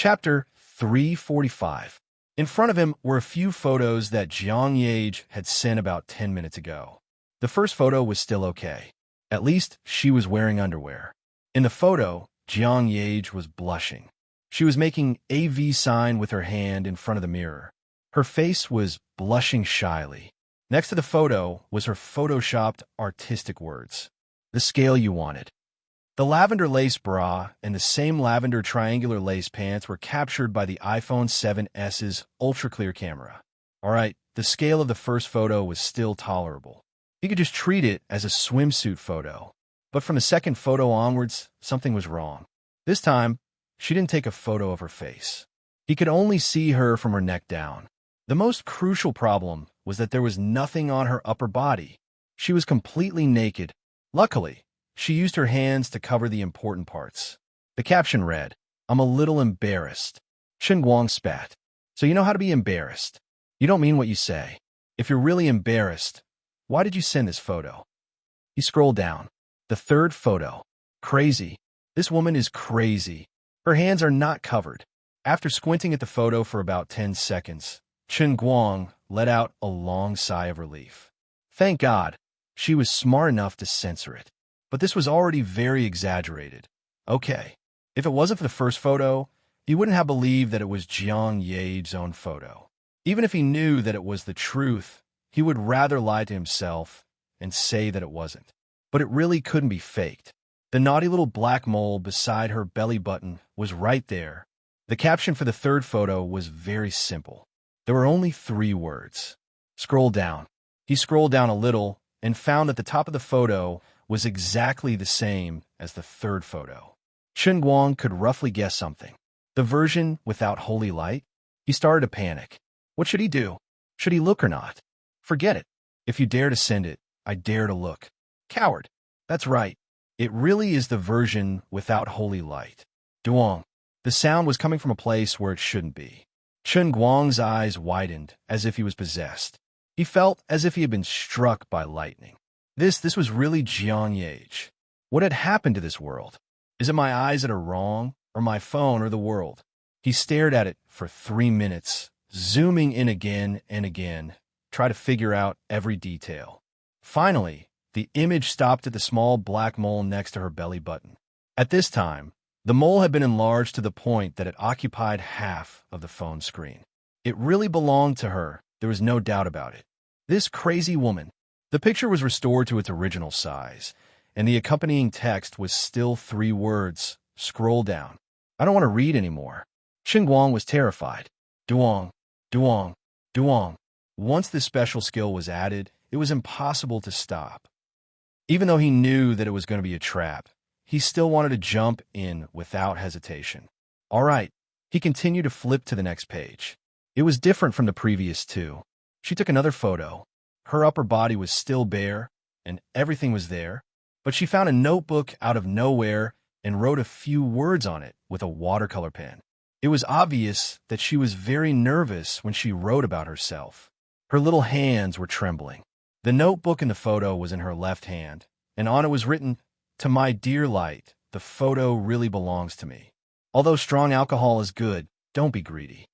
Chapter 345. In front of him were a few photos that Jiang Yage had sent about 10 minutes ago. The first photo was still okay. At least she was wearing underwear. In the photo, Jiang Yage was blushing. She was making a V sign with her hand in front of the mirror. Her face was blushing shyly. Next to the photo was her photoshopped artistic words. The scale you wanted. The lavender lace bra and the same lavender triangular lace pants were captured by the iPhone 7s's ultra-clear camera. Alright, the scale of the first photo was still tolerable. You could just treat it as a swimsuit photo. But from the second photo onwards, something was wrong. This time, she didn't take a photo of her face. He could only see her from her neck down. The most crucial problem was that there was nothing on her upper body. She was completely naked. Luckily, she used her hands to cover the important parts. The caption read, "I'm a little embarrassed." Chen Guang spat. So you know how to be embarrassed. You don't mean what you say. If you're really embarrassed, why did you send this photo? He scrolled down. The third photo. Crazy. This woman is crazy. Her hands are not covered. After squinting at the photo for about 10 seconds, Chen Guang let out a long sigh of relief. Thank God, she was smart enough to censor it. But this was already very exaggerated. Okay, if it wasn't for the first photo, he wouldn't have believed that it was Jiang Yage's own photo. Even if he knew that it was the truth, he would rather lie to himself and say that it wasn't. But it really couldn't be faked. The naughty little black mole beside her belly button was right there. The caption for the third photo was very simple. There were only 3 words. Scroll down. He scrolled down a little and found that the top of the photo was exactly the same as the third photo. Chen Guang could roughly guess something. The version without holy light? He started to panic. What should he do? Should he look or not? Forget it. If you dare to send it, I dare to look. Coward. That's right. It really is the version without holy light. Duong. The sound was coming from a place where it shouldn't be. Chen Guang's eyes widened as if he was possessed. He felt as if he had been struck by lightning. This was really Jiang Yage. What had happened to this world? Is it my eyes that are wrong, or my phone, or the world? He stared at it for 3 minutes, zooming in again and again, trying to figure out every detail. Finally, the image stopped at the small black mole next to her belly button. At this time, the mole had been enlarged to the point that it occupied half of the phone screen. It really belonged to her, there was no doubt about it. This crazy woman. The picture was restored to its original size, and the accompanying text was still 3 words. Scroll down. I don't want to read anymore. Chen Guang was terrified. Duong, duong, duong. Once this special skill was added, it was impossible to stop. Even though he knew that it was going to be a trap, he still wanted to jump in without hesitation. All right, he continued to flip to the next page. It was different from the previous 2. She took another photo. Her upper body was still bare, and everything was there, but she found a notebook out of nowhere and wrote a few words on it with a watercolor pen. It was obvious that she was very nervous when she wrote about herself. Her little hands were trembling. The notebook in the photo was in her left hand, and on it was written, "To my dear light, the photo really belongs to me. Although strong alcohol is good, don't be greedy."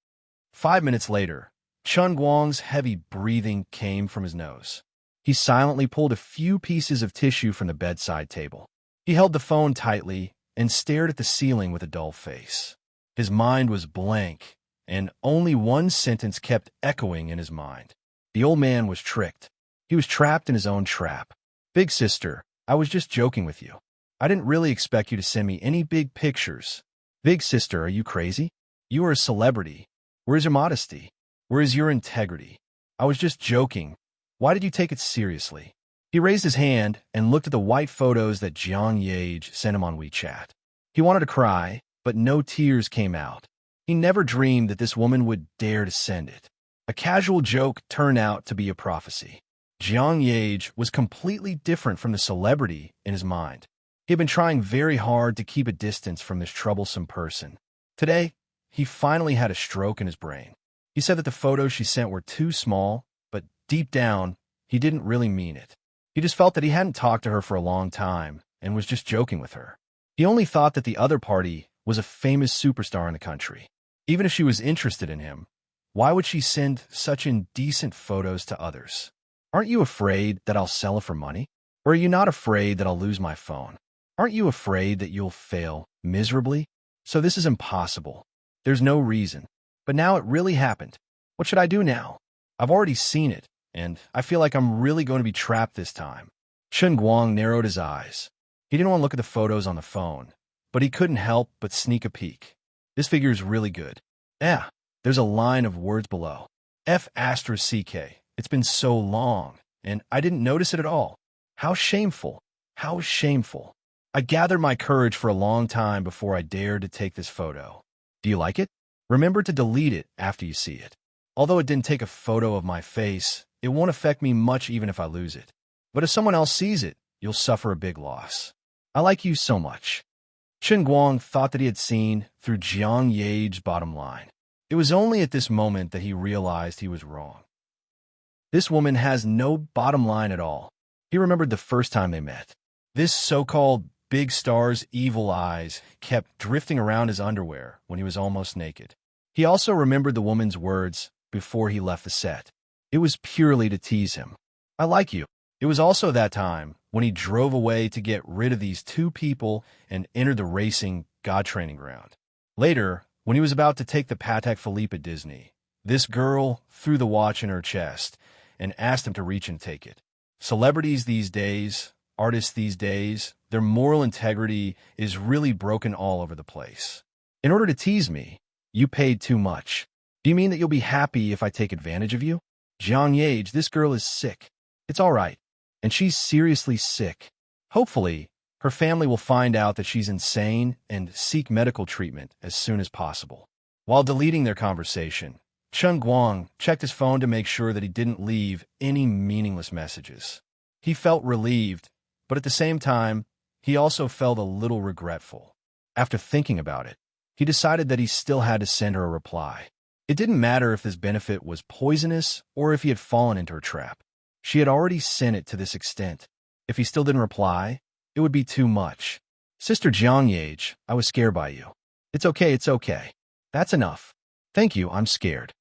5 minutes later, Chen Guang's heavy breathing came from his nose. He silently pulled a few pieces of tissue from the bedside table. He held the phone tightly and stared at the ceiling with a dull face. His mind was blank, and only one sentence kept echoing in his mind. The old man was tricked. He was trapped in his own trap. "Big sister, I was just joking with you. I didn't really expect you to send me any big pictures. Big sister, are you crazy? You are a celebrity. Where is your modesty? Where is your integrity? I was just joking. Why did you take it seriously?" He raised his hand and looked at the white photos that Jiang Yage sent him on WeChat. He wanted to cry, but no tears came out. He never dreamed that this woman would dare to send it. A casual joke turned out to be a prophecy. Jiang Yage was completely different from the celebrity in his mind. He had been trying very hard to keep a distance from this troublesome person. Today, he finally had a stroke in his brain. He said that the photos she sent were too small, but deep down, he didn't really mean it. He just felt that he hadn't talked to her for a long time and was just joking with her. He only thought that the other party was a famous superstar in the country. Even if she was interested in him, why would she send such indecent photos to others? Aren't you afraid that I'll sell it for money? Or are you not afraid that I'll lose my phone? Aren't you afraid that you'll fail miserably? So this is impossible. There's no reason. But now it really happened. What should I do now? I've already seen it, and I feel like I'm really going to be trapped this time. Chen Guang narrowed his eyes. He didn't want to look at the photos on the phone, but he couldn't help but sneak a peek. This figure is really good. Yeah, there's a line of words below. F***. It's been so long, and I didn't notice it at all. How shameful. How shameful. I gathered my courage for a long time before I dared to take this photo. Do you like it? Remember to delete it after you see it. Although it didn't take a photo of my face, it won't affect me much even if I lose it. But if someone else sees it, you'll suffer a big loss. I like you so much. Chen Guang thought that he had seen through Jiang Yage's bottom line. It was only at this moment that he realized he was wrong. This woman has no bottom line at all. He remembered the first time they met. This so-called big star's evil eyes kept drifting around his underwear when he was almost naked. He also remembered the woman's words before he left the set. It was purely to tease him. I like you. It was also that time when he drove away to get rid of these two people and entered the racing god training ground. Later, when he was about to take the Patek Philippe at Disney, this girl threw the watch in her chest and asked him to reach and take it. Celebrities these days, artists these days, their moral integrity is really broken all over the place. In order to tease me, you paid too much. Do you mean that you'll be happy if I take advantage of you? Jiang Yage, this girl is sick. It's all right. And she's seriously sick. Hopefully, her family will find out that she's insane and seek medical treatment as soon as possible. While deleting their conversation, Chen Guang checked his phone to make sure that he didn't leave any meaningless messages. He felt relieved, but at the same time, he also felt a little regretful. After thinking about it, he decided that he still had to send her a reply. It didn't matter if this benefit was poisonous or if he had fallen into her trap. She had already sent it to this extent. If he still didn't reply, it would be too much. Sister Jiang Yage, I was scared by you. It's okay, it's okay. That's enough. Thank you, I'm scared.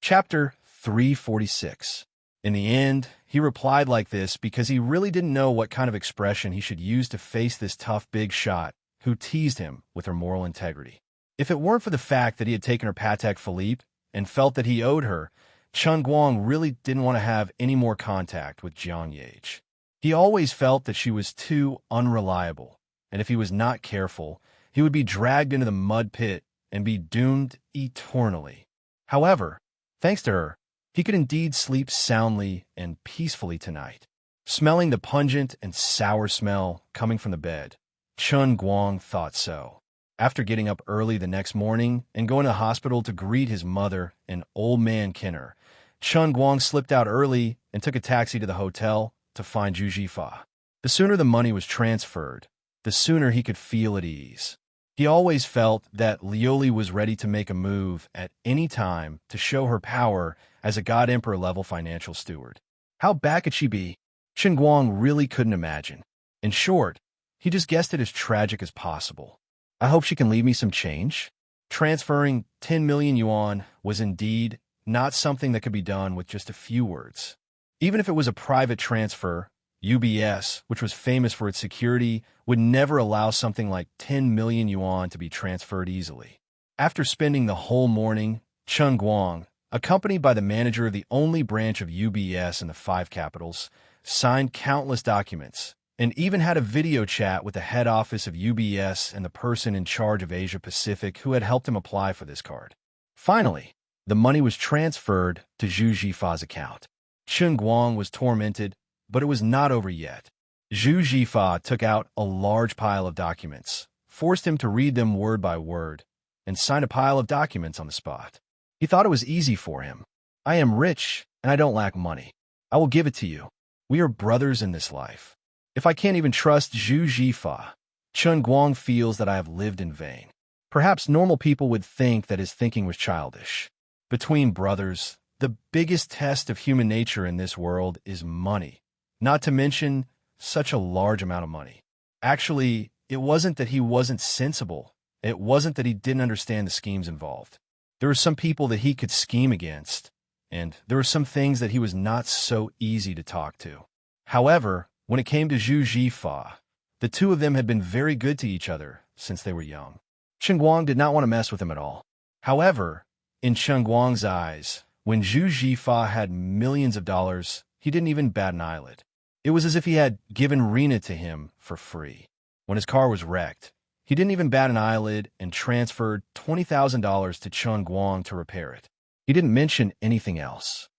Chapter 346. In the end, he replied like this because he really didn't know what kind of expression he should use to face this tough big shot who teased him with her moral integrity. If it weren't for the fact that he had taken her Patek Philippe and felt that he owed her, Chen Guang really didn't want to have any more contact with Jiang Yage. He always felt that she was too unreliable, and if he was not careful, he would be dragged into the mud pit and be doomed eternally. However, thanks to her, he could indeed sleep soundly and peacefully tonight. Smelling the pungent and sour smell coming from the bed, Chen Guang thought so. After getting up early the next morning and going to the hospital to greet his mother and old man Kenner, Chen Guang slipped out early and took a taxi to the hotel to find Zhu Jifa. The sooner the money was transferred, the sooner he could feel at ease. He always felt that Lioli was ready to make a move at any time to show her power as a God Emperor level financial steward. How bad could she be? Chen Guang really couldn't imagine. In short, he just guessed it as tragic as possible. I hope she can leave me some change. Transferring 10 million yuan was indeed not something that could be done with just a few words. Even if it was a private transfer, UBS, which was famous for its security, would never allow something like 10 million yuan to be transferred easily. After spending the whole morning, Chen Guang, accompanied by the manager of the only branch of UBS in the 5 capitals, signed countless documents, and even had a video chat with the head office of UBS and the person in charge of Asia Pacific who had helped him apply for this card. Finally, the money was transferred to Zhu Jifa's account. Chen Guang was tormented, but it was not over yet. Zhu Jifa took out a large pile of documents, forced him to read them word by word, and signed a pile of documents on the spot. He thought it was easy for him. I am rich, and I don't lack money. I will give it to you. We are brothers in this life. If I can't even trust Zhu Jifa, Chen Guang feels that I have lived in vain. Perhaps normal people would think that his thinking was childish. Between brothers, the biggest test of human nature in this world is money, not to mention such a large amount of money. Actually, it wasn't that he wasn't sensible It wasn't that he didn't understand the schemes involved. There were some people that he could scheme against, and there were some things that he was not so easy to talk to. However, when it came to Zhu Jifa, the two of them had been very good to each other since they were young. Chen Guang did not want to mess with him at all. However, in Chen Guang's eyes, when Zhu Jifa had millions of dollars, he didn't even bat an eyelid. It was as if he had given Rena to him for free. When his car was wrecked, he didn't even bat an eyelid and transferred $20,000 to Chen Guang to repair it. He didn't mention anything else.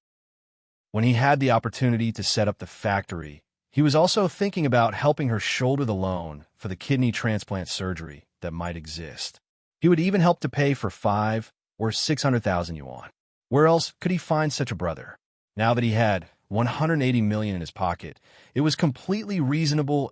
When he had the opportunity to set up the factory, he was also thinking about helping her shoulder the loan for the kidney transplant surgery that might exist. He would even help to pay for 5 or 600,000 yuan. Where else could he find such a brother? Now that he had 180 million in his pocket, it was completely reasonable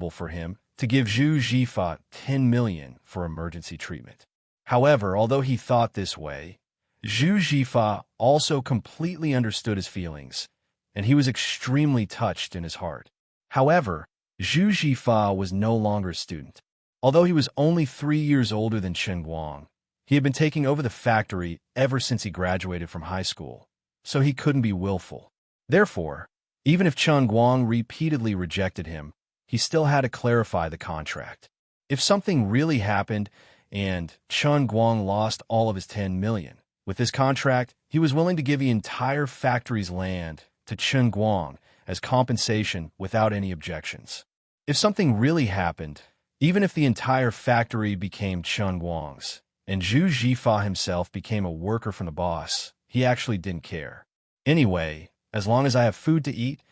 for him to give Zhu Jifa 10 million for emergency treatment. However, although he thought this way, Zhu Jifa also completely understood his feelings, and he was extremely touched in his heart. However, Zhu Jifa was no longer a student. Although he was only 3 years older than Chen Guang, he had been taking over the factory ever since he graduated from high school, so he couldn't be willful. Therefore, even if Chen Guang repeatedly rejected him, he still had to clarify the contract. If something really happened and Chen Guang lost all of his 10 million, with this contract, he was willing to give the entire factory's land to Chen Guang as compensation without any objections. If something really happened, even if the entire factory became Chen Guang's, and Zhu Jifa himself became a worker from the boss, he actually didn't care. Anyway, as long as I have food to eat,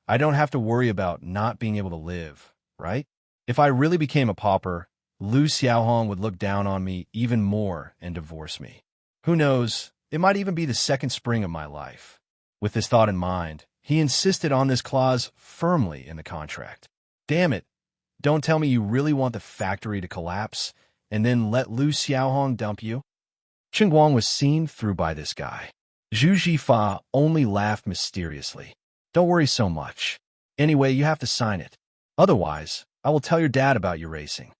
I don't have to worry about not being able to live, right? If I really became a pauper, Lu Xiaohong would look down on me even more and divorce me. Who knows, it might even be the second spring of my life. With this thought in mind, he insisted on this clause firmly in the contract. Damn it, don't tell me you really want the factory to collapse and then let Lu Xiaohong dump you? Chen Guang was seen through by this guy. Zhu Jifa only laughed mysteriously. Don't worry so much. Anyway, you have to sign it. Otherwise, I will tell your dad about your racing.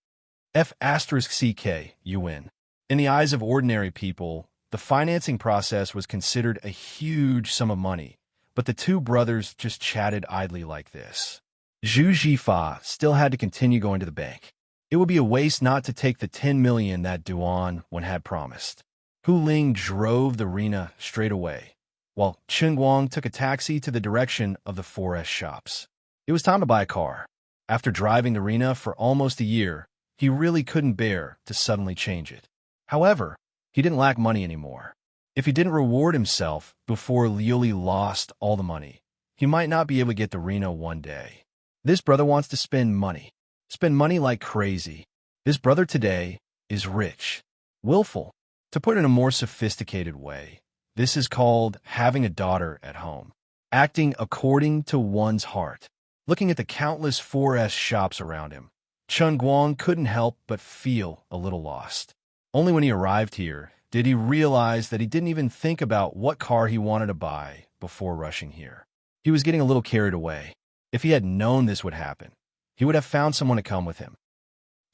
F***CK, you win. In the eyes of ordinary people, the financing process was considered a huge sum of money, but the two brothers just chatted idly like this. Zhu Jifa still had to continue going to the bank. It would be a waste not to take the 10 million that Duan had promised. Hu Ling drove the Rena straight away, while Chen Guang took a taxi to the direction of the 4S shops. It was time to buy a car. After driving the Rena for almost a year, he really couldn't bear to suddenly change it. However, he didn't lack money anymore. If he didn't reward himself before Liuli lost all the money, he might not be able to get the Rena one day. This brother wants to spend money like crazy. This brother today is rich, willful. To put it in a more sophisticated way, this is called having a daughter at home, acting according to one's heart. Looking at the countless 4S shops around him, Chen Guang couldn't help but feel a little lost. Only when he arrived here did he realize that he didn't even think about what car he wanted to buy before rushing here. He was getting a little carried away. If he had known this would happen, he would have found someone to come with him.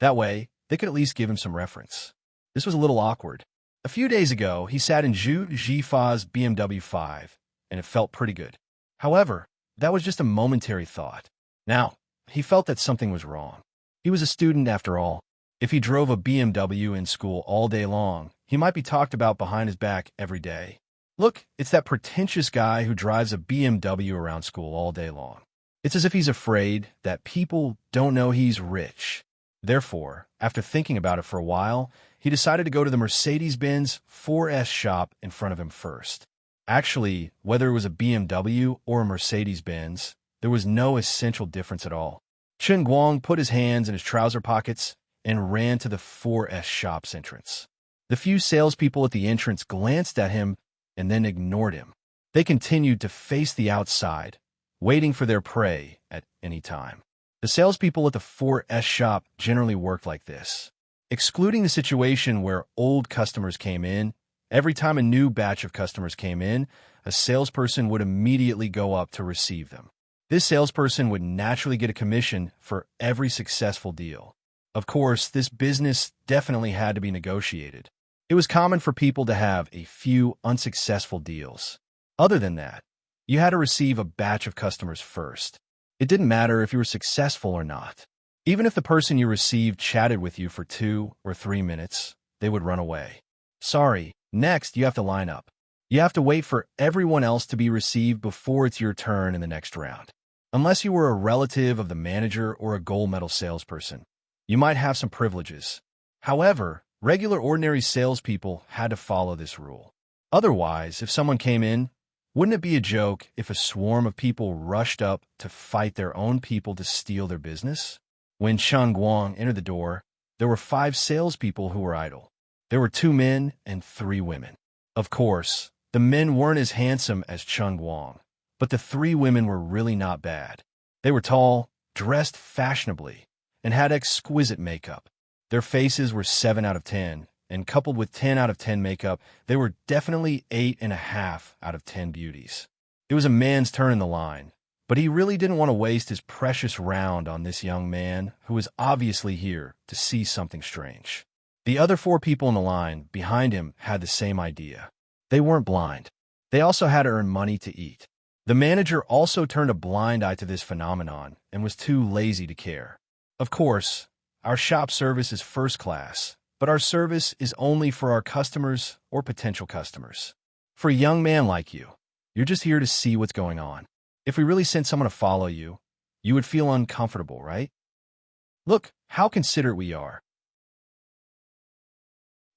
That way, they could at least give him some reference. This was a little awkward. A few days ago, he sat in Zhu Jifa's BMW 5, and it felt pretty good. However, that was just a momentary thought. Now, he felt that something was wrong. He was a student after all. If he drove a BMW in school all day long, he might be talked about behind his back every day. Look, it's that pretentious guy who drives a BMW around school all day long. It's as if he's afraid that people don't know he's rich. Therefore, after thinking about it for a while, he decided to go to the Mercedes-Benz 4S shop in front of him first. Actually, whether it was a BMW or a Mercedes-Benz, there was no essential difference at all. Chen Guang put his hands in his trouser pockets and ran to the 4S shop's entrance. The few salespeople at the entrance glanced at him and then ignored him. They continued to face the outside, waiting for their prey at any time. The salespeople at the 4S shop generally worked like this. Excluding the situation where old customers came in, every time a new batch of customers came in, a salesperson would immediately go up to receive them. This salesperson would naturally get a commission for every successful deal. Of course, this business definitely had to be negotiated. It was common for people to have a few unsuccessful deals. Other than that, you had to receive a batch of customers first. It didn't matter if you were successful or not. Even if the person you received chatted with you for 2 or 3 minutes, they would run away. Sorry, next you have to line up. You have to wait for everyone else to be received before it's your turn in the next round. Unless you were a relative of the manager or a gold medal salesperson, you might have some privileges. However, regular ordinary salespeople had to follow this rule. Otherwise, if someone came in, wouldn't it be a joke if a swarm of people rushed up to fight their own people to steal their business? When Chen Guang entered the door, there were 5 salespeople who were idle. There were 2 men and 3 women. Of course, the men weren't as handsome as Chen Guang, but the 3 women were really not bad. They were tall, dressed fashionably, and had exquisite makeup. Their faces were 7 out of 10, and coupled with 10 out of 10 makeup, they were definitely 8.5 out of 10 beauties. It was a man's turn in the line, but he really didn't want to waste his precious round on this young man who was obviously here to see something strange. The other 4 people in the line behind him had the same idea. They weren't blind. They also had to earn money to eat. The manager also turned a blind eye to this phenomenon and was too lazy to care. Of course, our shop service is first class, but our service is only for our customers or potential customers. For a young man like you, you're just here to see what's going on. If we really sent someone to follow you, you would feel uncomfortable, right? Look how considerate we are.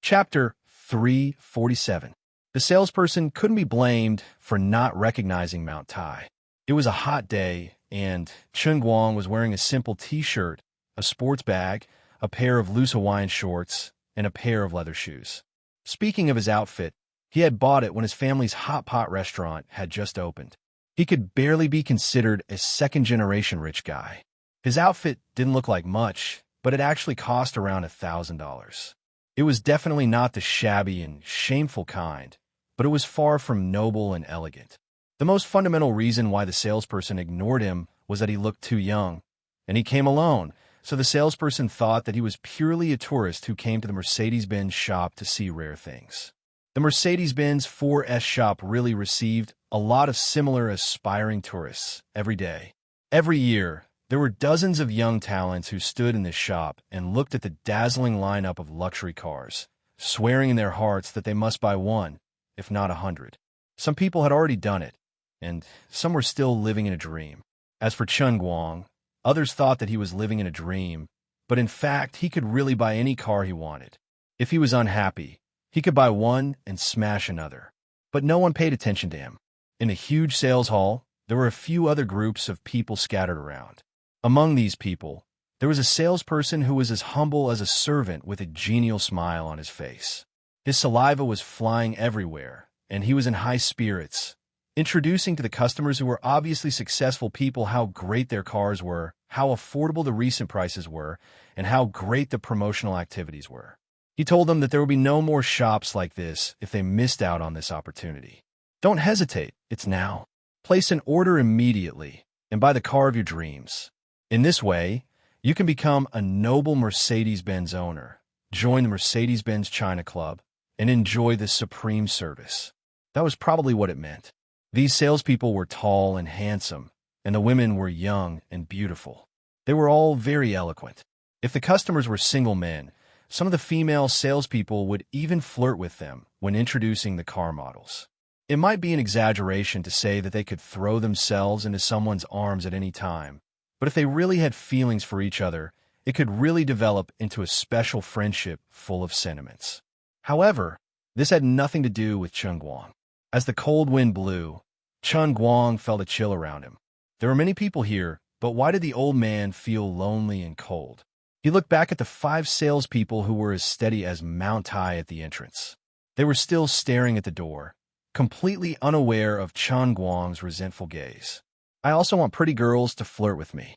Chapter 347. The salesperson couldn't be blamed for not recognizing Mount Tai. It was a hot day, and Chen Guang was wearing a simple t-shirt, a sports bag, a pair of loose Hawaiian shorts, and a pair of leather shoes. Speaking of his outfit, he had bought it when his family's hot pot restaurant had just opened. He could barely be considered a second-generation rich guy. His outfit didn't look like much, but it actually cost around $1,000. It was definitely not the shabby and shameful kind, but it was far from noble and elegant. The most fundamental reason why the salesperson ignored him was that he looked too young, and he came alone, so the salesperson thought that he was purely a tourist who came to the Mercedes-Benz shop to see rare things. The Mercedes-Benz 4S shop really received a lot of similar aspiring tourists every day. Every year, there were dozens of young talents who stood in this shop and looked at the dazzling lineup of luxury cars, swearing in their hearts that they must buy one, if not 100. Some people had already done it, and some were still living in a dream. As for Chen Guang, others thought that he was living in a dream, but in fact, he could really buy any car he wanted. If he was unhappy, he could buy one and smash another. But no one paid attention to him. In a huge sales hall, there were a few other groups of people scattered around. Among these people, there was a salesperson who was as humble as a servant with a genial smile on his face. His saliva was flying everywhere, and he was in high spirits, introducing to the customers who were obviously successful people how great their cars were, how affordable the recent prices were, and how great the promotional activities were. He told them that there would be no more shops like this if they missed out on this opportunity. Don't hesitate, it's now. Place an order immediately and buy the car of your dreams. In this way, you can become a noble Mercedes-Benz owner, join the Mercedes-Benz China Club, and enjoy the supreme service. That was probably what it meant. These salespeople were tall and handsome, and the women were young and beautiful. They were all very eloquent. If the customers were single men, some of the female salespeople would even flirt with them when introducing the car models. It might be an exaggeration to say that they could throw themselves into someone's arms at any time, but if they really had feelings for each other, it could really develop into a special friendship full of sentiments. However, this had nothing to do with Chen Guang. As the cold wind blew, Chen Guang felt a chill around him. There were many people here, but why did the old man feel lonely and cold? He looked back at the 5 salespeople who were as steady as Mount Tai at the entrance. They were still staring at the door, completely unaware of Chen Guang's resentful gaze. I also want pretty girls to flirt with me.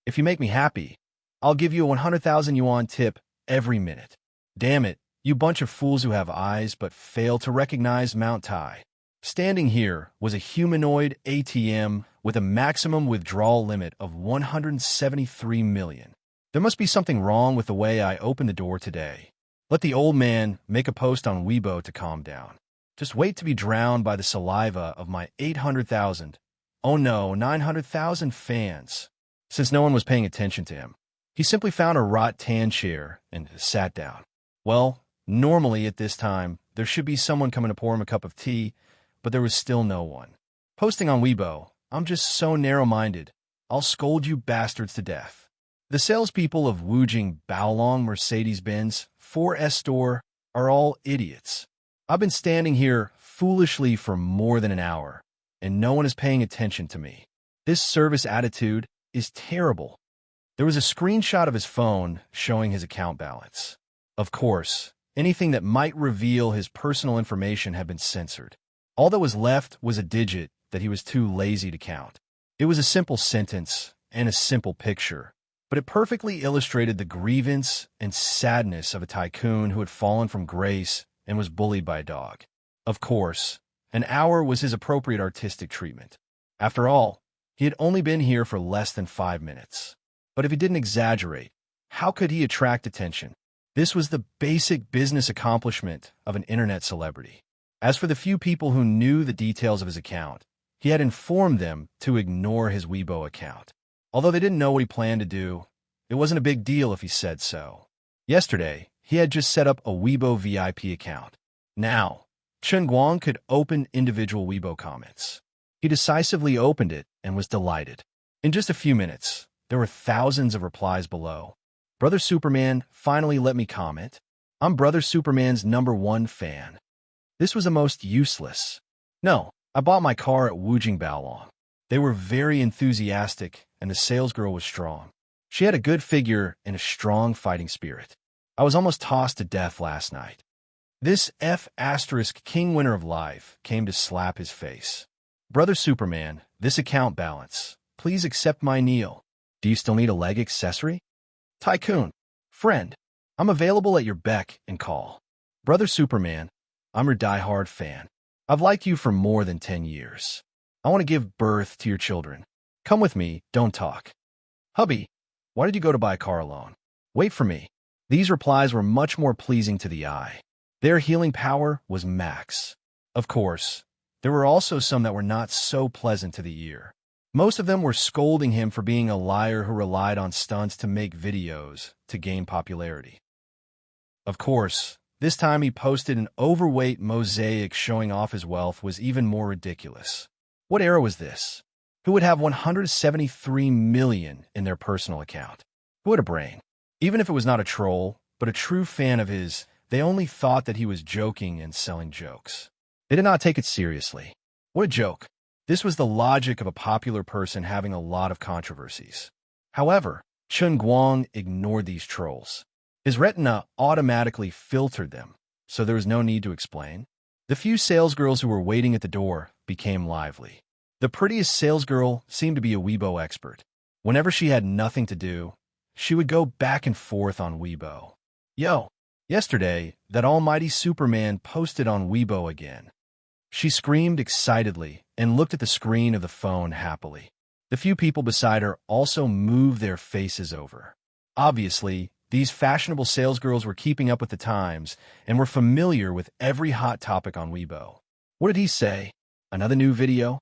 If you make me happy, I'll give you a 100,000 yuan tip every minute. Damn it, you bunch of fools who have eyes but fail to recognize Mount Tai. Standing here was a humanoid ATM with a maximum withdrawal limit of 173 million. There must be something wrong with the way I opened the door today. Let the old man make a post on Weibo to calm down. Just wait to be drowned by the saliva of my 800,000, oh no, 900,000 fans. Since no one was paying attention to him, he simply found a rattan chair and sat down. Well, normally at this time, there should be someone coming to pour him a cup of tea, but there was still no one. Posting on Weibo, I'm just so narrow-minded. I'll scold you bastards to death. The salespeople of Wujing Baolong Mercedes-Benz 4S store are all idiots. I've been standing here foolishly for more than an hour, and no one is paying attention to me. This service attitude is terrible. There was a screenshot of his phone showing his account balance. Of course, anything that might reveal his personal information had been censored. All that was left was a digit that he was too lazy to count. It was a simple sentence and a simple picture, but it perfectly illustrated the grievance and sadness of a tycoon who had fallen from grace and was bullied by a dog. Of course, an hour was his appropriate artistic treatment. After all, he had only been here for less than 5 minutes. But if he didn't exaggerate, how could he attract attention? This was the basic business accomplishment of an internet celebrity. As for the few people who knew the details of his account, he had informed them to ignore his Weibo account. Although they didn't know what he planned to do, it wasn't a big deal if he said so. Yesterday, he had just set up a Weibo VIP account. Now, Chen Guang could open individual Weibo comments. He decisively opened it and was delighted. In just a few minutes, there were thousands of replies below. Brother Superman finally let me comment. I'm Brother Superman's #1 fan. This was a most useless. No, I bought my car at Wujing Baolong. They were very enthusiastic, and the salesgirl was strong. She had a good figure and a strong fighting spirit. I was almost tossed to death last night. This King winner of life came to slap his face. Brother Superman, this account balance. Please accept my kneel. Do you still need a leg accessory? Tycoon, friend, I'm available at your beck and call. Brother Superman, I'm your diehard fan. I've liked you for more than 10 years. I want to give birth to your children. Come with me, don't talk. Hubby, why did you go to buy a car alone? Wait for me. These replies were much more pleasing to the eye. Their healing power was max. Of course, there were also some that were not so pleasant to the ear. Most of them were scolding him for being a liar who relied on stunts to make videos to gain popularity. Of course, this time he posted an overweight mosaic showing off his wealth was even more ridiculous. What era was this? Who would have 173 million in their personal account? Who had a brain? Even if it was not a troll, but a true fan of his, they only thought that he was joking and selling jokes. They did not take it seriously. What a joke. This was the logic of a popular person having a lot of controversies. However, Chen Guang ignored these trolls. His retina automatically filtered them, so there was no need to explain. The few salesgirls who were waiting at the door became lively. The prettiest salesgirl seemed to be a Weibo expert. Whenever she had nothing to do, she would go back and forth on Weibo. Yo, yesterday, that almighty Superman posted on Weibo again. She screamed excitedly and looked at the screen of the phone happily. The few people beside her also moved their faces over. Obviously, these fashionable salesgirls were keeping up with the times and were familiar with every hot topic on Weibo. What did he say? Another new video?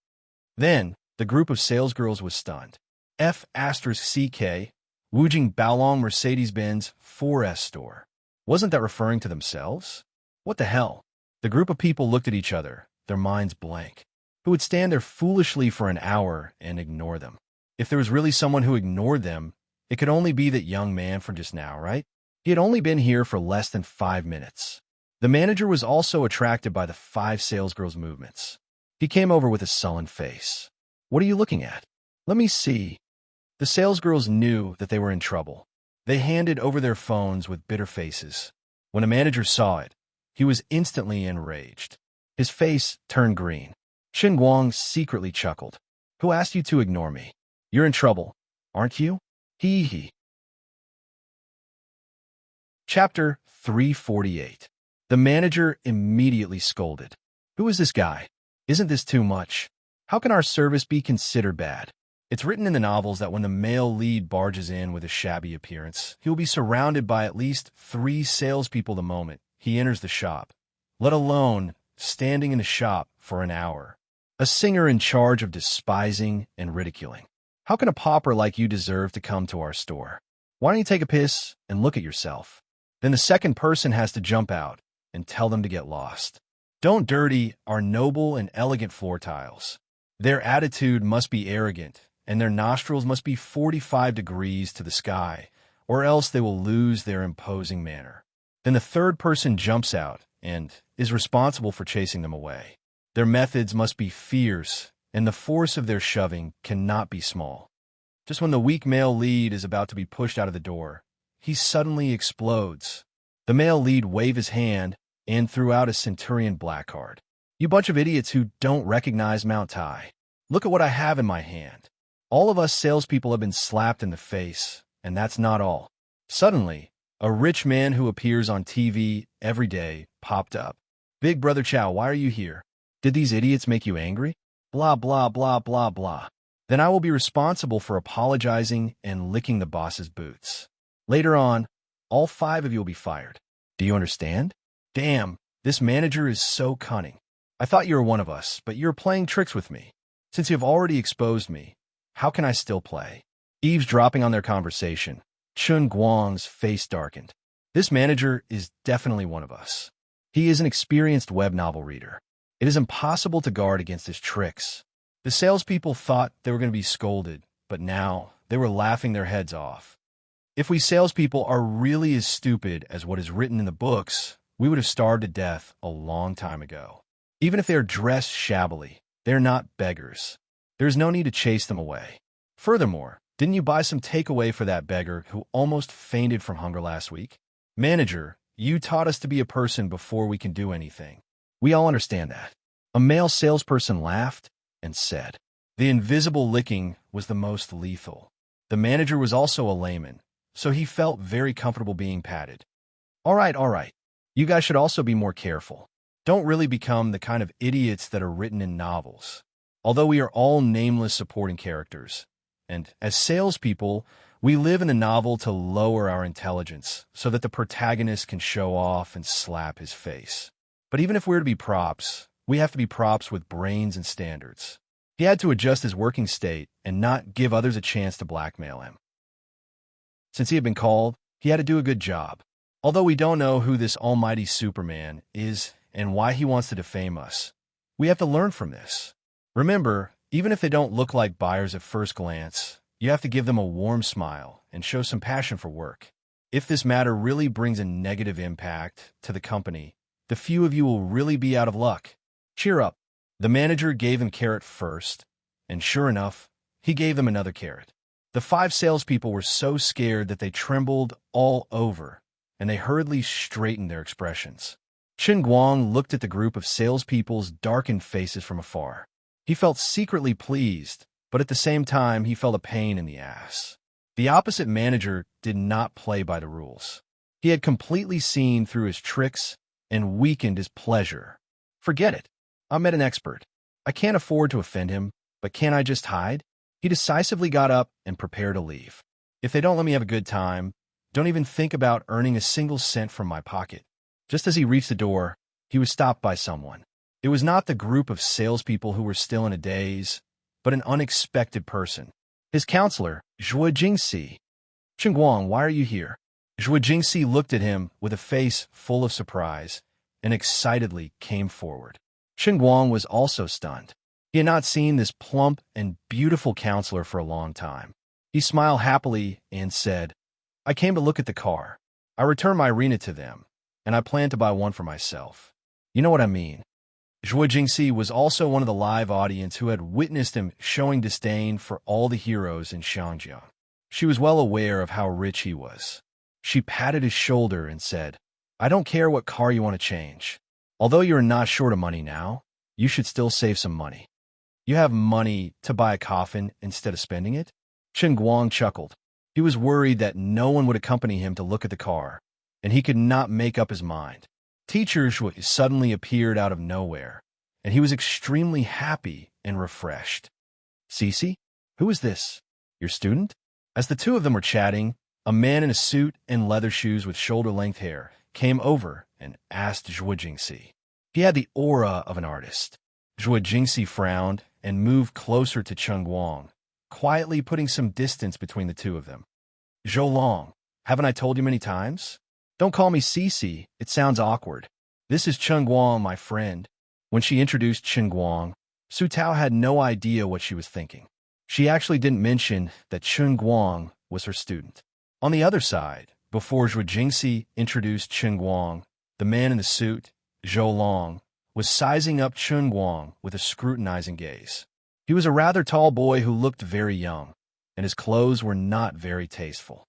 Then, the group of salesgirls was stunned. F*CK, Wujing Baolong Mercedes-Benz 4S store. Wasn't that referring to themselves? What the hell? The group of people looked at each other, their minds blank. Who would stand there foolishly for an hour and ignore them? If there was really someone who ignored them, it could only be that young man from just now, right? He had only been here for less than 5 minutes. The manager was also attracted by the 5 salesgirls' movements. He came over with a sullen face. What are you looking at? Let me see. The salesgirls knew that they were in trouble. They handed over their phones with bitter faces. When a manager saw it, he was instantly enraged. His face turned green. Chen Guang secretly chuckled. Who asked you to ignore me? You're in trouble, aren't you? Hee hee. Chapter 348. The manager immediately scolded. Who is this guy? Isn't this too much? How can our service be considered bad? It's written in the novels that when the male lead barges in with a shabby appearance, he will be surrounded by at least 3 salespeople the moment he enters the shop, let alone standing in the shop for an hour. A singer in charge of despising and ridiculing. How can a pauper like you deserve to come to our store? Why don't you take a piss and look at yourself? Then the second person has to jump out and tell them to get lost. Don't dirty our noble and elegant floor tiles. Their attitude must be arrogant, and their nostrils must be 45 degrees to the sky, or else they will lose their imposing manner. Then the third person jumps out and is responsible for chasing them away. Their methods must be fierce, and the force of their shoving cannot be small. Just when the weak male lead is about to be pushed out of the door, he suddenly explodes. The male lead waved his hand and threw out a Centurion black card. You bunch of idiots who don't recognize Mount Tai. Look at what I have in my hand. All of us salespeople have been slapped in the face, and that's not all. Suddenly, a rich man who appears on TV every day popped up. Big Brother Chow, why are you here? Did these idiots make you angry? Blah, blah, blah, blah, blah. Then I will be responsible for apologizing and licking the boss's boots. Later on, all 5 of you will be fired. Do you understand? Damn, this manager is so cunning. I thought you were one of us, but you're playing tricks with me. Since you have already exposed me, how can I still play? Eavesdropping on their conversation, Chun Guang's face darkened. This manager is definitely one of us. He is an experienced web novel reader. It is impossible to guard against his tricks. The salespeople thought they were going to be scolded, but now they were laughing their heads off. If we salespeople are really as stupid as what is written in the books, we would have starved to death a long time ago. Even if they are dressed shabbily, they are not beggars. There is no need to chase them away. Furthermore, didn't you buy some takeaway for that beggar who almost fainted from hunger last week? Manager, you taught us to be a person before we can do anything. We all understand that. A male salesperson laughed and said, the invisible licking was the most lethal. The manager was also a layman, so he felt very comfortable being patted. All right. You guys should also be more careful. Don't really become the kind of idiots that are written in novels. Although we are all nameless supporting characters, and as salespeople, we live in the novel to lower our intelligence so that the protagonist can show off and slap his face. But even if we're to be props, we have to be props with brains and standards. He had to adjust his working state and not give others a chance to blackmail him. Since he had been called, he had to do a good job. Although we don't know who this almighty Superman is and why he wants to defame us, we have to learn from this. Remember, even if they don't look like buyers at first glance, you have to give them a warm smile and show some passion for work. If this matter really brings a negative impact to the company, the few of you will really be out of luck. Cheer up. The manager gave him carrot first, and sure enough, he gave them another carrot. The 5 salespeople were so scared that they trembled all over, and they hurriedly straightened their expressions. Qin Guang looked at the group of salespeople's darkened faces from afar. He felt secretly pleased, but at the same time he felt a pain in the ass. The opposite manager did not play by the rules. He had completely seen through his tricks and weakened his pleasure. Forget it. I'm an expert. I can't afford to offend him, but can't I just hide? He decisively got up and prepared to leave. If they don't let me have a good time, don't even think about earning a single cent from my pocket. Just as he reached the door, he was stopped by someone. It was not the group of salespeople who were still in a daze, but an unexpected person. His counselor, Zhuo Jingxi. Qingguang, why are you here? Zhuo Jingxi looked at him with a face full of surprise and excitedly came forward. Qingguang was also stunned. He had not seen this plump and beautiful counselor for a long time. He smiled happily and said, I came to look at the car. I returned my arena to them, and I plan to buy one for myself. You know what I mean. Zhuo Jingxi was also one of the live audience who had witnessed him showing disdain for all the heroes in Shangjiang. She was well aware of how rich he was. She patted his shoulder and said, I don't care what car you want to change. Although you're not short of money now, you should still save some money. You have money to buy a coffin instead of spending it? Qin Guang chuckled. He was worried that no one would accompany him to look at the car, and he could not make up his mind. Teacher Zhuo suddenly appeared out of nowhere, and he was extremely happy and refreshed. Cece? Who is this? Your student? As the two of them were chatting, a man in a suit and leather shoes with shoulder-length hair came over and asked Zhuo Jingxi. He had the aura of an artist. Zhuo Jingxi frowned and moved closer to Cheng Guang, quietly putting some distance between the two of them. Zhou Long, haven't I told you many times? Don't call me Cici, it sounds awkward. This is Cheng Guang, my friend. When she introduced Cheng Guang, Su Tao had no idea what she was thinking. She actually didn't mention that Cheng Guang was her student. On the other side, before Zhuo Jingxi introduced Cheng Guang, the man in the suit, Zhou Long, was sizing up Cheng Guang with a scrutinizing gaze. He was a rather tall boy who looked very young, and his clothes were not very tasteful.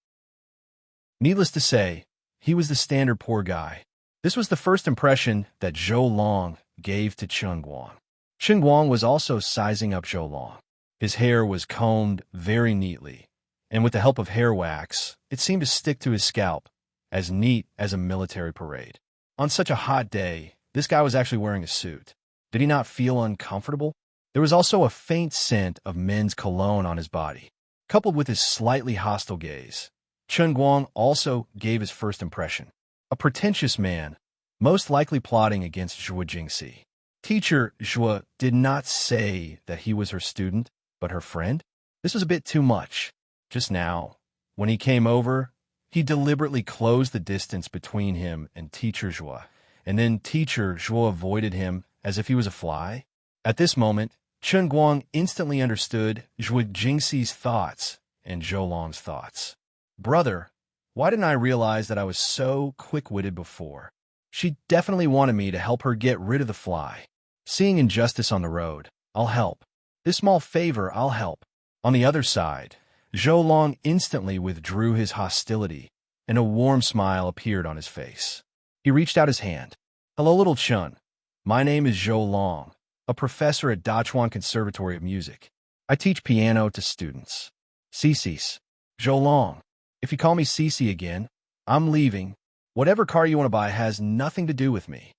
Needless to say, he was the standard poor guy. This was the first impression that Zhou Long gave to Cheng Guang. Cheng Guang was also sizing up Zhou Long. His hair was combed very neatly, and with the help of hair wax, it seemed to stick to his scalp, as neat as a military parade. On such a hot day, this guy was actually wearing a suit. Did he not feel uncomfortable? There was also a faint scent of men's cologne on his body. Coupled with his slightly hostile gaze, Cheng Guang also gave his first impression. A pretentious man, most likely plotting against Zhuo Jingxi. Teacher Zhuo did not say that he was her student, but her friend? This was a bit too much. Just now, when he came over, he deliberately closed the distance between him and Teacher Zhuo, and then Teacher Zhuo avoided him as if he was a fly. At this moment, Cheng Guang instantly understood Zhuo Jingxi's thoughts and Zhou Long's thoughts. Brother, why didn't I realize that I was so quick-witted before? She definitely wanted me to help her get rid of the fly. Seeing injustice on the road, I'll help. This small favor, I'll help. On the other side, Zhou Long instantly withdrew his hostility, and a warm smile appeared on his face. He reached out his hand. Hello, little Chun. My name is Zhou Long, a professor at Dachuan Conservatory of Music. I teach piano to students. Cicis. Zhou Long. If you call me Cici again, I'm leaving. Whatever car you want to buy has nothing to do with me.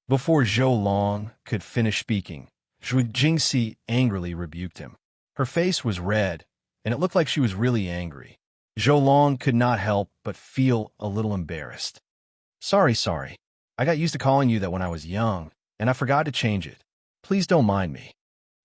Before Zhou Long could finish speaking, Zhuo Jingxi angrily rebuked him. Her face was red, and it looked like she was really angry. Zhou Long could not help but feel a little embarrassed. Sorry. I got used to calling you that when I was young, and I forgot to change it. Please don't mind me.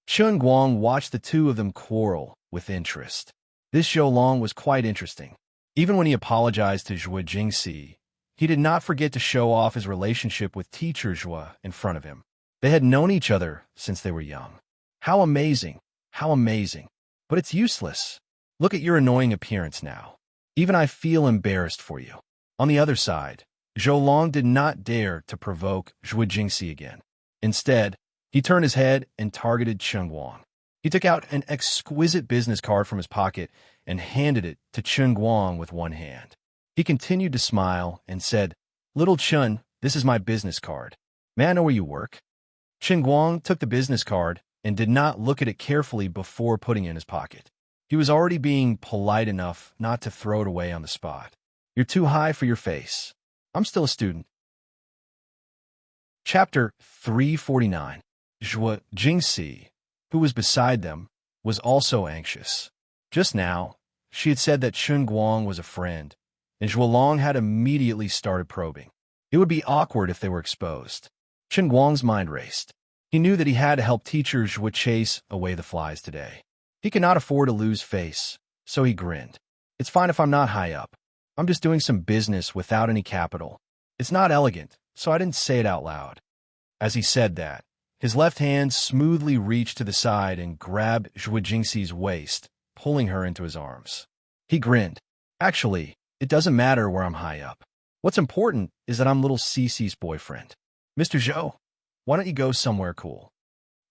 Cheng Guang watched the two of them quarrel with interest. This Zhou Long was quite interesting. Even when he apologized to Zhuo Jingxi, he did not forget to show off his relationship with Teacher Zhuo in front of him. They had known each other since they were young. How amazing. How amazing. But it's useless. Look at your annoying appearance now. Even I feel embarrassed for you. On the other side, Zhou Long did not dare to provoke Zhuo Jingxi again. Instead, he turned his head and targeted Cheng Guang. He took out an exquisite business card from his pocket and handed it to Cheng Guang with one hand. He continued to smile and said, Little Chun, this is my business card. May I know where you work? Cheng Guang took the business card and did not look at it carefully before putting it in his pocket. He was already being polite enough not to throw it away on the spot. You're too high for your face. I'm still a student. Chapter 349. Zhuo Jingxi, who was beside them, was also anxious. Just now, she had said that Cheng Guang was a friend, and Zhuo Long had immediately started probing. It would be awkward if they were exposed. Cheng Guang's mind raced. He knew that he had to help Teacher Zhuo chase away the flies today. He could not afford to lose face, so he grinned. It's fine if I'm not high up. I'm just doing some business without any capital. It's not elegant, so I didn't say it out loud. As he said that, his left hand smoothly reached to the side and grabbed Zhuo Jingxi's waist, pulling her into his arms. He grinned. Actually, it doesn't matter where I'm high up. What's important is that I'm little Cici's boyfriend. Mr. Zhou, why don't you go somewhere cool?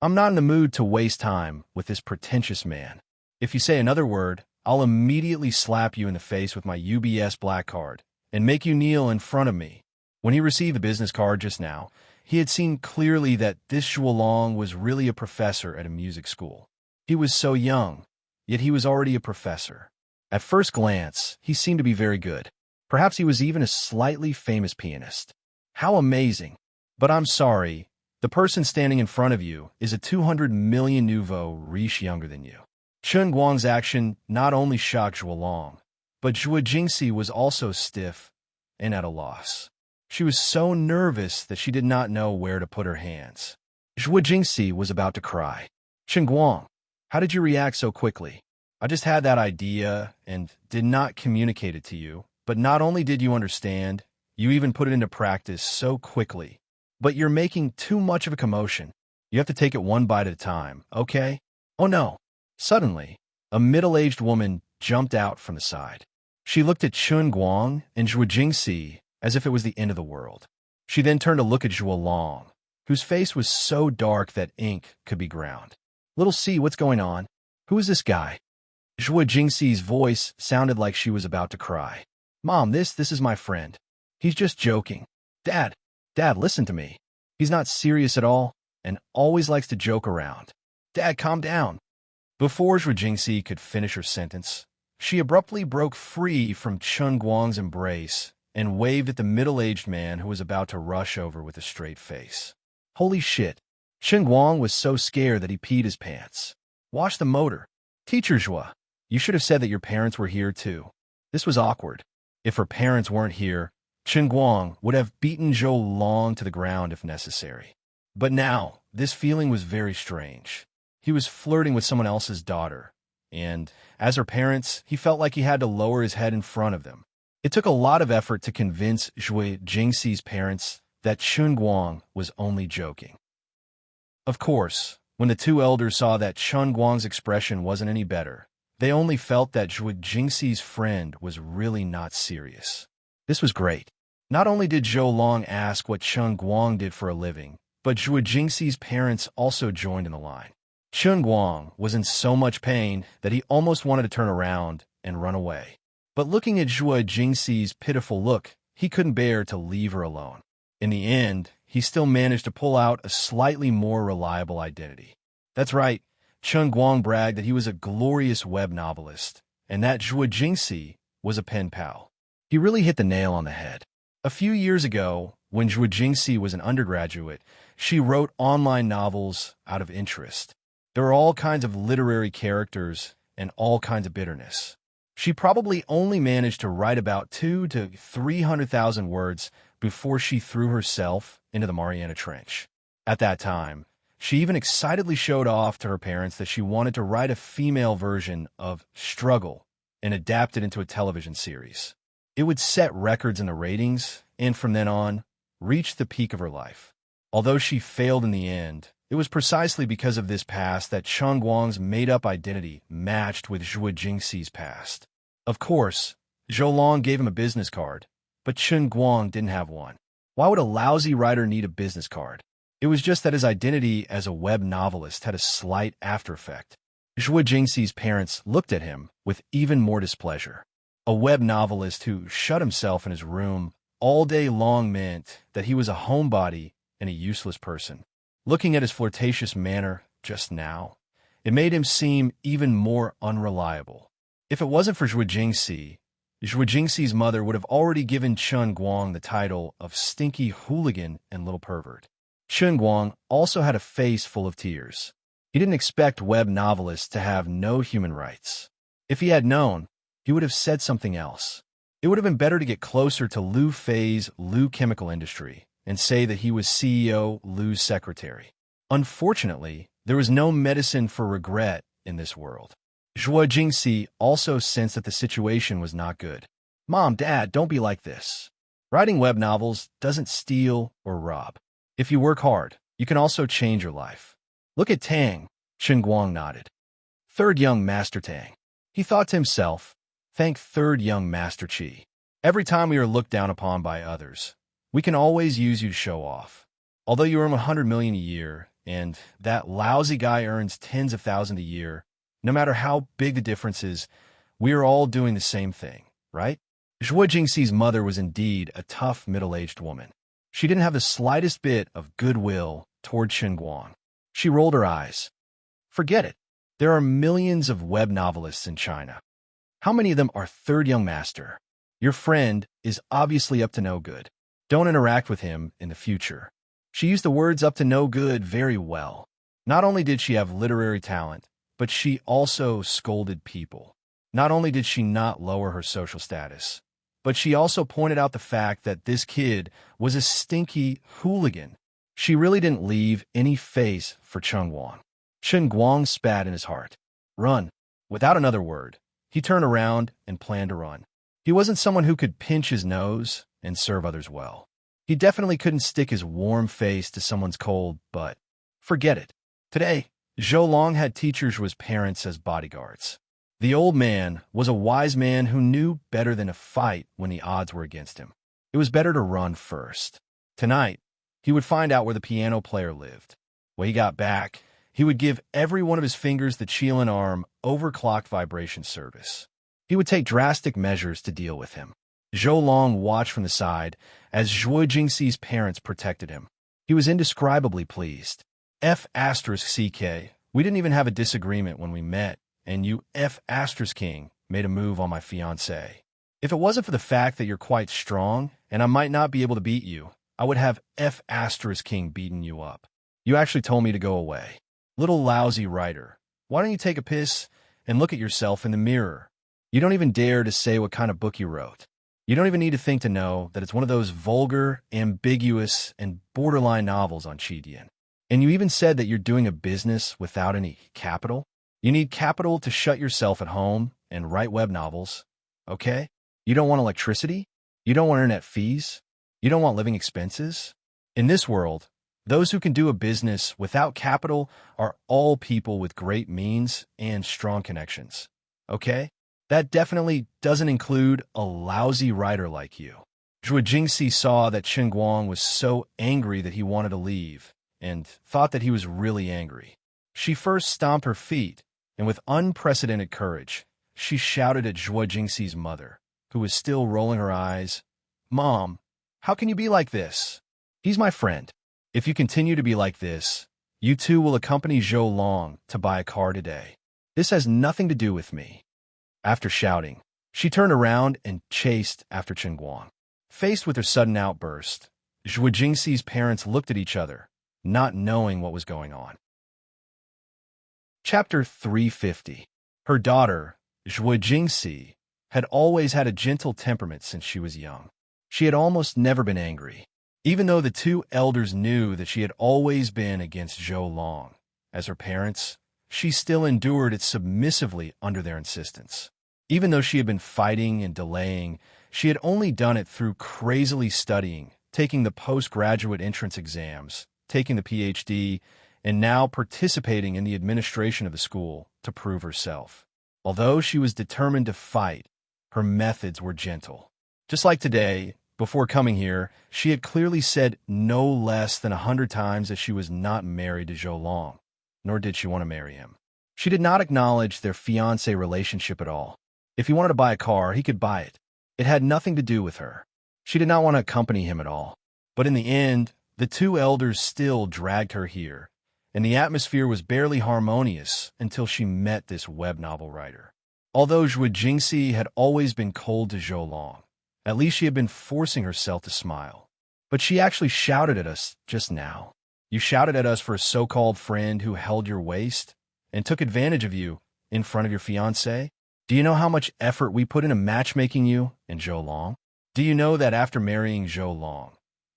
I'm not in the mood to waste time with this pretentious man. If you say another word, I'll immediately slap you in the face with my UBS black card and make you kneel in front of me. When he received the business card just now, he had seen clearly that this Zhuo Long was really a professor at a music school. He was so young, yet he was already a professor. At first glance, he seemed to be very good. Perhaps he was even a slightly famous pianist. How amazing. But I'm sorry, the person standing in front of you is a 200 million nouveau riche younger than you. Chen Guang's action not only shocked Zhuo Long, but Zhuo Jingxi was also stiff and at a loss. She was so nervous that she did not know where to put her hands. Zhuo Jingxi was about to cry. Chen Guang, how did you react so quickly? I just had that idea and did not communicate it to you. But not only did you understand, you even put it into practice so quickly. But you're making too much of a commotion. You have to take it one bite at a time, okay? Oh no. Suddenly, a middle-aged woman jumped out from the side. She looked at Chen Guang and Zhuo Jingxi as if it was the end of the world. She then turned to look at Zhuo Long, whose face was so dark that ink could be ground. Little C, what's going on? Who is this guy? Zhuo Jingxi's voice sounded like she was about to cry. Mom, this is my friend. He's just joking. Dad, listen to me. He's not serious at all and always likes to joke around. Dad, calm down. Before Zhuo Jingxi could finish her sentence, she abruptly broke free from Chen Guang's embrace and waved at the middle-aged man who was about to rush over with a straight face. Holy shit. Chen Guang was so scared that he peed his pants. Wash the motor. Teacher Zhuo, you should have said that your parents were here too. This was awkward. If her parents weren't here, Chen Guang would have beaten Zhou Long to the ground if necessary. But now, this feeling was very strange. He was flirting with someone else's daughter, and as her parents, he felt like he had to lower his head in front of them. It took a lot of effort to convince Zhuo Jingxi's parents that Chen Guang was only joking. Of course, when the two elders saw that Chen Guang's expression wasn't any better, they only felt that Zhuo Jingxi's friend was really not serious. This was great. Not only did Zhou Long ask what Chen Guang did for a living, but Zhuo Jingxi's parents also joined in the line. Chen Guang was in so much pain that he almost wanted to turn around and run away. But looking at Zhuo Jingxi's pitiful look, he couldn't bear to leave her alone. In the end, he still managed to pull out a slightly more reliable identity. That's right, Chen Guang bragged that he was a glorious web novelist, and that Zhuo Jingxi was a pen pal. He really hit the nail on the head. A few years ago, when Zhuo Jingxi was an undergraduate, she wrote online novels out of interest. There are all kinds of literary characters and all kinds of bitterness. She probably only managed to write about 200,000 to 300,000 words before she threw herself into the Mariana Trench. At that time, she even excitedly showed off to her parents that she wanted to write a female version of Struggle and adapt it into a television series. It would set records in the ratings and from then on, reach the peak of her life. Although she failed in the end, it was precisely because of this past that Chen Guang's made-up identity matched with Zhuo Jingxi's past. Of course, Zhou Long gave him a business card, but Chen Guang didn't have one. Why would a lousy writer need a business card? It was just that his identity as a web novelist had a slight after-effect. Zhuo Jingxi's parents looked at him with even more displeasure. A web novelist who shut himself in his room all day long meant that he was a homebody and a useless person. Looking at his flirtatious manner just now, it made him seem even more unreliable. If it wasn't for Zhuo Jingxi's mother would have already given Chen Guang the title of stinky hooligan and little pervert. Chen Guang also had a face full of tears. He didn't expect web novelists to have no human rights. If he had known, he would have said something else. It would have been better to get closer to Liu Fei's Liu Chemical Industry and say that he was CEO Liu's secretary. Unfortunately, there was no medicine for regret in this world. Zhuo Jingxi also sensed that the situation was not good. Mom, Dad, don't be like this. Writing web novels doesn't steal or rob. If you work hard, you can also change your life. Look at Tang, Chen Guang nodded. Third young Master Tang. He thought to himself, thank third young Master Qi. Every time we are looked down upon by others, we can always use you to show off. Although you earn 100 million a year, and that lousy guy earns tens of thousands a year, no matter how big the difference is, we are all doing the same thing, right? Zhuo Jingxi's mother was indeed a tough middle-aged woman. She didn't have the slightest bit of goodwill toward Chen Guang. She rolled her eyes. Forget it. There are millions of web novelists in China. How many of them are third young master? Your friend is obviously up to no good. Don't interact with him in the future. She used the words up to no good very well. Not only did she have literary talent, but she also scolded people. Not only did she not lower her social status, but she also pointed out the fact that this kid was a stinky hooligan. She really didn't leave any face for Chengguang. Chengguang spat in his heart. Run. Without another word, he turned around and planned to run. He wasn't someone who could pinch his nose and serve others well. He definitely couldn't stick his warm face to someone's cold butt. Forget it. Today, Zhou Long had teachers Zhuo's parents as bodyguards. The old man was a wise man who knew better than to fight when the odds were against him. It was better to run first. Tonight, he would find out where the piano player lived. When he got back, he would give every one of his fingers the Qilin arm overclock vibration service. He would take drastic measures to deal with him. Zhou Long watched from the side as Zhuo Jingxi's parents protected him. He was indescribably pleased. F***CK, we didn't even have a disagreement when we met, and you F***king made a move on my fiancé. If it wasn't for the fact that you're quite strong, and I might not be able to beat you, I would have F***king beaten you up. You actually told me to go away. Little lousy writer, why don't you take a piss and look at yourself in the mirror? You don't even dare to say what kind of book you wrote. You don't even need to think to know that it's one of those vulgar, ambiguous, and borderline novels on Qidian. And you even said that you're doing a business without any capital? You need capital to shut yourself at home and write web novels, okay? You don't want electricity? You don't want internet fees? You don't want living expenses? In this world, those who can do a business without capital are all people with great means and strong connections, okay? That definitely doesn't include a lousy writer like you. Zhuo Jingxi saw that Chengguang was so angry that he wanted to leave, and thought that he was really angry. She first stomped her feet, and with unprecedented courage, she shouted at Zhuo Jingxi's mother, who was still rolling her eyes, "Mom, how can you be like this? He's my friend. If you continue to be like this, you too will accompany Zhou Long to buy a car today. This has nothing to do with me." After shouting, she turned around and chased after Chengguang. Faced with her sudden outburst, Zhuo Jingxi's parents looked at each other, not knowing what was going on. Chapter 350. Her daughter, Zhuo Jingxi, had always had a gentle temperament since she was young. She had almost never been angry, even though the two elders knew that she had always been against Zhou Long. As her parents, she still endured it submissively under their insistence. Even though she had been fighting and delaying, she had only done it through crazily studying, taking the postgraduate entrance exams, taking the PhD, and now participating in the administration of the school to prove herself. Although she was determined to fight, her methods were gentle. Just like today, before coming here, she had clearly said no less than 100 times that she was not married to Zhou Long, nor did she want to marry him. She did not acknowledge their fiancé relationship at all. If he wanted to buy a car, he could buy it. It had nothing to do with her. She did not want to accompany him at all. But in the end, the two elders still dragged her here, and the atmosphere was barely harmonious until she met this web novel writer. Although Zhuo Jingxi had always been cold to Zhou Long, at least she had been forcing herself to smile. But she actually shouted at us just now. You shouted at us for a so-called friend who held your waist and took advantage of you in front of your fiancé? Do you know how much effort we put into matchmaking you and Zhou Long? Do you know that after marrying Zhou Long,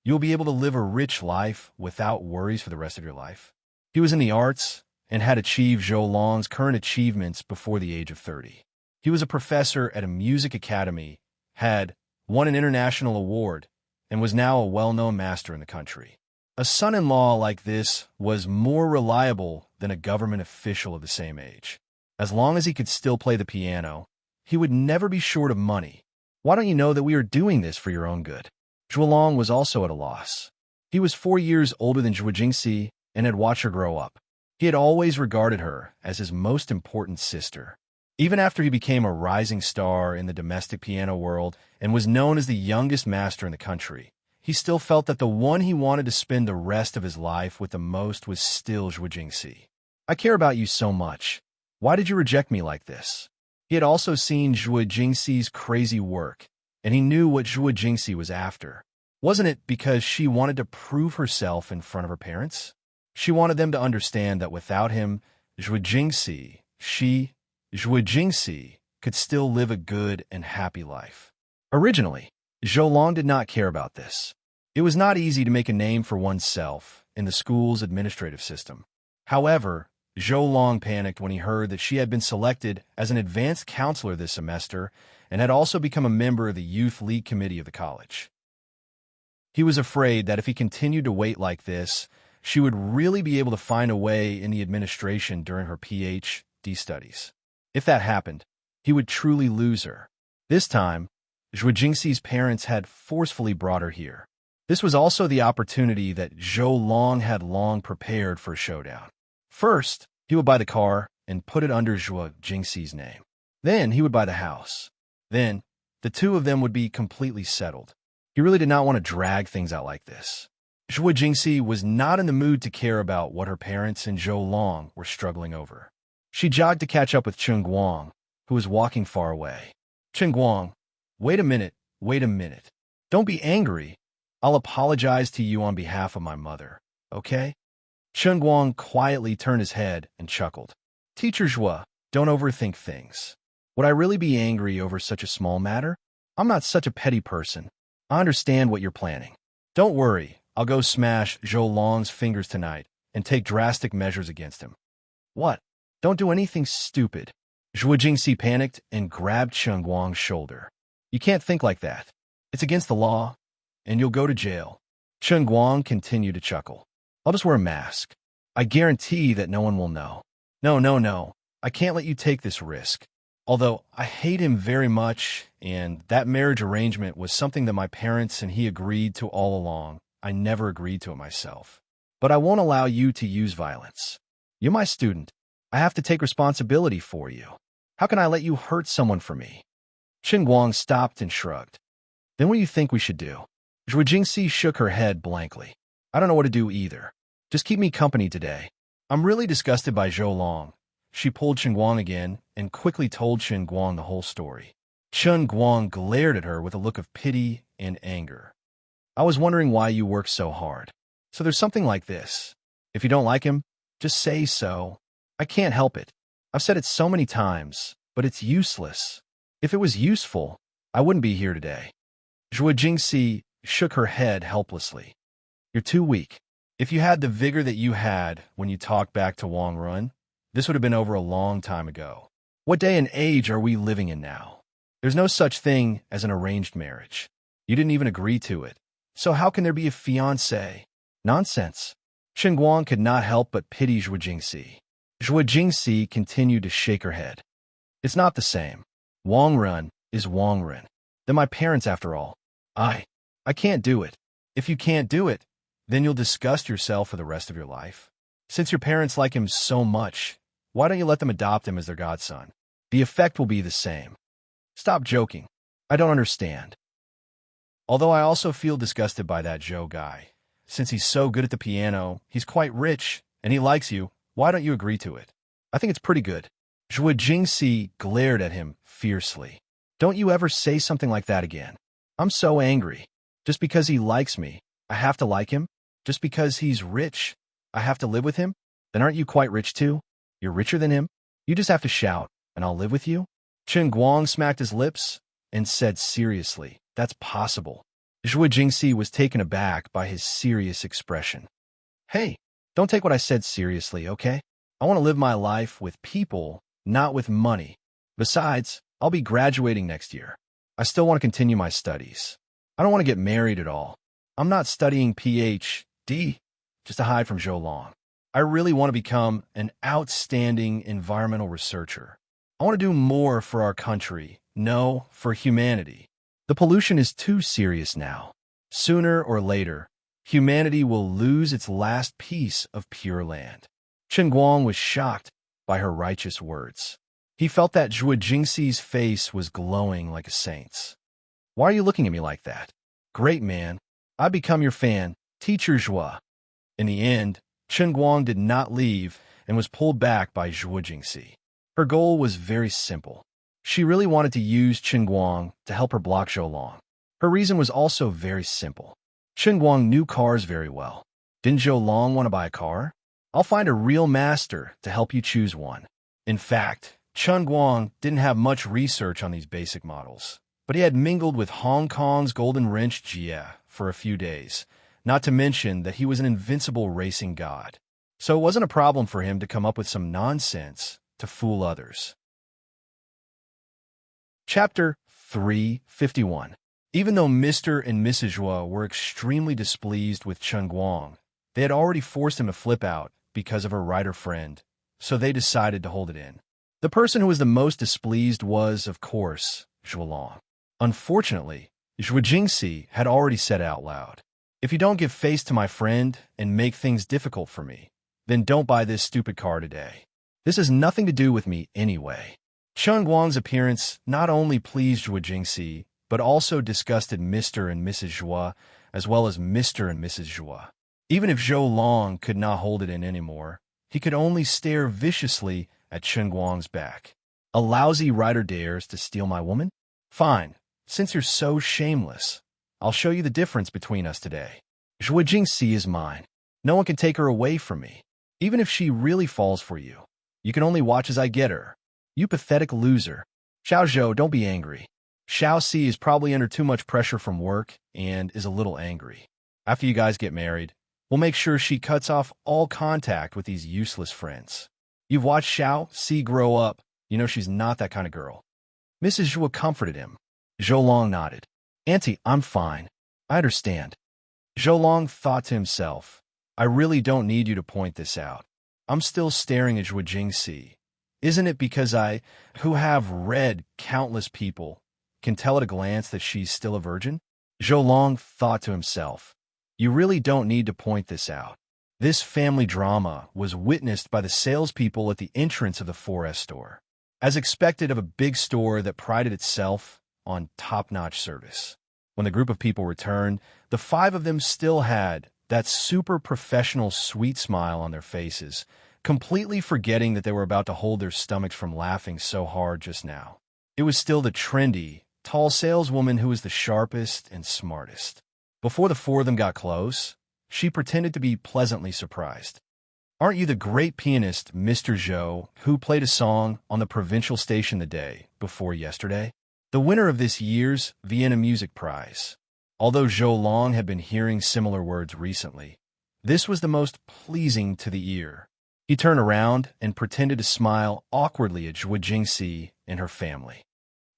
you'll be able to live a rich life without worries for the rest of your life? He was in the arts and had achieved Zhou Long's current achievements before the age of 30. He was a professor at a music academy, had won an international award, and was now a well-known master in the country. A son-in-law like this was more reliable than a government official of the same age. As long as he could still play the piano, he would never be short of money. Why don't you know that we are doing this for your own good? Zhuo Long was also at a loss. He was 4 years older than Zhuo Jingxi and had watched her grow up. He had always regarded her as his most important sister. Even after he became a rising star in the domestic piano world and was known as the youngest master in the country, he still felt that the one he wanted to spend the rest of his life with the most was still Zhuo Jingxi. I care about you so much. Why did you reject me like this? He had also seen Zhuo Jingxi's crazy work, and he knew what Zhuo Jingxi was after. Wasn't it because she wanted to prove herself in front of her parents? She wanted them to understand that without him, Zhuo Jingxi, she, Zhuo Jingxi, could still live a good and happy life. Originally, Zhou Long did not care about this. It was not easy to make a name for oneself in the school's administrative system. However, Zhou Long panicked when he heard that she had been selected as an advanced counselor this semester and had also become a member of the Youth League Committee of the college. He was afraid that if he continued to wait like this, she would really be able to find a way in the administration during her PhD studies. If that happened, he would truly lose her. This time, Zhuo Jingxi's parents had forcefully brought her here. This was also the opportunity that Zhou Long had long prepared for a showdown. First, he would buy the car and put it under Zhuo Jingxi's name. Then he would buy the house. Then, the two of them would be completely settled. He really did not want to drag things out like this. Zhuo Jingxi was not in the mood to care about what her parents and Zhou Long were struggling over. She jogged to catch up with Chen Guang, who was walking far away. Chen Guang, wait a minute. Don't be angry. I'll apologize to you on behalf of my mother, okay? Chen Guang quietly turned his head and chuckled. Teacher Zhuo, don't overthink things. Would I really be angry over such a small matter? I'm not such a petty person. I understand what you're planning. Don't worry, I'll go smash Zhou Long's fingers tonight and take drastic measures against him. What? Don't do anything stupid. Zhuo Jingxi panicked and grabbed Chen Guang's shoulder. You can't think like that. It's against the law, and you'll go to jail. Chen Guang continued to chuckle. I'll just wear a mask. I guarantee that no one will know. No. I can't let you take this risk. Although I hate him very much, and that marriage arrangement was something that my parents and he agreed to all along, I never agreed to it myself. But I won't allow you to use violence. You're my student. I have to take responsibility for you. How can I let you hurt someone for me? Chen Guang stopped and shrugged. Then what do you think we should do? Zhuo Jingxi shook her head blankly. I don't know what to do either. Just keep me company today. I'm really disgusted by Zhou Long. She pulled Chen Guang again and quickly told Chen Guang the whole story. Chen Guang glared at her with a look of pity and anger. I was wondering why you work so hard. So there's something like this. If you don't like him, just say so. I can't help it. I've said it so many times, but it's useless. If it was useful, I wouldn't be here today. Zhuo Jingxi shook her head helplessly. You're too weak. If you had the vigor that you had when you talked back to Wang Run, this would have been over a long time ago. What day and age are we living in now? There's no such thing as an arranged marriage. You didn't even agree to it. So how can there be a fiancé? Nonsense. Chen Guang could not help but pity Zhuo Jingxi. Zhuo Jingxi continued to shake her head. It's not the same. Wang Run is Wang Run. They're my parents after all. I can't do it. If you can't do it, then you'll disgust yourself for the rest of your life. Since your parents like him so much, why don't you let them adopt him as their godson? The effect will be the same. Stop joking. I don't understand. Although I also feel disgusted by that Zhou guy. Since he's so good at the piano, he's quite rich, and he likes you, why don't you agree to it? I think it's pretty good. Zhuo Jingxi glared at him fiercely. Don't you ever say something like that again. I'm so angry. Just because he likes me, I have to like him? Just because he's rich, I have to live with him? Then aren't you quite rich too? You're richer than him? You just have to shout, and I'll live with you? Chen Guang smacked his lips and said seriously, that's possible. Zhuo Jingxi was taken aback by his serious expression. Hey, don't take what I said seriously, okay? I want to live my life with people, not with money. Besides, I'll be graduating next year. I still want to continue my studies. I don't want to get married at all. I'm not studying PhD just to hide from Zhou Long. I really want to become an outstanding environmental researcher. I want to do more for our country, no, for humanity. The pollution is too serious now. Sooner or later, humanity will lose its last piece of pure land. Chen Guang was shocked by her righteous words. He felt that Zhuo Jingxi's face was glowing like a saint's. Why are you looking at me like that? Great, man. I become your fan, Teacher Zhuo. In the end, Chen Guang did not leave and was pulled back by Zhuo Jingxi. Her goal was very simple. She really wanted to use Chen Guang to help her block Zhou Long. Her reason was also very simple. Chen Guang knew cars very well. Didn't Zhou Long want to buy a car? I'll find a real master to help you choose one. In fact, Chun Guang didn't have much research on these basic models, but he had mingled with Hong Kong's Golden Wrench Jia for a few days, not to mention that he was an invincible racing god. So it wasn't a problem for him to come up with some nonsense to fool others. Chapter 351. Even though Mr. and Mrs. Zhua were extremely displeased with Chun Guang, they had already forced him to flip out because of her writer friend, so they decided to hold it in. The person who was the most displeased was, of course, Zhuolong. Unfortunately, Zhuo Jingxi had already said out loud, "If you don't give face to my friend and make things difficult for me, then don't buy this stupid car today. This has nothing to do with me anyway." Chun Guang's appearance not only pleased Zhuo Jingxi, but also disgusted Mr. and Mrs. Zhua, as well as Mr. and Mrs. Zhua. Even if Zhou Long could not hold it in anymore, he could only stare viciously at Chun Guang's back. "A lousy writer dares to steal my woman? Fine, since you're so shameless, I'll show you the difference between us today. Zhuo Jingxi is mine. No one can take her away from me. Even if she really falls for you, you can only watch as I get her. You pathetic loser." Xiao Zhou, don't be angry. Xiao Si is probably under too much pressure from work and is a little angry. After you guys get married, we'll make sure she cuts off all contact with these useless friends. You've watched Xiao Si grow up. You know she's not that kind of girl. Mrs. Zhua comforted him. Zhou Long nodded. "Auntie, I'm fine. I understand." Zhou Long thought to himself, "I really don't need you to point this out. I'm still staring at Zhuo Jingxi. Isn't it because I, who have read countless people, can tell at a glance that she's still a virgin?" Zhou Long thought to himself, "You really don't need to point this out." This family drama was witnessed by the salespeople at the entrance of the 4S store, as expected of a big store that prided itself on top-notch service. When the group of people returned, the 5 of them still had that super professional sweet smile on their faces, completely forgetting that they were about to hold their stomachs from laughing so hard just now. It was still the trendy, tall saleswoman who was the sharpest and smartest. Before the 4 of them got close, she pretended to be pleasantly surprised. "Aren't you the great pianist, Mr. Zhou, who played a song on the provincial station the day before yesterday? The winner of this year's Vienna Music Prize." Although Zhou Long had been hearing similar words recently, this was the most pleasing to the ear. He turned around and pretended to smile awkwardly at Zhuo Jingxi and her family.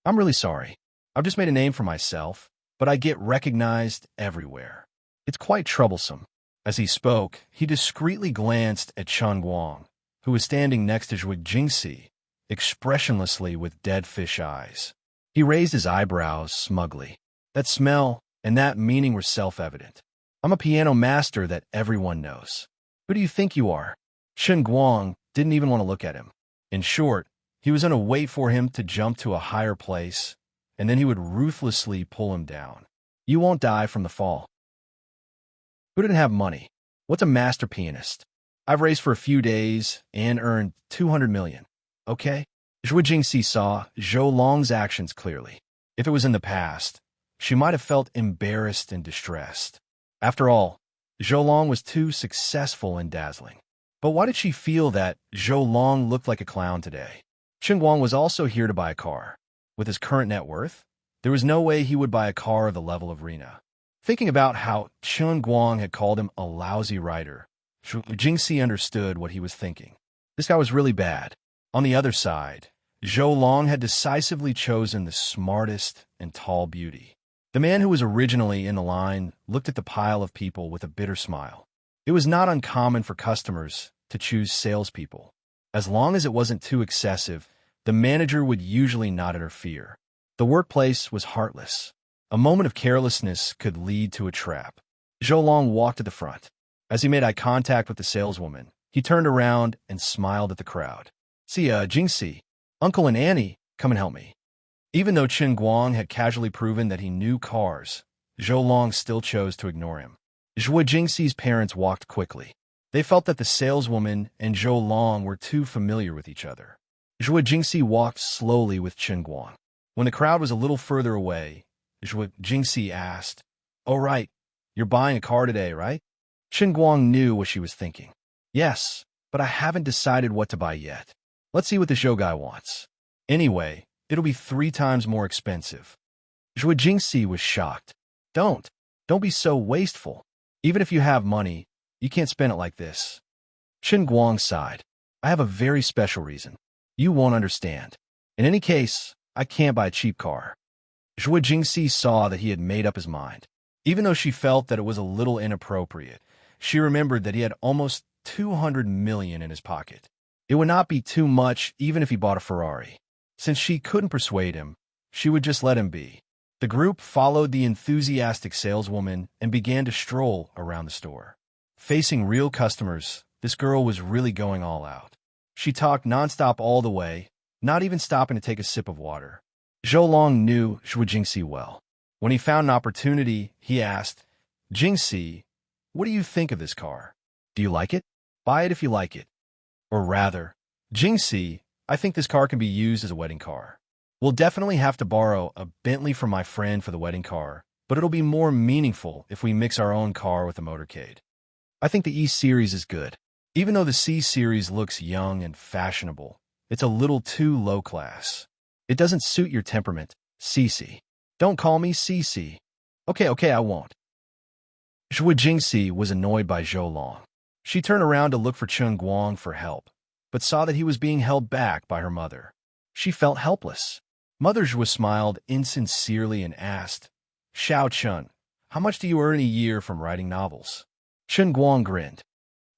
"I'm really sorry. I've just made a name for myself, but I get recognized everywhere. It's quite troublesome." As he spoke, he discreetly glanced at Chun Guang, who was standing next to Zhuo Jingxi, expressionlessly with dead fish eyes. He raised his eyebrows smugly. That smell and that meaning were self-evident. "I'm a piano master that everyone knows. Who do you think you are?" Chun Guang didn't even want to look at him. In short, he was going to wait for him to jump to a higher place, and then he would ruthlessly pull him down. "You won't die from the fall." "Who didn't have money? What's a master pianist? I've raced for a few days and earned 200 million. Okay?" Zhuo Jingxi saw Zhou Long's actions clearly. If it was in the past, she might have felt embarrassed and distressed. After all, Zhou Long was too successful and dazzling. But why did she feel that Zhou Long looked like a clown today? Chun Guang was also here to buy a car. With his current net worth, there was no way he would buy a car of the level of Rena. Thinking about how Chun Guang had called him a lousy writer, Zhuo Jingxi understood what he was thinking. This guy was really bad. On the other side, Zhou Long had decisively chosen the smartest and tall beauty. The man who was originally in the line looked at the pile of people with a bitter smile. It was not uncommon for customers to choose salespeople. As long as it wasn't too excessive, the manager would usually not interfere. The workplace was heartless. A moment of carelessness could lead to a trap. Zhou Long walked to the front. As he made eye contact with the saleswoman, he turned around and smiled at the crowd. "See, Jingxi, Uncle and Annie, come and help me." Even though Chun Guang had casually proven that he knew cars, Zhou Long still chose to ignore him. Zhuo Jingxi's parents walked quickly. They felt that the saleswoman and Zhou Long were too familiar with each other. Zhuo Jingxi walked slowly with Chun Guang. When the crowd was a little further away, Zhuo Jingxi asked, "Oh, right, you're buying a car today, right?" Chun Guang knew what she was thinking. "Yes, but I haven't decided what to buy yet." Let's see what the show guy wants. Anyway, it'll be 3 times more expensive. Zhuo Jingxi was shocked. Don't be so wasteful. Even if you have money, you can't spend it like this. Chen Guang sighed. I have a very special reason. You won't understand. In any case, I can't buy a cheap car. Zhuo Jingxi saw that he had made up his mind. Even though she felt that it was a little inappropriate, she remembered that he had almost 200 million in his pocket. It would not be too much even if he bought a Ferrari. Since she couldn't persuade him, she would just let him be. The group followed the enthusiastic saleswoman and began to stroll around the store. Facing real customers, this girl was really going all out. She talked nonstop all the way, not even stopping to take a sip of water. Zhou Long knew Zhuo Jingxi well. When he found an opportunity, he asked, Jingxi, what do you think of this car? Do you like it? Buy it if you like it. Or rather, Jingxi, I think this car can be used as a wedding car. We'll definitely have to borrow a Bentley from my friend for the wedding car, but it'll be more meaningful if we mix our own car with a motorcade. I think the E-Series is good. Even though the C-Series looks young and fashionable, it's a little too low class. It doesn't suit your temperament, Cici. Don't call me Cici. Okay, I won't. Zhuo Jingxi was annoyed by Zhou Long. She turned around to look for Chen Guang for help, but saw that he was being held back by her mother. She felt helpless. Mother Zhuo smiled insincerely and asked, Xiao Chun, how much do you earn a year from writing novels? Chen Guang grinned.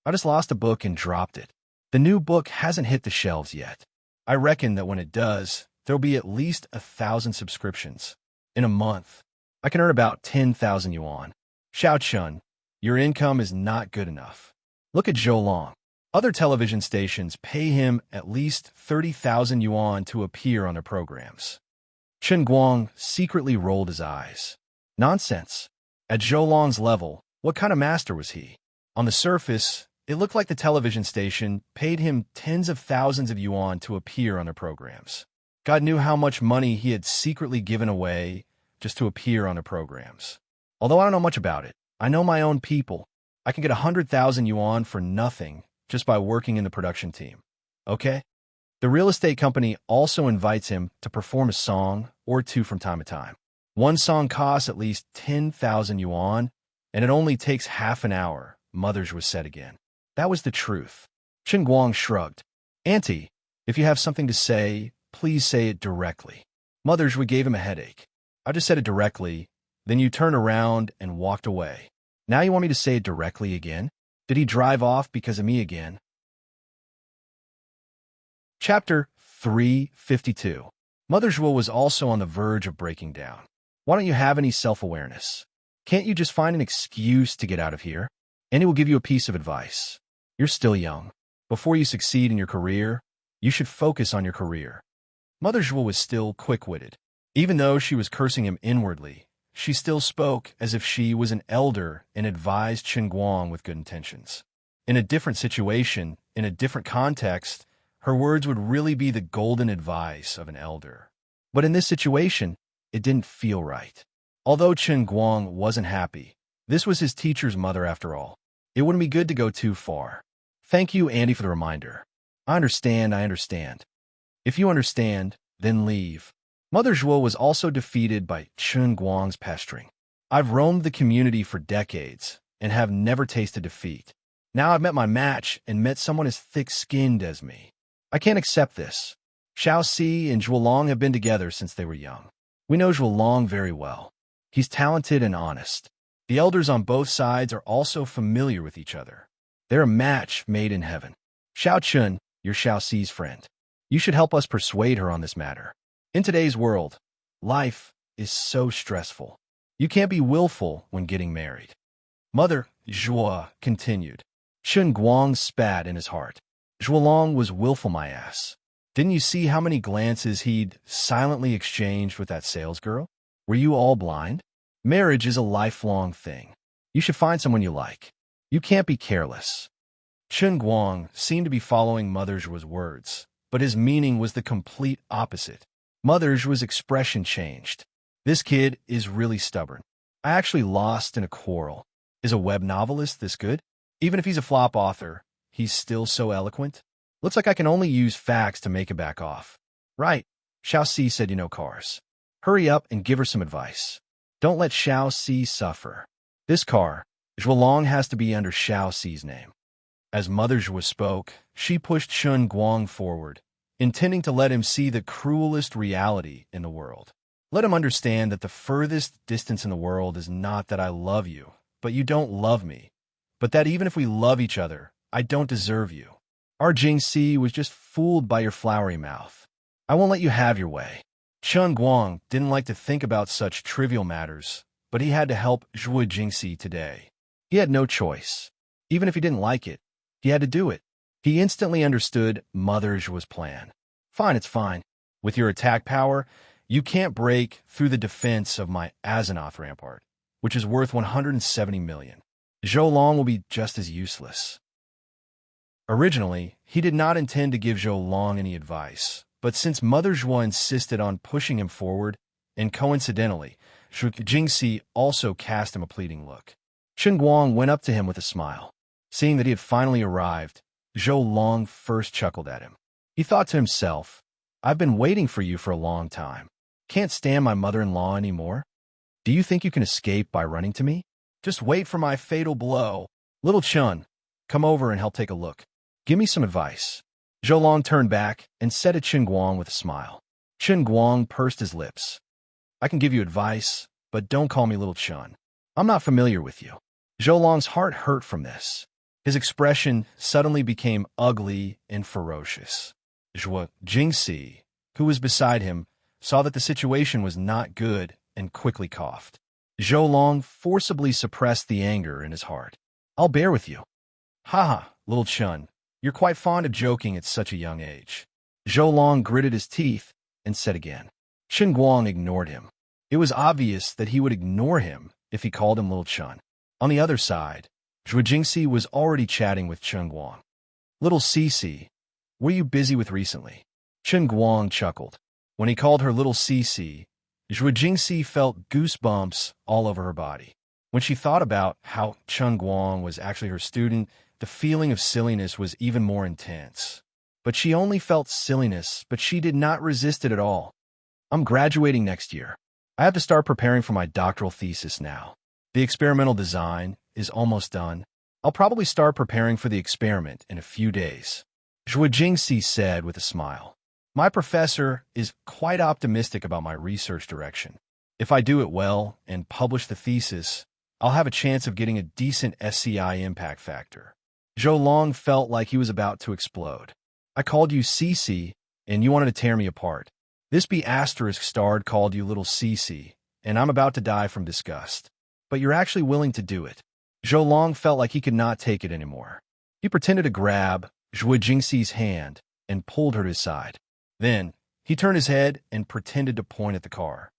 I just lost a book and dropped it. The new book hasn't hit the shelves yet. I reckon that when it does, there'll be at least 1,000 subscriptions. In a month, I can earn about 10,000 yuan. Xiao Chun, your income is not good enough. Look at Zhou Long. Other television stations pay him at least 30,000 yuan to appear on their programs. Chen Guang secretly rolled his eyes. Nonsense. At Zhou Long's level, what kind of master was he? On the surface, it looked like the television station paid him tens of thousands of yuan to appear on their programs. God knew how much money he had secretly given away just to appear on their programs. Although I don't know much about it, I know my own people. I can get 100,000 yuan for nothing just by working in the production team. Okay? The real estate company also invites him to perform a song or two from time to time. One song costs at least 10,000 yuan, and it only takes half an hour, Mother's was said again. That was the truth. Chen Guang shrugged. Auntie, if you have something to say, please say it directly. Mother's gave him a headache. I just said it directly, then you turned around and walked away. Now you want me to say it directly again? Did he drive off because of me again? Chapter 352. Mother Zhuo was also on the verge of breaking down. Why don't you have any self-awareness? Can't you just find an excuse to get out of here? And he will give you a piece of advice. You're still young. Before you succeed in your career, you should focus on your career. Mother Zhuo was still quick-witted. Even though she was cursing him inwardly, she still spoke as if she was an elder and advised Chen Guang with good intentions. In a different situation, in a different context, her words would really be the golden advice of an elder. But in this situation, it didn't feel right. Although Chen Guang wasn't happy, this was his teacher's mother after all. It wouldn't be good to go too far. Thank you, Andy, for the reminder. I understand. If you understand, then leave. Mother Zhuo was also defeated by Chen Guang's pestering. I've roamed the community for decades and have never tasted defeat. Now I've met my match and met someone as thick-skinned as me. I can't accept this. Xiao Si and Zhuo Long have been together since they were young. We know Zhuo Long very well. He's talented and honest. The elders on both sides are also familiar with each other. They're a match made in heaven. Xiao Chun, you're Xiao Si's friend. You should help us persuade her on this matter. In today's world, life is so stressful. You can't be willful when getting married. Mother Zhuo continued. Chen Guang spat in his heart. Zhuo Long was willful, my ass. Didn't you see how many glances he'd silently exchanged with that salesgirl? Were you all blind? Marriage is a lifelong thing. You should find someone you like. You can't be careless. Chen Guang seemed to be following Mother Zhuo's words, but his meaning was the complete opposite. Mother Zhuo's expression changed. This kid is really stubborn. I actually lost in a quarrel. Is a web novelist this good? Even if he's a flop author, he's still so eloquent. Looks like I can only use facts to make him back off. Right. Xiao Si said you know cars. Hurry up and give her some advice. Don't let Xiao Si suffer. This car, Zhuolong, has to be under Xiao Si's name. As Mother Zhua spoke, she pushed Chun Guang forward, intending to let him see the cruelest reality in the world. Let him understand that the furthest distance in the world is not that I love you, but you don't love me, but that even if we love each other, I don't deserve you. Our Jingxi was just fooled by your flowery mouth. I won't let you have your way. Chun Guang didn't like to think about such trivial matters, but he had to help Zhua Jingxi today. He had no choice. Even if he didn't like it, he had to do it. He instantly understood Mother Zhua's plan. Fine, it's fine. With your attack power, you can't break through the defense of my Azeroth rampart, which is worth 170 million. Zhuolong will be just as useless. Originally, he did not intend to give Zhuolong any advice, but since Mother Zhua insisted on pushing him forward, and coincidentally, Zhu Jingxi also cast him a pleading look. Chun Guang went up to him with a smile. Seeing that he had finally arrived, Zhuolong first chuckled at him. He thought to himself, I've been waiting for you for a long time. Can't stand my mother-in-law anymore? Do you think you can escape by running to me? Just wait for my fatal blow. Little Chun, come over and help take a look. Give me some advice. Zhuolong turned back and said to Chun Guang with a smile. Chun Guang pursed his lips. I can give you advice, but don't call me Little Chun. I'm not familiar with you. Zhuolong's heart hurt from this. His expression suddenly became ugly and ferocious. Zhua Jingxi, who was beside him, saw that the situation was not good and quickly coughed. Zhuolong forcibly suppressed the anger in his heart. I'll bear with you. Ha, Little Chun, you're quite fond of joking at such a young age. Zhuolong gritted his teeth and said again. Chun Guang ignored him. It was obvious that he would ignore him if he called him Little Chun. On the other side, Zhua Jingxi was already chatting with Chun Guang. Little Cici, what are you busy with recently? Chun Guang chuckled. When he called her Little Cici, Zhua Jingxi felt goosebumps all over her body. When she thought about how Chun Guang was actually her student, the feeling of silliness was even more intense. But she only felt silliness, but she did not resist it at all. I'm graduating next year. I have to start preparing for my doctoral thesis now. The experimental design is almost done. I'll probably start preparing for the experiment in a few days. Zhua Jingxi said with a smile. My professor is quite optimistic about my research direction. If I do it well and publish the thesis, I'll have a chance of getting a decent SCI impact factor. Zhuolong felt like he was about to explode. I called you Cici, and you wanted to tear me apart. This B** starred called you Little Cici, and I'm about to die from disgust. But you're actually willing to do it. Zhuolong felt like he could not take it anymore. He pretended to grab Zhua Jingxi's hand and pulled her to his side. Then, he turned his head and pretended to point at the car.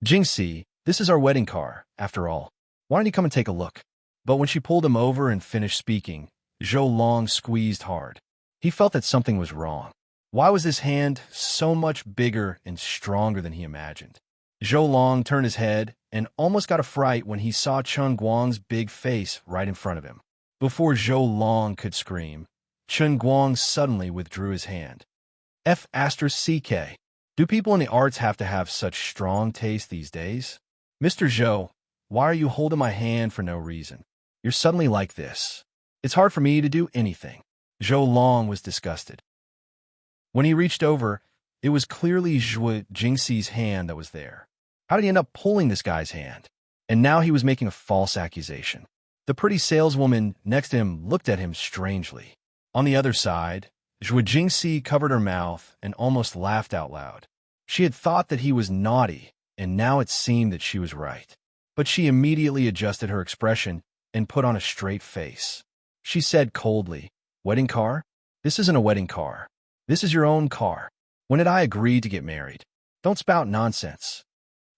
Jingxi, this is our wedding car, after all. Why don't you come and take a look? But when she pulled him over and finished speaking, Zhuolong squeezed hard. He felt that something was wrong. Why was this hand so much bigger and stronger than he imagined? Zhuolong turned his head and almost got a fright when he saw Chun Guang's big face right in front of him. Before Zhuolong could scream, Chun Guang suddenly withdrew his hand. F***CK. Do people in the arts have to have such strong taste these days? Mr. Zhou, why are you holding my hand for no reason? You're suddenly like this. It's hard for me to do anything. Zhuolong was disgusted. When he reached over, it was clearly Zhua Jingxi's hand that was there. How did he end up pulling this guy's hand? And now he was making a false accusation. The pretty saleswoman next to him looked at him strangely. On the other side, Zhua Jingxi covered her mouth and almost laughed out loud. She had thought that he was naughty, and now it seemed that she was right. But she immediately adjusted her expression and put on a straight face. She said coldly, Wedding car? This isn't a wedding car. This is your own car. When did I agree to get married? Don't spout nonsense.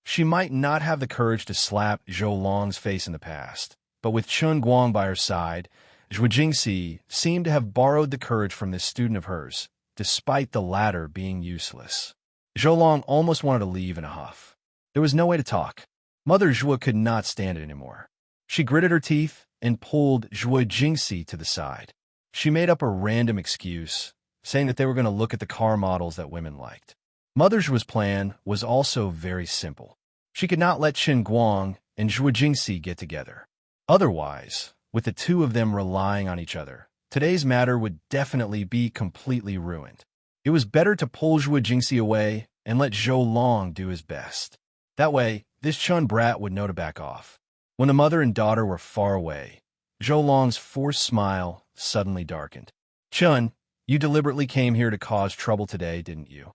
She might not have the courage to slap Zhuolong's face in the past, but with Chun Guang by her side, Zhua Jingxi seemed to have borrowed the courage from this student of hers, despite the latter being useless. Zhuolong almost wanted to leave in a huff. There was no way to talk. Mother Zhua could not stand it anymore. She gritted her teeth and pulled Zhua Jingxi to the side. She made up a random excuse, saying that they were going to look at the car models that women liked. Mother Zhuo's plan was also very simple. She could not let Qin Guang and Zhuo Jingxi get together. Otherwise, with the two of them relying on each other, today's matter would definitely be completely ruined. It was better to pull Zhuo Jingxi away and let Zhou Long do his best. That way, this Chun brat would know to back off. When the mother and daughter were far away, Zhou Long's forced smile suddenly darkened. Chun, you deliberately came here to cause trouble today, didn't you?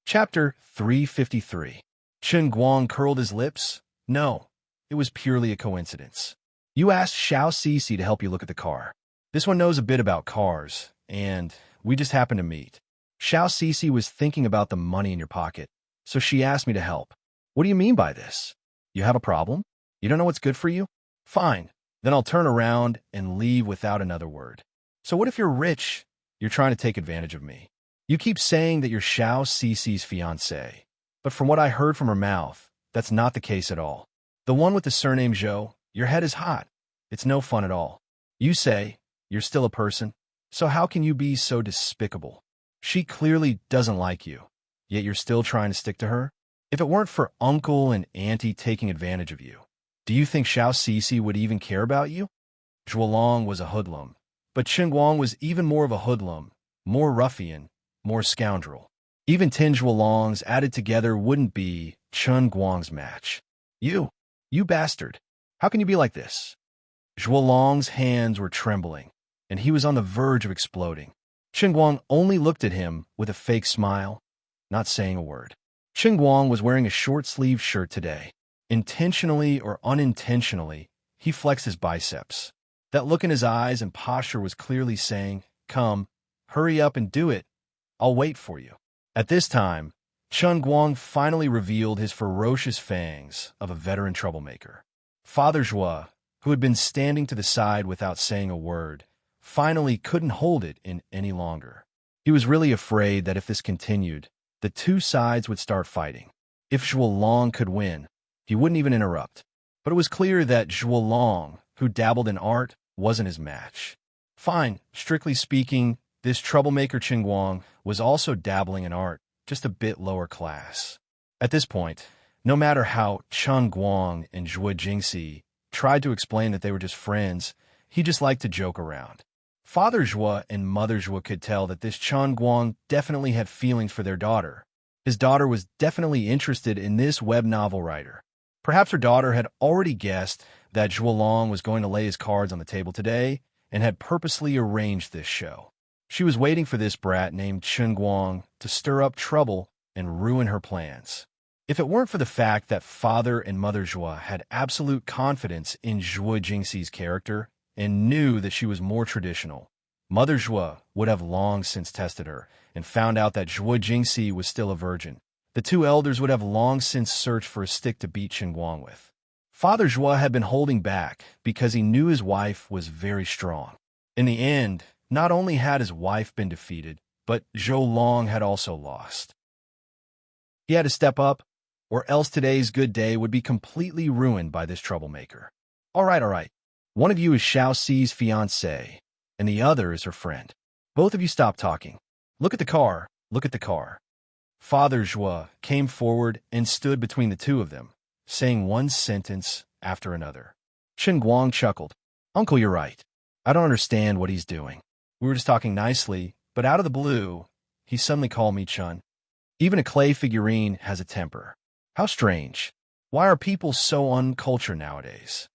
Chapter 353. Qin Guang curled his lips. No, it was purely a coincidence. You asked Xiao Cixi to help you look at the car. This one knows a bit about cars, and we just happened to meet. Xiao Cixi was thinking about the money in your pocket, so she asked me to help. What do you mean by this? You have a problem? You don't know what's good for you? Fine, then I'll turn around and leave without another word. So what if you're rich? You're trying to take advantage of me. You keep saying that you're Xiao Cixi's fiancé, but from what I heard from her mouth, that's not the case at all. The one with the surname Zhou, your head is hot. It's no fun at all. You say you're still a person, so how can you be so despicable? She clearly doesn't like you, yet you're still trying to stick to her? If it weren't for uncle and auntie taking advantage of you, do you think Xiao Cixi would even care about you? Zhuo Long was a hoodlum, but Qin Guang was even more of a hoodlum, more ruffian, more scoundrel. Even 10 Zhuo Longs added together wouldn't be Qin Guang's match. You bastard. How can you be like this? Zhuo Long's hands were trembling, and he was on the verge of exploding. Qin Guang only looked at him with a fake smile, not saying a word. Qin Guang was wearing a short-sleeved shirt today. Intentionally or unintentionally, he flexed his biceps. That look in his eyes and posture was clearly saying, "Come, hurry up and do it. I'll wait for you." At this time, Qin Guang finally revealed his ferocious fangs of a veteran troublemaker. Father Zhuo, who had been standing to the side without saying a word, finally couldn't hold it in any longer. He was really afraid that if this continued, the two sides would start fighting. If Zhuo Long could win, he wouldn't even interrupt. But it was clear that Zhuo Long, who dabbled in art, wasn't his match. Fine, strictly speaking, this troublemaker Qin Guang was also dabbling in art, just a bit lower class. At this point, no matter how Qin Guang and Zhuo Jingxi tried to explain that they were just friends, he just liked to joke around. Father Zhuo and Mother Zhuo could tell that this Qin Guang definitely had feelings for their daughter. His daughter was definitely interested in this web novel writer. Perhaps her daughter had already guessed that Zhuo Long was going to lay his cards on the table today and had purposely arranged this show. She was waiting for this brat named Qin Guang to stir up trouble and ruin her plans. If it weren't for the fact that Father and Mother Zhuo had absolute confidence in Zhuo Jingxi's character and knew that she was more traditional, Mother Zhuo would have long since tested her and found out that Zhuo Jingxi was still a virgin. The two elders would have long since searched for a stick to beat Qin Guang with. Father Zhuo had been holding back because he knew his wife was very strong. In the end, not only had his wife been defeated, but Zhou Long had also lost. He had to step up, or else today's good day would be completely ruined by this troublemaker. All right. One of you is Xiao Ci's fiancé, and the other is her friend. Both of you stop talking. Look at the car. Father Zhuo came forward and stood between the two of them, saying one sentence after another. Qin Guang chuckled. Uncle, you're right. I don't understand what he's doing. We were just talking nicely, but out of the blue, he suddenly called me Chun. Even a clay figurine has a temper. How strange. Why are people so uncultured nowadays?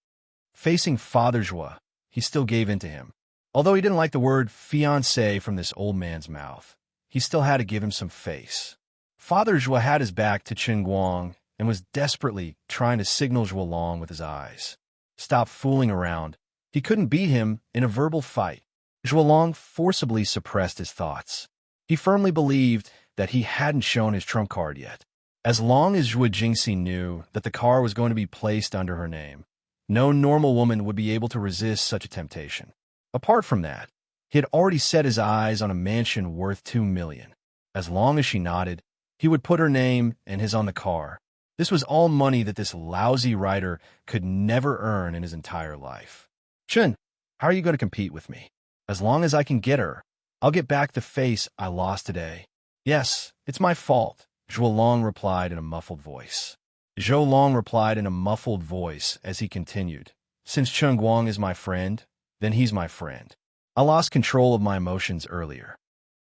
Facing Father Zhuo, he still gave in to him. Although he didn't like the word fiancé from this old man's mouth, he still had to give him some face. Father Zhuo had his back to Qin Guang and was desperately trying to signal Zhuo Long with his eyes. Stop fooling around. He couldn't beat him in a verbal fight. Zhuo Long forcibly suppressed his thoughts. He firmly believed that he hadn't shown his trump card yet. As long as Zhuo Jingxi knew that the car was going to be placed under her name, no normal woman would be able to resist such a temptation. Apart from that, he had already set his eyes on a mansion worth 2 million. As long as she nodded, he would put her name and his on the car. This was all money that this lousy writer could never earn in his entire life. Chun, how are you going to compete with me? As long as I can get her, I'll get back the face I lost today. Yes, it's my fault, Zhuo Long replied in a muffled voice. Zhou Long replied in a muffled voice as he continued, Since Chen Guang is my friend, then he's my friend. I lost control of my emotions earlier.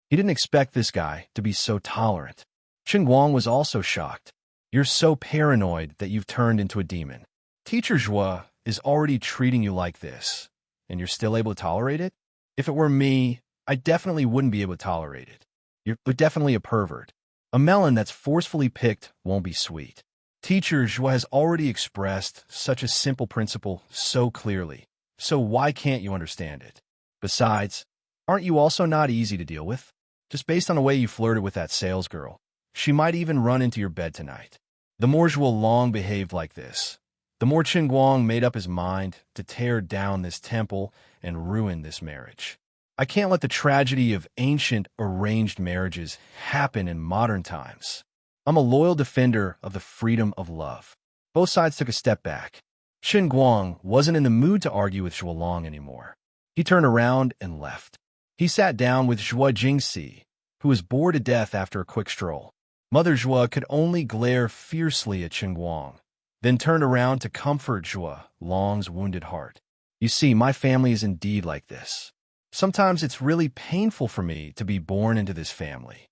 He didn't expect this guy to be so tolerant. Chen Guang was also shocked. You're so paranoid that you've turned into a demon. Teacher Zhuo is already treating you like this, and you're still able to tolerate it? If it were me, I definitely wouldn't be able to tolerate it. You're definitely a pervert. A melon that's forcefully picked won't be sweet. Teacher Zhuo has already expressed such a simple principle so clearly, so why can't you understand it? Besides, aren't you also not easy to deal with? Just based on the way you flirted with that sales girl, she might even run into your bed tonight. The more Zhuo Long behaved like this, the more Qin Guang made up his mind to tear down this temple and ruin this marriage. I can't let the tragedy of ancient arranged marriages happen in modern times. I'm a loyal defender of the freedom of love. Both sides took a step back. Qin Guang wasn't in the mood to argue with Zhuo Long anymore. He turned around and left. He sat down with Zhuo Jingxi, who was bored to death after a quick stroll. Mother Zhuo could only glare fiercely at Qin Guang, then turned around to comfort Zhuo Long's wounded heart. You see, my family is indeed like this. Sometimes it's really painful for me to be born into this family.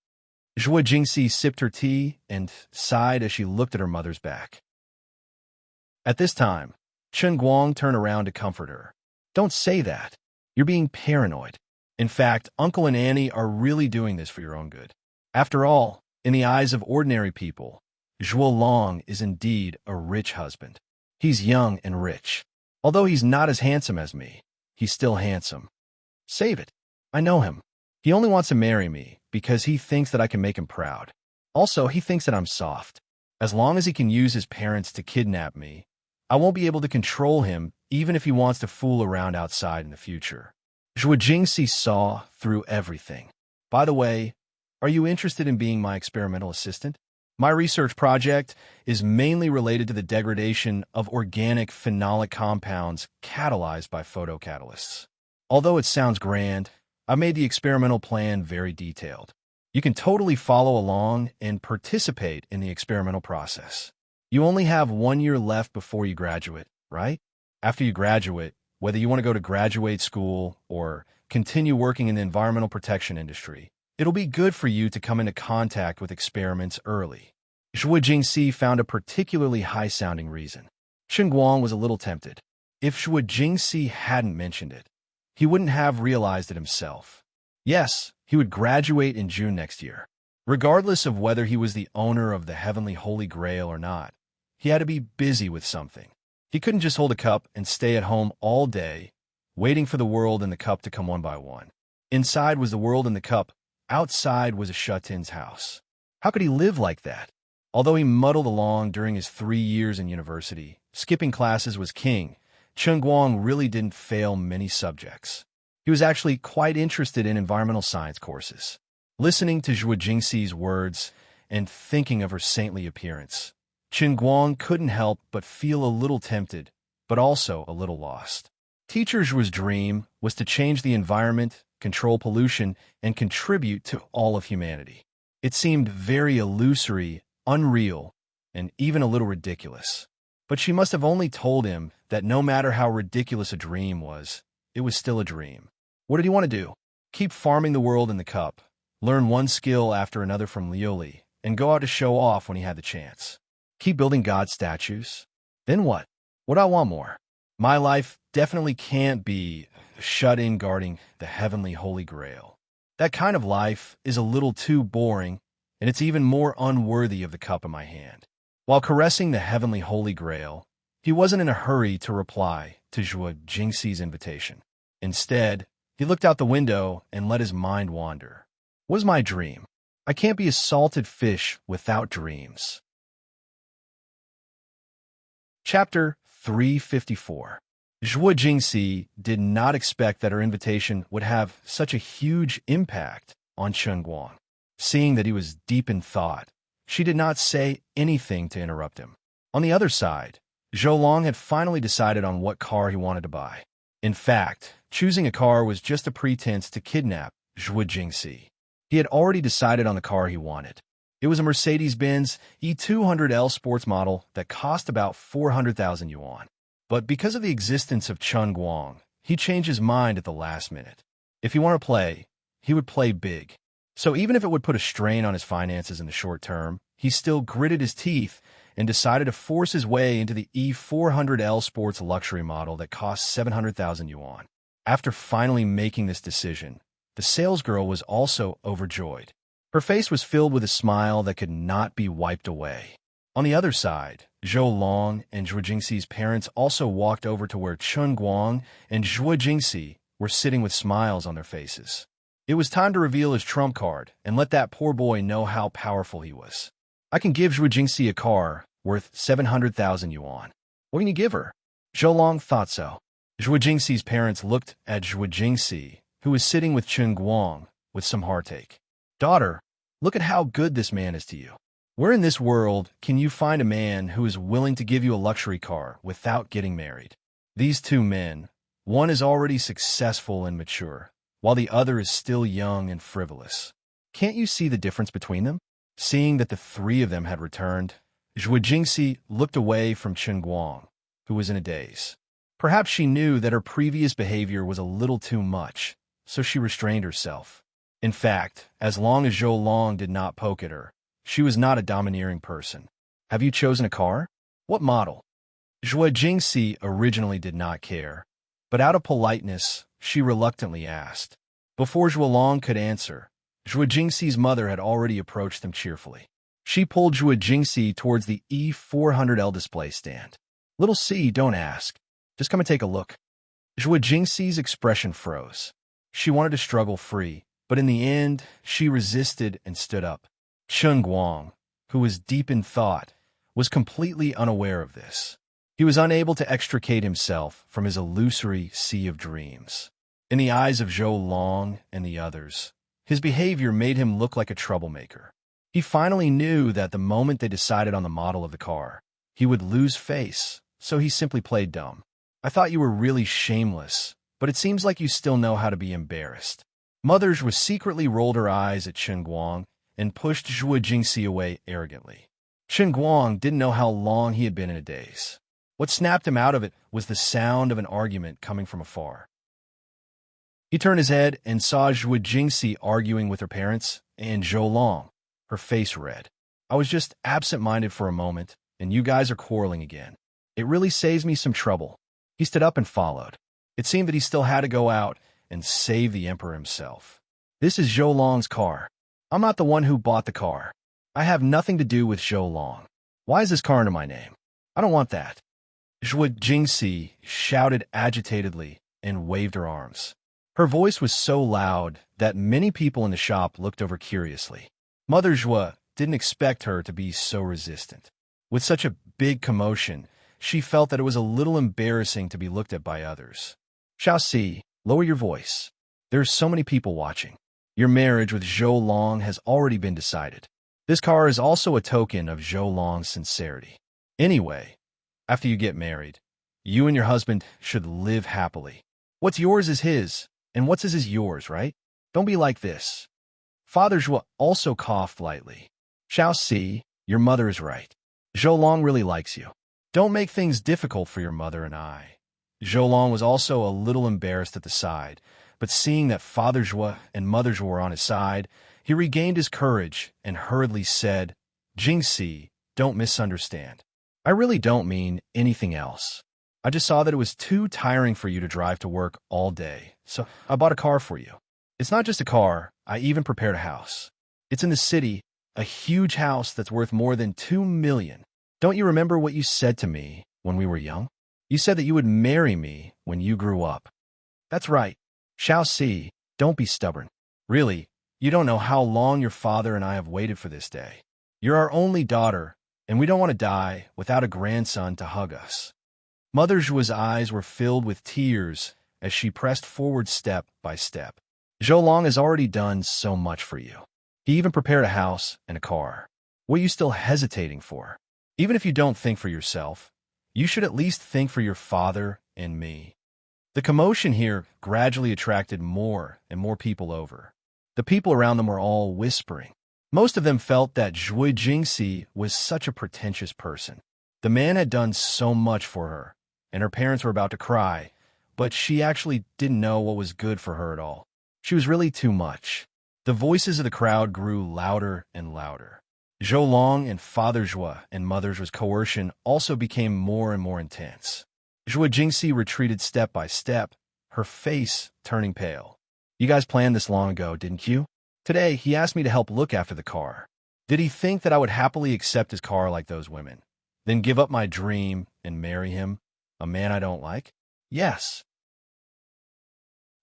Zhuo Jingxi sipped her tea and sighed as she looked at her mother's back. At this time, Qin Guang turned around to comfort her. Don't say that. You're being paranoid. In fact, Uncle and Annie are really doing this for your own good. After all, in the eyes of ordinary people, Zhuo Long is indeed a rich husband. He's young and rich. Although he's not as handsome as me, he's still handsome. Save it. I know him. He only wants to marry me because he thinks that I can make him proud. Also, he thinks that I'm soft. As long as he can use his parents to kidnap me, I won't be able to control him even if he wants to fool around outside in the future. Zhuo Jingxi saw through everything. By the way, are you interested in being my experimental assistant? My research project is mainly related to the degradation of organic phenolic compounds catalyzed by photocatalysts. Although it sounds grand, I made the experimental plan very detailed. You can totally follow along and participate in the experimental process. You only have 1 year left before you graduate, right? After you graduate, whether you want to go to graduate school or continue working in the environmental protection industry, it'll be good for you to come into contact with experiments early. Zhuo Jingxi found a particularly high-sounding reason. Qin Guang was a little tempted. If Zhuo Jingxi hadn't mentioned it, he wouldn't have realized it himself. Yes, he would graduate in June next year. Regardless of whether he was the owner of the Heavenly Holy Grail or not, he had to be busy with something. He couldn't just hold a cup and stay at home all day, waiting for the world and the cup to come one by one. Inside was the world and the cup. Outside was a Shutin's house. How could he live like that? Although he muddled along during his 3 years in university, skipping classes was king, Qin Guang really didn't fail many subjects. He was actually quite interested in environmental science courses. Listening to Zhuo Jingxi's words and thinking of her saintly appearance, Qin Guang couldn't help but feel a little tempted, but also a little lost. Teacher Zhuo's dream was to change the environment, control pollution, and contribute to all of humanity. It seemed very illusory, unreal, and even a little ridiculous. But she must have only told him that no matter how ridiculous a dream was, it was still a dream. What did he want to do? Keep farming the world in the cup, learn one skill after another from Liuli, and go out to show off when he had the chance. Keep building God statues? Then what? What do I want more? My life definitely can't be shut in guarding the Heavenly Holy Grail. That kind of life is a little too boring, and it's even more unworthy of the cup in my hand. While caressing the Heavenly Holy Grail, he wasn't in a hurry to reply to Zhuo Jingxi's invitation. Instead, he looked out the window and let his mind wander. What is my dream? I can't be a salted fish without dreams. Chapter 354. Zhuo Jingxi did not expect that her invitation would have such a huge impact on Qin Guang. Seeing that he was deep in thought, she did not say anything to interrupt him. On the other side, Zhou Long had finally decided on what car he wanted to buy. In fact, choosing a car was just a pretense to kidnap Zhuo Jingxi. He had already decided on the car he wanted. It was a Mercedes-Benz E200L sports model that cost about 400,000 yuan. But because of the existence of Chen Guang, he changed his mind at the last minute. If he wanted to play, he would play big. So even if it would put a strain on his finances in the short term, he still gritted his teeth and decided to force his way into the E400L sports luxury model that cost 700,000 yuan. After finally making this decision, the salesgirl was also overjoyed. Her face was filled with a smile that could not be wiped away. On the other side, Zhou Long and Zhuo Jingxi's parents also walked over to where Chen Guang and Zhuo Jingxi were sitting with smiles on their faces. It was time to reveal his trump card and let that poor boy know how powerful he was. I can give Zhuo Jingxi a car worth 700,000 yuan. What can you give her? Zhou Long thought so. Zhuo Jingxi's parents looked at Zhuo Jingxi, who was sitting with Chen Guang, with some heartache. Daughter, look at how good this man is to you. Where in this world can you find a man who is willing to give you a luxury car without getting married? These two men, one is already successful and mature, while the other is still young and frivolous. Can't you see the difference between them? Seeing that the three of them had returned, Zhuo Jingxi looked away from Chen Guang, who was in a daze. Perhaps she knew that her previous behavior was a little too much, so she restrained herself. In fact, as long as Zhou Long did not poke at her, she was not a domineering person. Have you chosen a car? What model? Zhuo Jingxi originally did not care, but out of politeness, she reluctantly asked. Before Zhuo Long could answer, Zhuo Jingxi's mother had already approached them cheerfully. She pulled Zhuo Jingxi towards the E400L display stand. Little C, don't ask. Just come and take a look. Zhuo Jingxi's expression froze. She wanted to struggle free, but in the end, she resisted and stood up. Chen Guang, who was deep in thought, was completely unaware of this. He was unable to extricate himself from his illusory sea of dreams. In the eyes of Zhou Long and the others, his behavior made him look like a troublemaker. He finally knew that the moment they decided on the model of the car, he would lose face, so he simply played dumb. I thought you were really shameless, but it seems like you still know how to be embarrassed. Mothers was secretly rolled her eyes at Chen Guang and pushed Zhuo Jingxi away arrogantly. Chen Guang didn't know how long he had been in a daze. What snapped him out of it was the sound of an argument coming from afar. He turned his head and saw Zhuo Jingxi arguing with her parents and Zhou Long, her face red. I was just absent-minded for a moment, and you guys are quarreling again. It really saves me some trouble. He stood up and followed. It seemed that he still had to go out and save the emperor himself. This is Zhou Long's car. I'm not the one who bought the car. I have nothing to do with Zhou Long. Why is this car under my name? I don't want that. Zhuo Jingxi shouted agitatedly and waved her arms. Her voice was so loud that many people in the shop looked over curiously. Mother Zhuo didn't expect her to be so resistant. With such a big commotion, she felt that it was a little embarrassing to be looked at by others. Xiaoxi, lower your voice. There are so many people watching. Your marriage with Zhou Long has already been decided. This car is also a token of Zhou Long's sincerity. Anyway, after you get married, you and your husband should live happily. What's yours is his, and what's his is yours, right? Don't be like this. Father Zhuo also coughed lightly. Xiaoxi, your mother is right. Zhou Long really likes you. Don't make things difficult for your mother and I. Zhou Long was also a little embarrassed at the side, but seeing that Father Zhuo and Mother Zhuo were on his side, he regained his courage and hurriedly said, Jingxi, don't misunderstand. I really don't mean anything else. I just saw that it was too tiring for you to drive to work all day, so I bought a car for you. It's not just a car, I even prepared a house. It's in the city, a huge house that's worth more than 2 million. Don't you remember what you said to me when we were young? You said that you would marry me when you grew up. That's right. Xiaoxi, don't be stubborn. Really, you don't know how long your father and I have waited for this day. You're our only daughter, and we don't want to die without a grandson to hug us. Mother Zhuo's eyes were filled with tears as she pressed forward step by step. Zhou Long has already done so much for you. He even prepared a house and a car. What are you still hesitating for? Even if you don't think for yourself, you should at least think for your father and me. The commotion here gradually attracted more and more people over. The people around them were all whispering. Most of them felt that Zhuo Jingxi was such a pretentious person. The man had done so much for her, and her parents were about to cry, but she actually didn't know what was good for her at all. She was really too much. The voices of the crowd grew louder and louder. Zhou Long and Father Zhuo and Mother Zhuo's coercion also became more and more intense. Zhuo Jingxi retreated step by step, her face turning pale. You guys planned this long ago, didn't you? Today, he asked me to help look after the car. Did he think that I would happily accept his car like those women, then give up my dream and marry him, a man I don't like? Yes.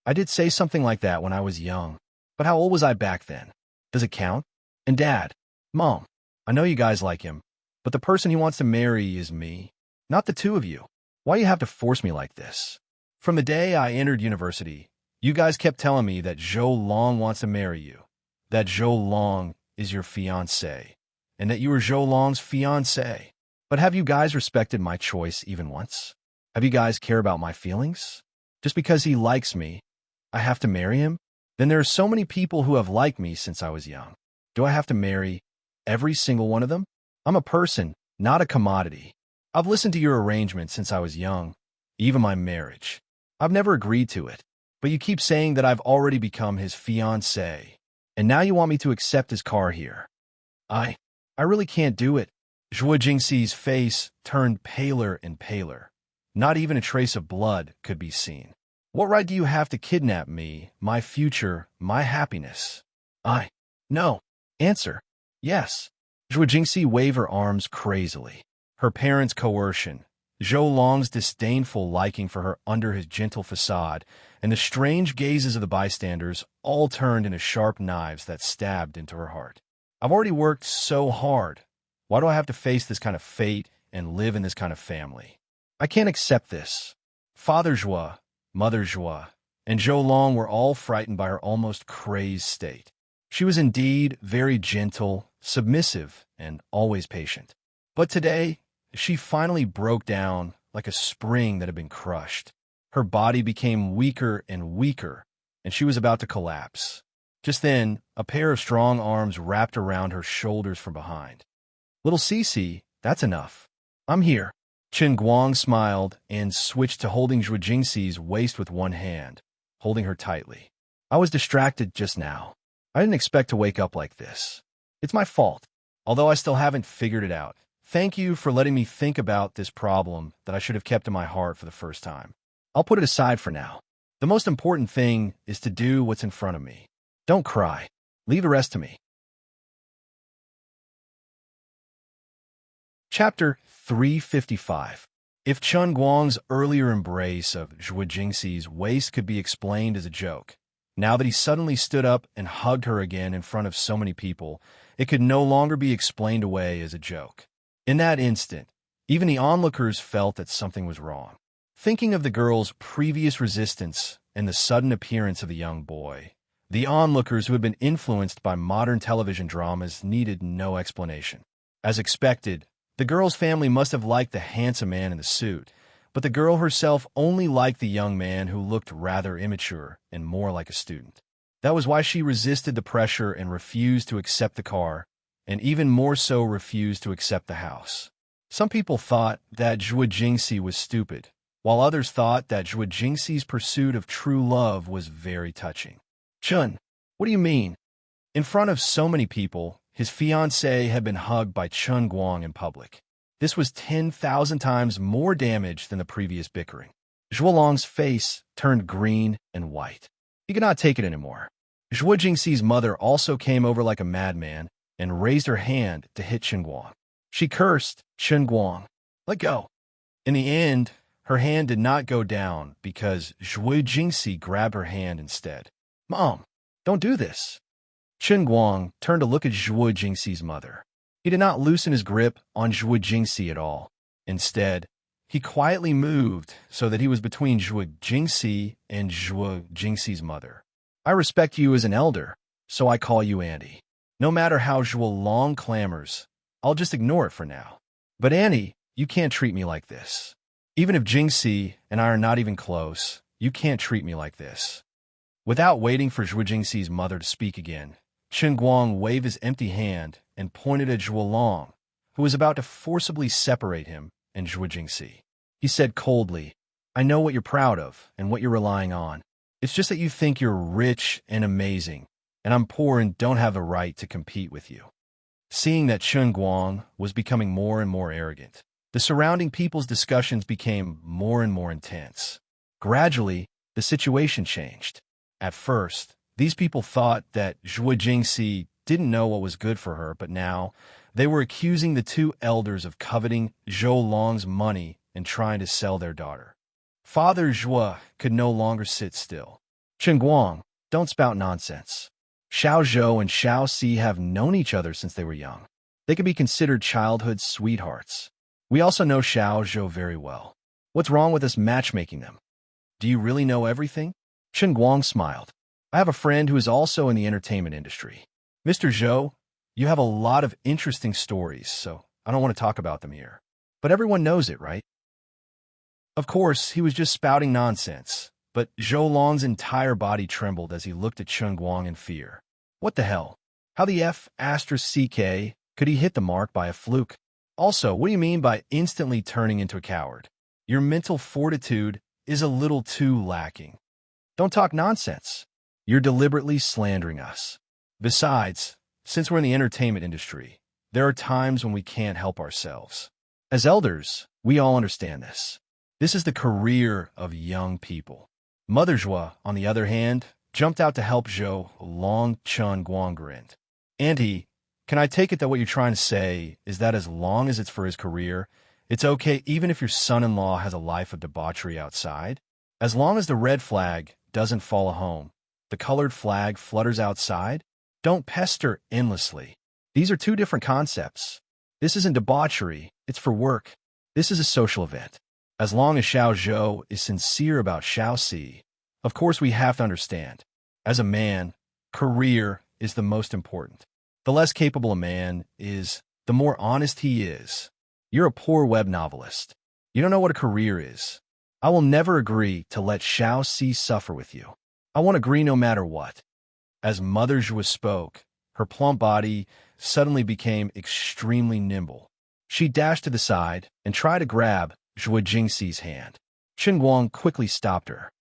I did say something like that when I was young, but how old was I back then? Does it count? And Dad, Mom, I know you guys like him, but the person he wants to marry is me, not the two of you. Why do you have to force me like this? From the day I entered university, you guys kept telling me that Zhou Long wants to marry you, that Zhou Long is your fiancé, and that you were Zhou Long's fiancé. But have you guys respected my choice even once? Have you guys cared about my feelings? Just because he likes me, I have to marry him? Then there are so many people who have liked me since I was young. Do I have to marry every single one of them? I'm a person, not a commodity. I've listened to your arrangement since I was young, even my marriage. I've never agreed to it, but you keep saying that I've already become his fiancé, and now you want me to accept his car here. I really can't do it. Zhuo Jingxi's face turned paler and paler. Not even a trace of blood could be seen. What right do you have to kidnap me, my future, my happiness? No. Answer. Yes. Zhuo Jingxi waved her arms crazily. Her parents' coercion, Zhou Long's disdainful liking for her under his gentle facade, and the strange gazes of the bystanders all turned into sharp knives that stabbed into her heart. I've already worked so hard. Why do I have to face this kind of fate and live in this kind of family? I can't accept this. Father Zhuo, Mother Zhuo, and Zhou Long were all frightened by her almost crazed state. She was indeed very gentle, submissive, and always patient. But today, she finally broke down like a spring that had been crushed. Her body became weaker and weaker, and she was about to collapse. Just then, a pair of strong arms wrapped around her shoulders from behind. Little Cece, that's enough. I'm here. Chen Guang smiled and switched to holding Zhuo Jingxi's waist with one hand, holding her tightly. I was distracted just now. I didn't expect to wake up like this. It's my fault, although I still haven't figured it out. Thank you for letting me think about this problem that I should have kept in my heart for the first time. I'll put it aside for now. The most important thing is to do what's in front of me. Don't cry. Leave the rest to me. Chapter 355. If Chen Guang's earlier embrace of Zhuo Jingxi's waist could be explained as a joke, now that he suddenly stood up and hugged her again in front of so many people, it could no longer be explained away as a joke. In that instant, even the onlookers felt that something was wrong. Thinking of the girl's previous resistance and the sudden appearance of the young boy, the onlookers who had been influenced by modern television dramas needed no explanation. As expected, the girl's family must have liked the handsome man in the suit, but the girl herself only liked the young man who looked rather immature and more like a student. That was why she resisted the pressure and refused to accept the car, and even more so refused to accept the house. Some people thought that Zhuo Jingxi was stupid, while others thought that Zhuo Jingxi's pursuit of true love was very touching. Chun, what do you mean? In front of so many people, his fiancée had been hugged by Chen Guang in public. This was 10,000 times more damage than the previous bickering. Zhuo Long's face turned green and white. He could not take it anymore. Zhuo Jingxi's mother also came over like a madman and raised her hand to hit Chen Guang. She cursed Chen Guang. Let go. In the end, her hand did not go down because Zhuo Jingxi grabbed her hand instead. Mom, don't do this. Chen Guang turned to look at Zhuo Jingxi's mother. He did not loosen his grip on Zhuo Jingxi at all. Instead, he quietly moved so that he was between Zhuo Jingxi and Zhuo Jingxi's mother. I respect you as an elder, so I call you Auntie. No matter how Zhuo Long clamors, I'll just ignore it for now. But Auntie, you can't treat me like this. Even if Jingxi and I are not even close, you can't treat me like this." Without waiting for Zhuo Jingxi's mother to speak again, Chen Guang waved his empty hand and pointed at Zhuo Long, who was about to forcibly separate him and Zhuo Jingxi. He said coldly, "I know what you're proud of and what you're relying on. It's just that you think you're rich and amazing, and I'm poor and don't have the right to compete with you." Seeing that Chen Guang was becoming more and more arrogant, the surrounding people's discussions became more and more intense. Gradually, the situation changed. At first, these people thought that Zhuo Jingxi didn't know what was good for her, but now they were accusing the two elders of coveting Zhou Long's money and trying to sell their daughter. Father Zhuo could no longer sit still. "Chen Guang, don't spout nonsense. Xiao Zhou and Xiao Si have known each other since they were young. They could be considered childhood sweethearts. We also know Xiao Zhou very well. What's wrong with us matchmaking them? Do you really know everything?" Chen Guang smiled. "I have a friend who is also in the entertainment industry. Mr. Zhou, you have a lot of interesting stories, so I don't want to talk about them here. But everyone knows it, right?" Of course, he was just spouting nonsense, but Zhou Long's entire body trembled as he looked at Chen Guang in fear. What the hell? How the F***CK could he hit the mark by a fluke? Also, what do you mean by instantly turning into a coward? Your mental fortitude is a little too lacking. Don't talk nonsense. You're deliberately slandering us. Besides, since we're in the entertainment industry, there are times when we can't help ourselves. As elders, we all understand this. This is the career of young people. Mother Zhuo, on the other hand, jumped out to help Zhou Long. Chen Guang grinned. "Auntie, can I take it that what you're trying to say is that as long as it's for his career, it's okay even if your son-in-law has a life of debauchery outside? As long as the red flag doesn't fall home, the colored flag flutters outside? Don't pester endlessly. These are two different concepts. This isn't debauchery, it's for work. This is a social event. As long as Xiao Zhou is sincere about Xiao Si, of course we have to understand. As a man, career is the most important. The less capable a man is, the more honest he is. You're a poor web novelist. You don't know what a career is. I will never agree to let Xiao Si suffer with you. I won't agree no matter what." As Mother Zhuo spoke, her plump body suddenly became extremely nimble. She dashed to the side and tried to grab Zhuo Jingxi's hand. Chen Guang quickly stopped her.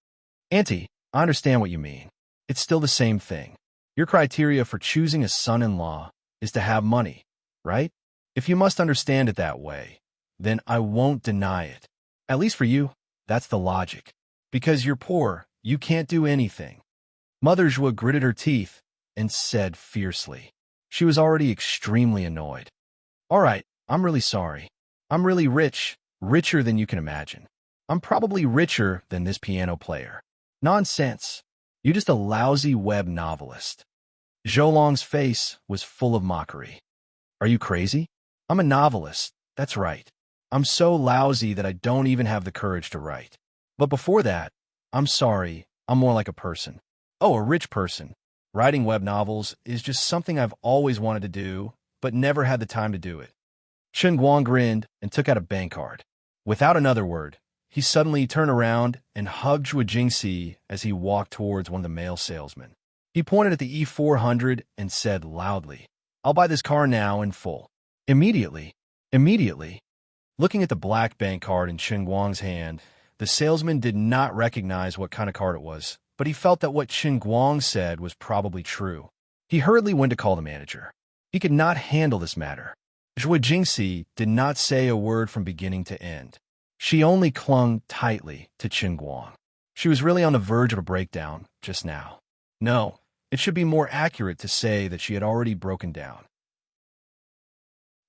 "Auntie, I understand what you mean. It's still the same thing. Your criteria for choosing a son-in-law is to have money, right? If you must understand it that way, then I won't deny it. At least for you, that's the logic. Because you're poor, you can't do anything." Mother Zhuo gritted her teeth and said fiercely. She was already extremely annoyed. "All right, I'm really sorry. I'm really rich, richer than you can imagine. I'm probably richer than this piano player. Nonsense. You're just a lousy web novelist." Zhou Long's face was full of mockery. "Are you crazy? I'm a novelist, that's right. I'm so lousy that I don't even have the courage to write. But before that, I'm sorry, I'm more like a person. Oh, a rich person. Writing web novels is just something I've always wanted to do, but never had the time to do it." Chen Guang grinned and took out a bank card. Without another word, he suddenly turned around and hugged Zhuo Jingxi as he walked towards one of the mail salesmen. He pointed at the E400 and said loudly, "I'll buy this car now in full." Immediately. Looking at the black bank card in Chen Guang's hand, the salesman did not recognize what kind of card it was, but he felt that what Chen Guang said was probably true. He hurriedly went to call the manager. He could not handle this matter. Zhuo Jingxi did not say a word from beginning to end. She only clung tightly to Chen Guang. She was really on the verge of a breakdown just now. No, it should be more accurate to say that she had already broken down.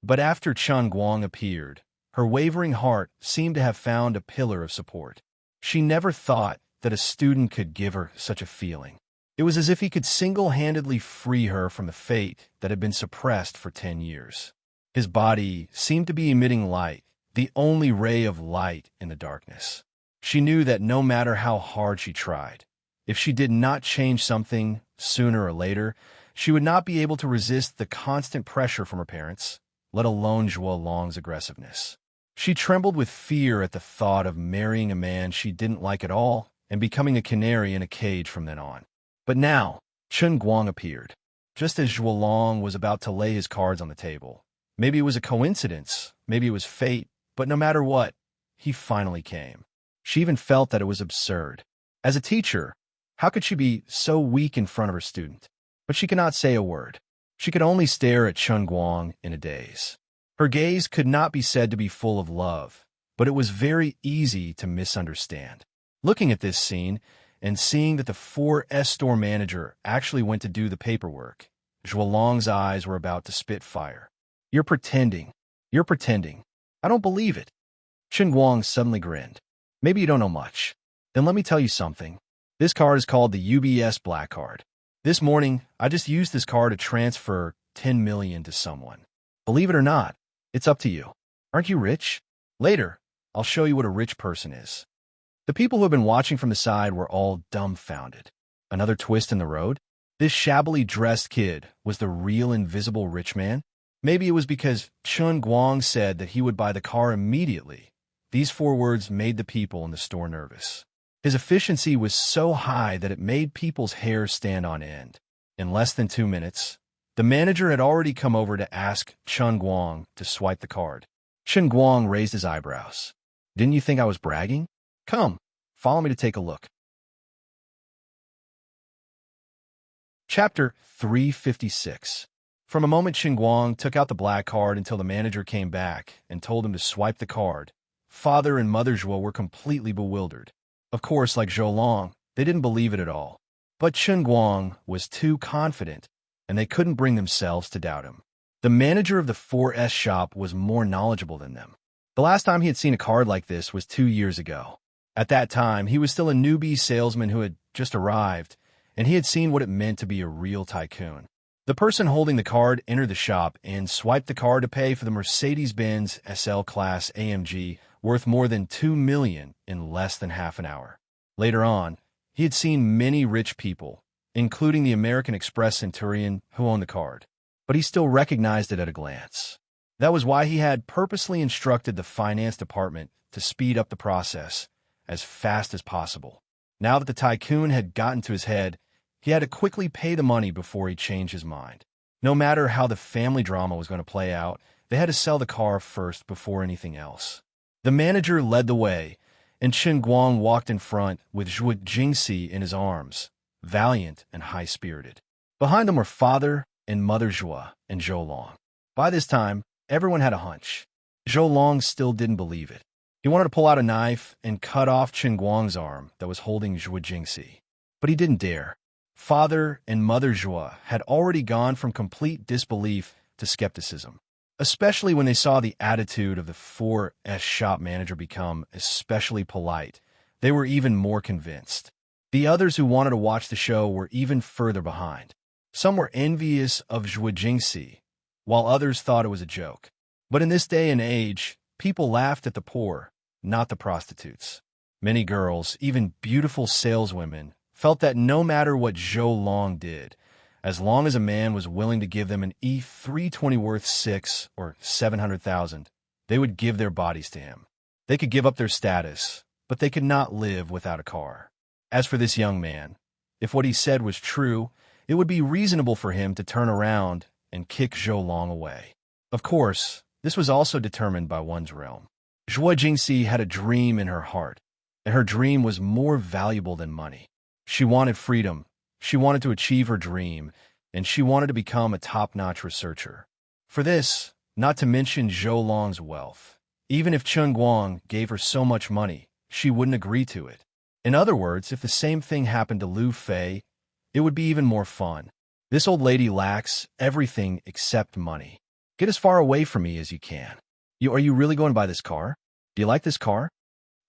But after Chen Guang appeared, her wavering heart seemed to have found a pillar of support. She never thought that a student could give her such a feeling. It was as if he could single-handedly free her from the fate that had been suppressed for 10 years. His body seemed to be emitting light, the only ray of light in the darkness. She knew that no matter how hard she tried, if she did not change something sooner or later, she would not be able to resist the constant pressure from her parents, let alone Zhuo Long's aggressiveness. She trembled with fear at the thought of marrying a man she didn't like at all and becoming a canary in a cage from then on. But now, Chen Guang appeared, just as Zhuolong was about to lay his cards on the table. Maybe it was a coincidence, maybe it was fate, but no matter what, he finally came. She even felt that it was absurd. As a teacher, how could she be so weak in front of her student? But she could not say a word. She could only stare at Chen Guang in a daze. Her gaze could not be said to be full of love, but it was very easy to misunderstand. Looking at this scene and seeing that the 4S store manager actually went to do the paperwork, Zhuolong's eyes were about to spit fire. You're pretending. You're pretending. I don't believe it. Chen Guang suddenly grinned. Maybe you don't know much. Then let me tell you something. This card is called the UBS Black Card. This morning, I just used this card to transfer 10 million to someone. Believe it or not, it's up to you. Aren't you rich? Later, I'll show you what a rich person is. The people who had been watching from the side were all dumbfounded. Another twist in the road? This shabbily dressed kid was the real invisible rich man? Maybe it was because Chen Guang said that he would buy the car immediately. These 4 words made the people in the store nervous. His efficiency was so high that it made people's hair stand on end. In less than 2 minutes, the manager had already come over to ask Chen Guang to swipe the card. Chen Guang raised his eyebrows. Didn't you think I was bragging? Come, follow me to take a look. Chapter 356. From a moment Chen Guang took out the black card until the manager came back and told him to swipe the card, Father and Mother Zhuo were completely bewildered. Of course, like Zhuolong, they didn't believe it at all. But Chen Guang was too confident, and they couldn't bring themselves to doubt him. The manager of the 4S shop was more knowledgeable than them. The last time he had seen a card like this was 2 years ago. At that time, he was still a newbie salesman who had just arrived, and he had seen what it meant to be a real tycoon. The person holding the card entered the shop and swiped the card to pay for the Mercedes-Benz SL Class AMG worth more than 2 million in less than half an hour. Later on, he had seen many rich people, including the American Express centurion who owned the card, but he still recognized it at a glance. That was why he had purposely instructed the finance department to speed up the process as fast as possible. Now that the tycoon had gotten to his head, he had to quickly pay the money before he changed his mind. No matter how the family drama was going to play out, they had to sell the car first before anything else. The manager led the way, and Chen Guang walked in front with Zhuo Jingxi in his arms, valiant and high-spirited. Behind them were Father and Mother Zhuo and Zhuolong. By this time, everyone had a hunch. Zhuolong still didn't believe it. He wanted to pull out a knife and cut off Chen Guang's arm that was holding Zhuo Jingxi, but he didn't dare. Father and Mother Zhuo had already gone from complete disbelief to skepticism, especially when they saw the attitude of the 4S shop manager become especially polite. They were even more convinced. The others who wanted to watch the show were even further behind. Some were envious of Zhuo Jingxi, while others thought it was a joke. But in this day and age, people laughed at the poor, not the prostitutes. Many girls, even beautiful saleswomen, felt that no matter what Zhuolong did, as long as a man was willing to give them an E320 worth 6 or 700,000, they would give their bodies to him. They could give up their status, but they could not live without a car. As for this young man, if what he said was true, it would be reasonable for him to turn around and kick Zhuolong away. Of course, this was also determined by one's realm. Zhuo Jingxi had a dream in her heart, and her dream was more valuable than money. She wanted freedom, she wanted to achieve her dream, and she wanted to become a top-notch researcher. For this, not to mention Zhuolong's wealth, even if Chen Guang gave her so much money, she wouldn't agree to it. In other words, if the same thing happened to Lu Fei, it would be even more fun. This old lady lacks everything except money. Get as far away from me as you can. Are you really going to buy this car? Do you like this car?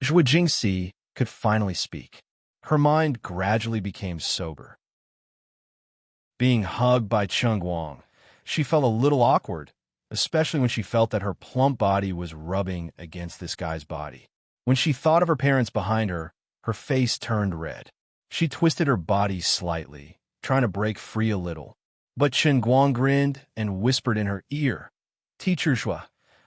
Zhuo Jingxi could finally speak. Her mind gradually became sober. Being hugged by Chen Guang, she felt a little awkward, especially when she felt that her plump body was rubbing against this guy's body. When she thought of her parents behind her, her face turned red. She twisted her body slightly, trying to break free a little. But Chen Guang grinned and whispered in her ear, Teacher Zhuo,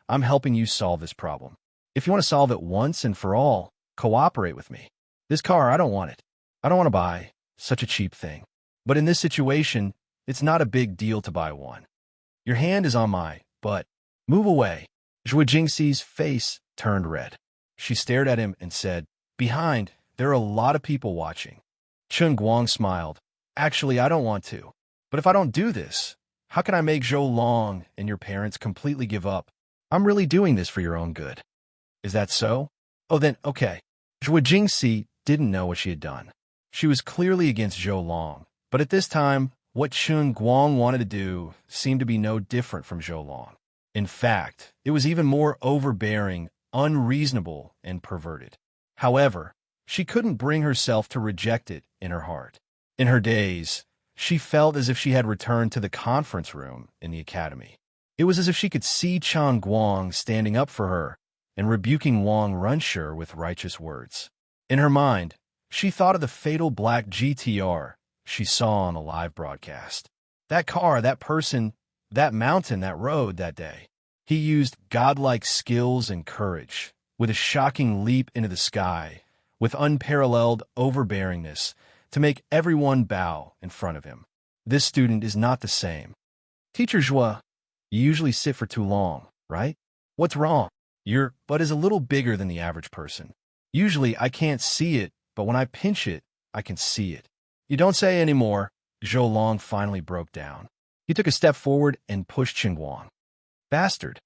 I'm helping you solve this problem. If you want to solve it once and for all, cooperate with me. This car, I don't want it. I don't want to buy such a cheap thing. But in this situation, it's not a big deal to buy one. Your hand is on my butt. Move away. Zhuo Jingxi's face turned red. She stared at him and said, "Behind, there are a lot of people watching." Chen Guang smiled. "Actually, I don't want to. But if I don't do this, how can I make Zhou Long and your parents completely give up? I'm really doing this for your own good." "Is that so? Oh, then, okay." Zhuo Jingxi didn't know what she had done. She was clearly against Zhou Long, but at this time, what Chen Guang wanted to do seemed to be no different from Zhou Long. In fact, it was even more overbearing, unreasonable, and perverted. However, she couldn't bring herself to reject it in her heart. In her daze, she felt as if she had returned to the conference room in the academy. It was as if she could see Chen Guang standing up for her and rebuking Wang Runshi with righteous words. In her mind, she thought of the fatal black GTR she saw on a live broadcast. That car, that person, that mountain, that road that day. He used godlike skills and courage, with a shocking leap into the sky, with unparalleled overbearingness, to make everyone bow in front of him. This student is not the same. "Teacher Zhuo, you usually sit for too long, right? What's wrong? Your butt is a little bigger than the average person. Usually I can't see it, but when I pinch it, I can see it." "You don't say anymore." Zhou Long finally broke down. He took a step forward and pushed Chen Guang. "Bastard."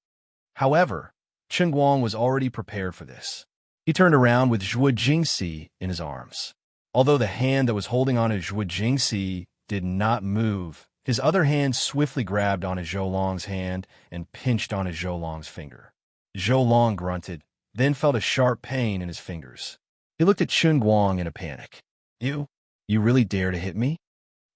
However, Chen Guang was already prepared for this. He turned around with Zhuo Jingxi in his arms. Although the hand that was holding on to Zhuo Jingxi did not move, his other hand swiftly grabbed onto Zhou Long's hand and pinched onto Zhou Long's finger. Zhou Long grunted, then felt a sharp pain in his fingers. He looked at Chen Guang in a panic. You really dare to hit me?"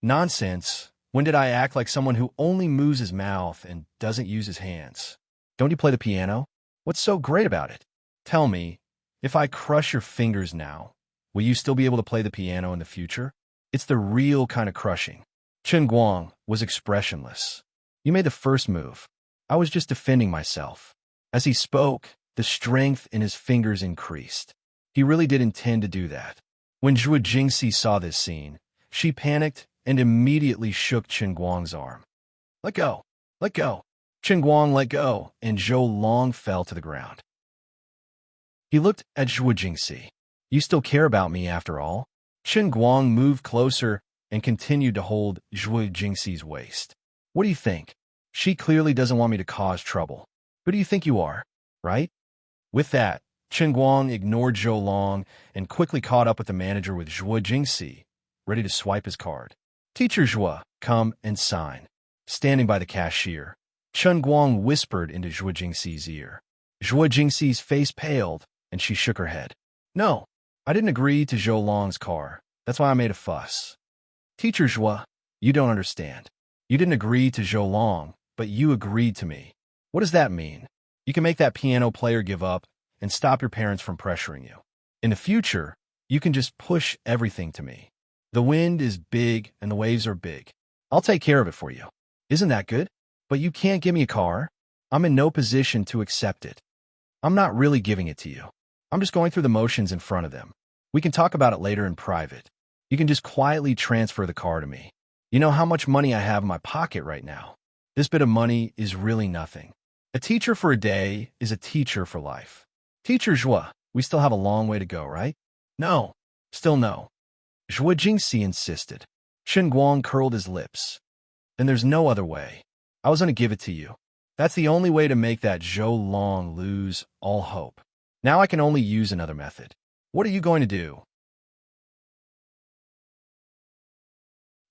"Nonsense. When did I act like someone who only moves his mouth and doesn't use his hands? Don't you play the piano? What's so great about it? Tell me, if I crush your fingers now, will you still be able to play the piano in the future? It's the real kind of crushing." Chen Guang was expressionless. "You made the first move. I was just defending myself." As he spoke, the strength in his fingers increased. He really did intend to do that. When Zhuo Jingxi saw this scene, she panicked and immediately shook Chen Guang's arm. "Let go! Let go!" Chen Guang let go, and Zhou Long fell to the ground. He looked at Zhuo Jingxi. "You still care about me after all?" Chen Guang moved closer and continued to hold Zhuo Jingxi's waist. "What do you think? She clearly doesn't want me to cause trouble. Who do you think you are, right?" With that, Chen Guang ignored Zhou Long and quickly caught up with the manager with Zhuo Jingxi, ready to swipe his card. "Teacher Zhuo, come and sign." Standing by the cashier, Chen Guang whispered into Zhuo Jingxi's ear. Zhuo Jingxi's face paled, and she shook her head. "No, I didn't agree to Zhou Long's car. That's why I made a fuss." "Teacher Zhuo, you don't understand. You didn't agree to Zhou Long, but you agreed to me. What does that mean? You can make that piano player give up and stop your parents from pressuring you. In the future, you can just push everything to me. The wind is big and the waves are big. I'll take care of it for you. Isn't that good? But you can't give me a car. I'm in no position to accept it. I'm not really giving it to you. I'm just going through the motions in front of them. We can talk about it later in private. You can just quietly transfer the car to me. You know how much money I have in my pocket right now. This bit of money is really nothing. A teacher for a day is a teacher for life. Teacher Zhuo, we still have a long way to go, right?" "No, still no." Zhuo Jingxi insisted. Chen Guang curled his lips. "Then there's no other way. I was going to give it to you. That's the only way to make that Zhou Long lose all hope. Now I can only use another method. What are you going to do?"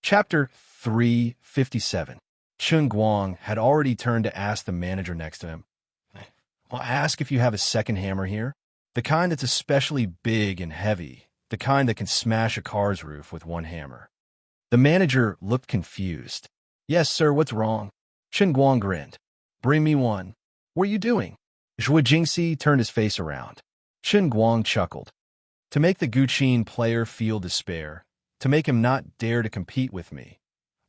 Chapter 357. Chen Guang had already turned to ask the manager next to him, "I'll ask if you have a second hammer here? The kind that's especially big and heavy, the kind that can smash a car's roof with one hammer." The manager looked confused. "Yes, sir, what's wrong?" Chen Guang grinned. "Bring me one." "What are you doing?" Zhuo Jingxi turned his face around. Chen Guang chuckled. "To make the Guqin player feel despair, to make him not dare to compete with me,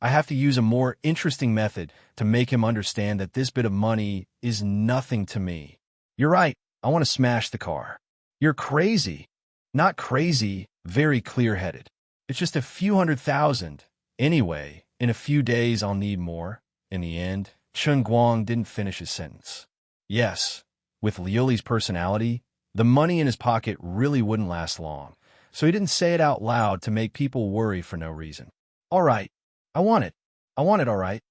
I have to use a more interesting method to make him understand that this bit of money is nothing to me. You're right, I want to smash the car." "You're crazy." "Not crazy, very clear-headed. It's just a few 100,000. Anyway, in a few days I'll need more. In the end, Chen Guang didn't finish his sentence. Yes, with Liuli's personality, the money in his pocket really wouldn't last long, so he didn't say it out loud to make people worry for no reason. All right, I want it. I want it, all right.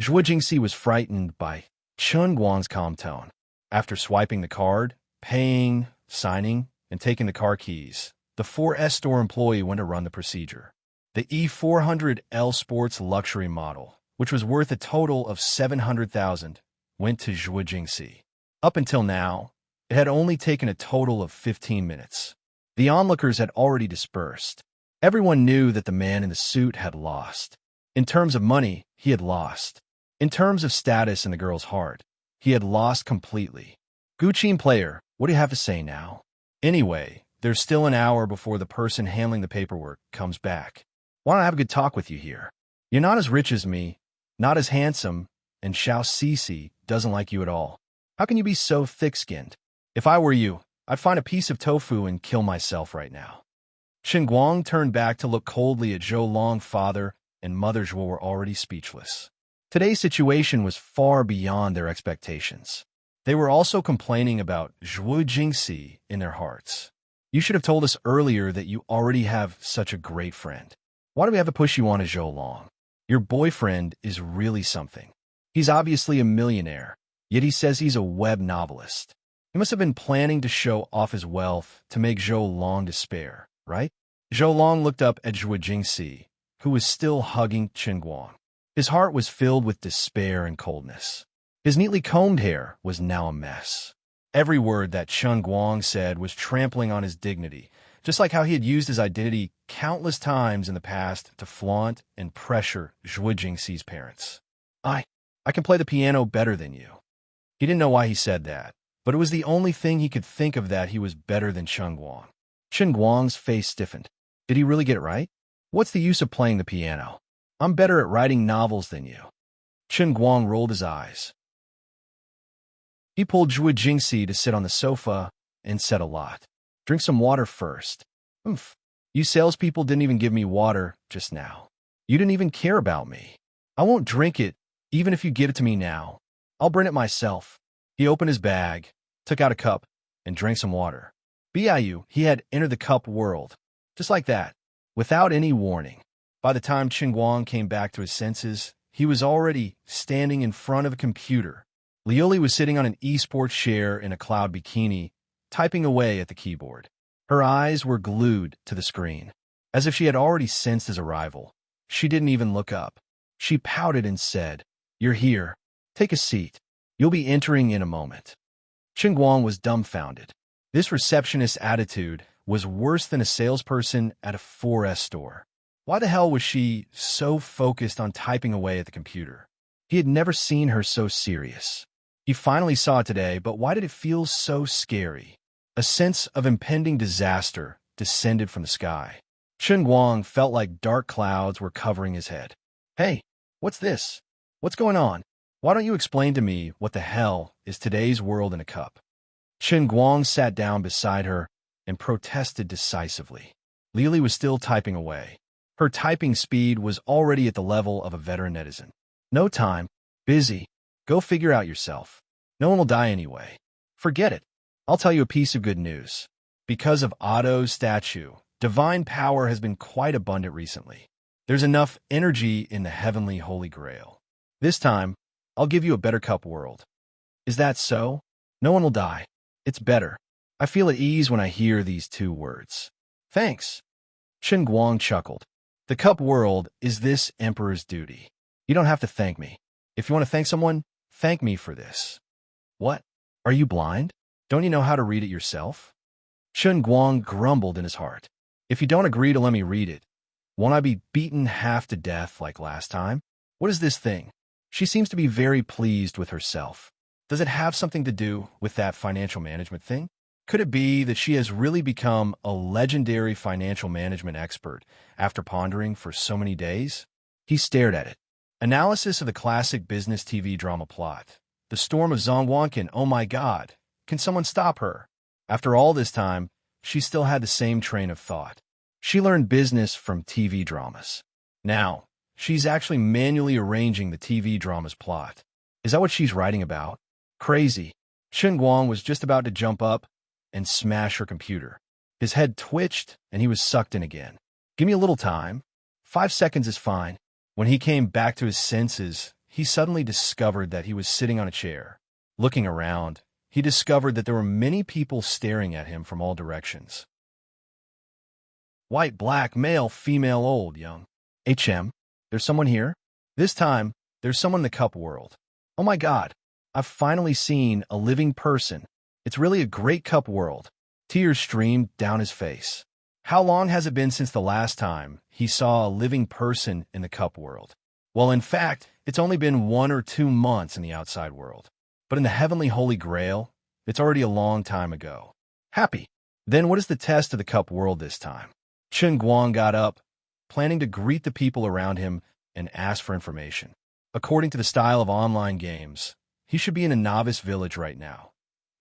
Zhuo Jingxi was frightened by Chen Guang's calm tone. After swiping the card, paying, signing, and taking the car keys, the 4S store employee went to run the procedure. The E400L Sports luxury model, which was worth a total of 700,000, went to Zhuo Jingxi. Up until now, it had only taken a total of 15 minutes. The onlookers had already dispersed. Everyone knew that the man in the suit had lost. In terms of money, he had lost. In terms of status in the girl's heart, he had lost completely. Guqin player, what do you have to say now? Anyway, there's still an hour before the person handling the paperwork comes back. Why don't I have a good talk with you here? You're not as rich as me, not as handsome, and Xiao Sisi doesn't like you at all. How can you be so thick-skinned? If I were you, I'd find a piece of tofu and kill myself right now. Chen Guang turned back to look coldly at Zhou Long. Father and Mother Zhuo were already speechless. Today's situation was far beyond their expectations. They were also complaining about Zhuo Jingxi in their hearts. You should have told us earlier that you already have such a great friend. Why do we have to push you on to Zhou Long? Your boyfriend is really something. He's obviously a millionaire, yet he says he's a web novelist. He must have been planning to show off his wealth to make Zhou Long despair, right? Zhou Long looked up at Zhuo Jingxi, who was still hugging Chen Guang. His heart was filled with despair and coldness. His neatly combed hair was now a mess. Every word that Chen Guang said was trampling on his dignity, just like how he had used his identity countless times in the past to flaunt and pressure Zhuo Jingxi's parents. I can play the piano better than you. He didn't know why he said that, but it was the only thing he could think of that he was better than Chen Guang. Chen Guang's face stiffened. Did he really get it right? What's the use of playing the piano? I'm better at writing novels than you. Chen Guang rolled his eyes. He pulled Zhuo Jingxi to sit on the sofa and said a lot. Drink some water first. Oomph. You salespeople didn't even give me water just now. You didn't even care about me. I won't drink it, even if you give it to me now. I'll bring it myself. He opened his bag, took out a cup, and drank some water. BIU, he had entered the cup world. Just like that, without any warning. By the time Chen Guang came back to his senses, he was already standing in front of a computer. Liuli was sitting on an esports chair in a cloud bikini, typing away at the keyboard. Her eyes were glued to the screen, as if she had already sensed his arrival. She didn't even look up. She pouted and said, "You're here. Take a seat. You'll be entering in a moment." Chen Guang was dumbfounded. This receptionist's attitude was worse than a salesperson at a 4S store. Why the hell was she so focused on typing away at the computer? He had never seen her so serious. He finally saw it today, but why did it feel so scary? A sense of impending disaster descended from the sky. Chen Guang felt like dark clouds were covering his head. Hey, what's this? What's going on? Why don't you explain to me what the hell is today's world in a cup? Chen Guang sat down beside her and protested decisively. Lili was still typing away. Her typing speed was already at the level of a veteran netizen. No time. Busy. Go figure out yourself. No one will die anyway. Forget it. I'll tell you a piece of good news. Because of Otto's statue, divine power has been quite abundant recently. There's enough energy in the heavenly Holy Grail. This time, I'll give you a better cup world. Is that so? No one will die. It's better. I feel at ease when I hear these two words. Thanks. Chen Guang chuckled. The cup world is this emperor's duty. You don't have to thank me. If you want to thank someone, thank me for this. What? Are you blind? Don't you know how to read it yourself? Chen Guang grumbled in his heart. If you don't agree to let me read it, won't I be beaten half to death like last time? What is this thing? She seems to be very pleased with herself. Does it have something to do with that financial management thing? Could it be that she has really become a legendary financial management expert after pondering for so many days? He stared at it. Analysis of the classic business TV drama plot. The storm of Zhongwankin, oh my god, can someone stop her? After all this time, she still had the same train of thought. She learned business from TV dramas. Now, she's actually manually arranging the TV drama's plot. Is that what she's writing about? Crazy. Chen Guang was just about to jump up and smash her computer. His head twitched, and he was sucked in again. Give me a little time. 5 seconds is fine. When he came back to his senses, he suddenly discovered that he was sitting on a chair. Looking around, he discovered that there were many people staring at him from all directions. White, black, male, female, old, young. HM, there's someone here? This time, there's someone in the cup world. Oh my God, I've finally seen a living person. It's really a great cup world. Tears streamed down his face. How long has it been since the last time he saw a living person in the cup world? Well, in fact, it's only been 1 or 2 months in the outside world. But in the heavenly Holy Grail, it's already a long time ago. Happy. Then what is the test of the cup world this time? Chen Guang got up, planning to greet the people around him and ask for information. According to the style of online games, he should be in a novice village right now,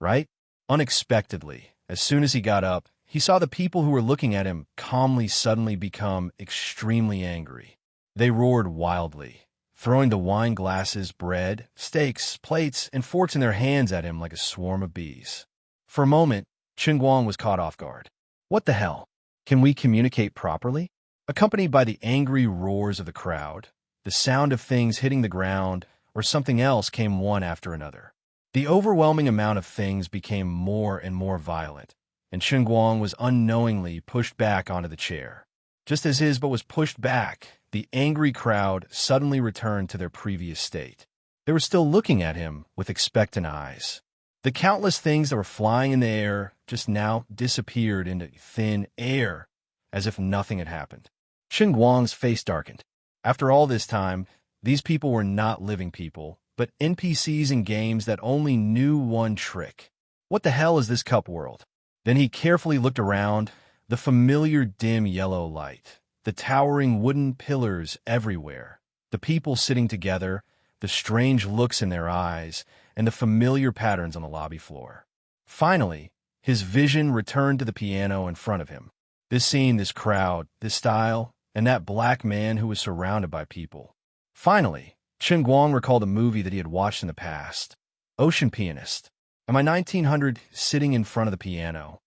right? Unexpectedly, as soon as he got up, he saw the people who were looking at him calmly suddenly become extremely angry. They roared wildly, throwing the wine glasses, bread, steaks, plates, and forks in their hands at him like a swarm of bees. For a moment, Chen Guang was caught off guard. What the hell? Can we communicate properly? Accompanied by the angry roars of the crowd, the sound of things hitting the ground, or something else came one after another. The overwhelming amount of things became more and more violent, and Chen Guang was unknowingly pushed back onto the chair. Just as his butt was pushed back, the angry crowd suddenly returned to their previous state. They were still looking at him with expectant eyes. The countless things that were flying in the air just now disappeared into thin air, as if nothing had happened. Chen Guang's face darkened. After all this time, these people were not living people, but NPCs in games that only knew one trick. What the hell is this cup world? Then he carefully looked around, the familiar dim yellow light, the towering wooden pillars everywhere, the people sitting together, the strange looks in their eyes, and the familiar patterns on the lobby floor. Finally, his vision returned to the piano in front of him. This scene, this crowd, this style, and that black man who was surrounded by people. Finally, Chen Guang recalled a movie that he had watched in the past, Ocean Pianist, and my 1900 sitting in front of the piano.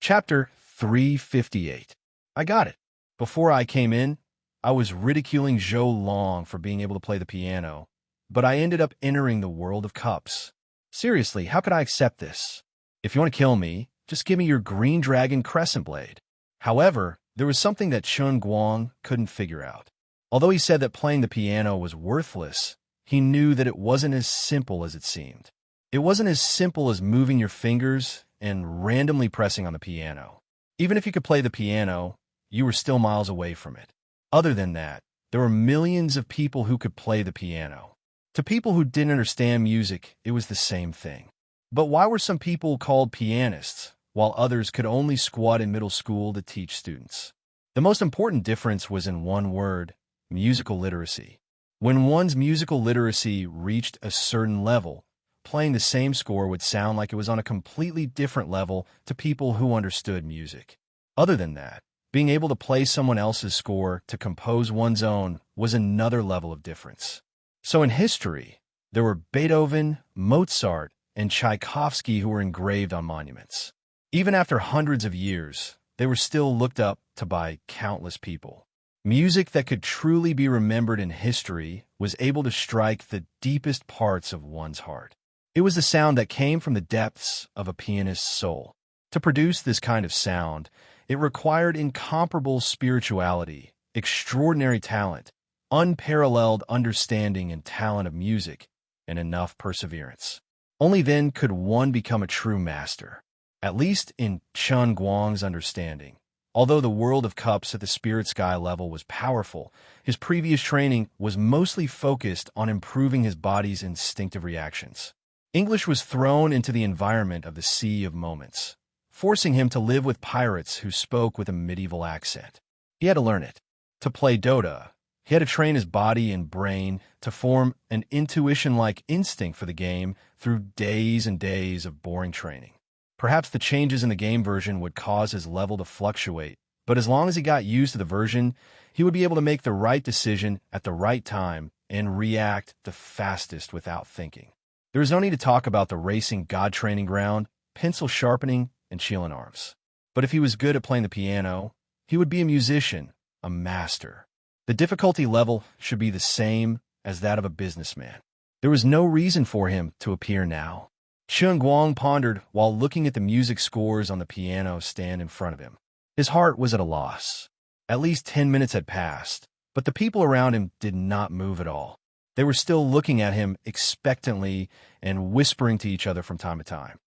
Chapter 358. I got it. Before I came in, I was ridiculing Zhou Long for being able to play the piano, but I ended up entering the world of cups. Seriously, how could I accept this? If you want to kill me, just give me your green dragon crescent blade. However, there was something that Chen Guang couldn't figure out. Although he said that playing the piano was worthless, he knew that it wasn't as simple as it seemed. It wasn't as simple as moving your fingers and randomly pressing on the piano. Even if you could play the piano, you were still miles away from it. Other than that, there were millions of people who could play the piano. To people who didn't understand music, it was the same thing. But why were some people called pianists, while others could only squat in middle school to teach students? The most important difference was in one word: musical literacy. When one's musical literacy reached a certain level, playing the same score would sound like it was on a completely different level to people who understood music. Other than that, being able to play someone else's score to compose one's own was another level of difference. So in history, there were Beethoven, Mozart, and Tchaikovsky who were engraved on monuments. Even after hundreds of years, they were still looked up to by countless people. Music that could truly be remembered in history was able to strike the deepest parts of one's heart. It was the sound that came from the depths of a pianist's soul. To produce this kind of sound, it required incomparable spirituality, extraordinary talent, unparalleled understanding and talent of music, and enough perseverance. Only then could one become a true master, at least in Chen Guang's understanding. Although the world of cups at the spirit sky level was powerful, his previous training was mostly focused on improving his body's instinctive reactions. English was thrown into the environment of the Sea of Moments, forcing him to live with pirates who spoke with a medieval accent. He had to learn it. To play Dota, he had to train his body and brain to form an intuition-like instinct for the game through days and days of boring training. Perhaps the changes in the game version would cause his level to fluctuate, but as long as he got used to the version, he would be able to make the right decision at the right time and react the fastest without thinking. There is no need to talk about the racing god training ground, pencil sharpening, and Chilean arms. But if he was good at playing the piano, he would be a musician, a master. The difficulty level should be the same as that of a businessman. There was no reason for him to appear now. Chen Guang pondered while looking at the music scores on the piano stand in front of him. His heart was at a loss. At least 10 minutes had passed, but the people around him did not move at all. They were still looking at him expectantly and whispering to each other from time to time.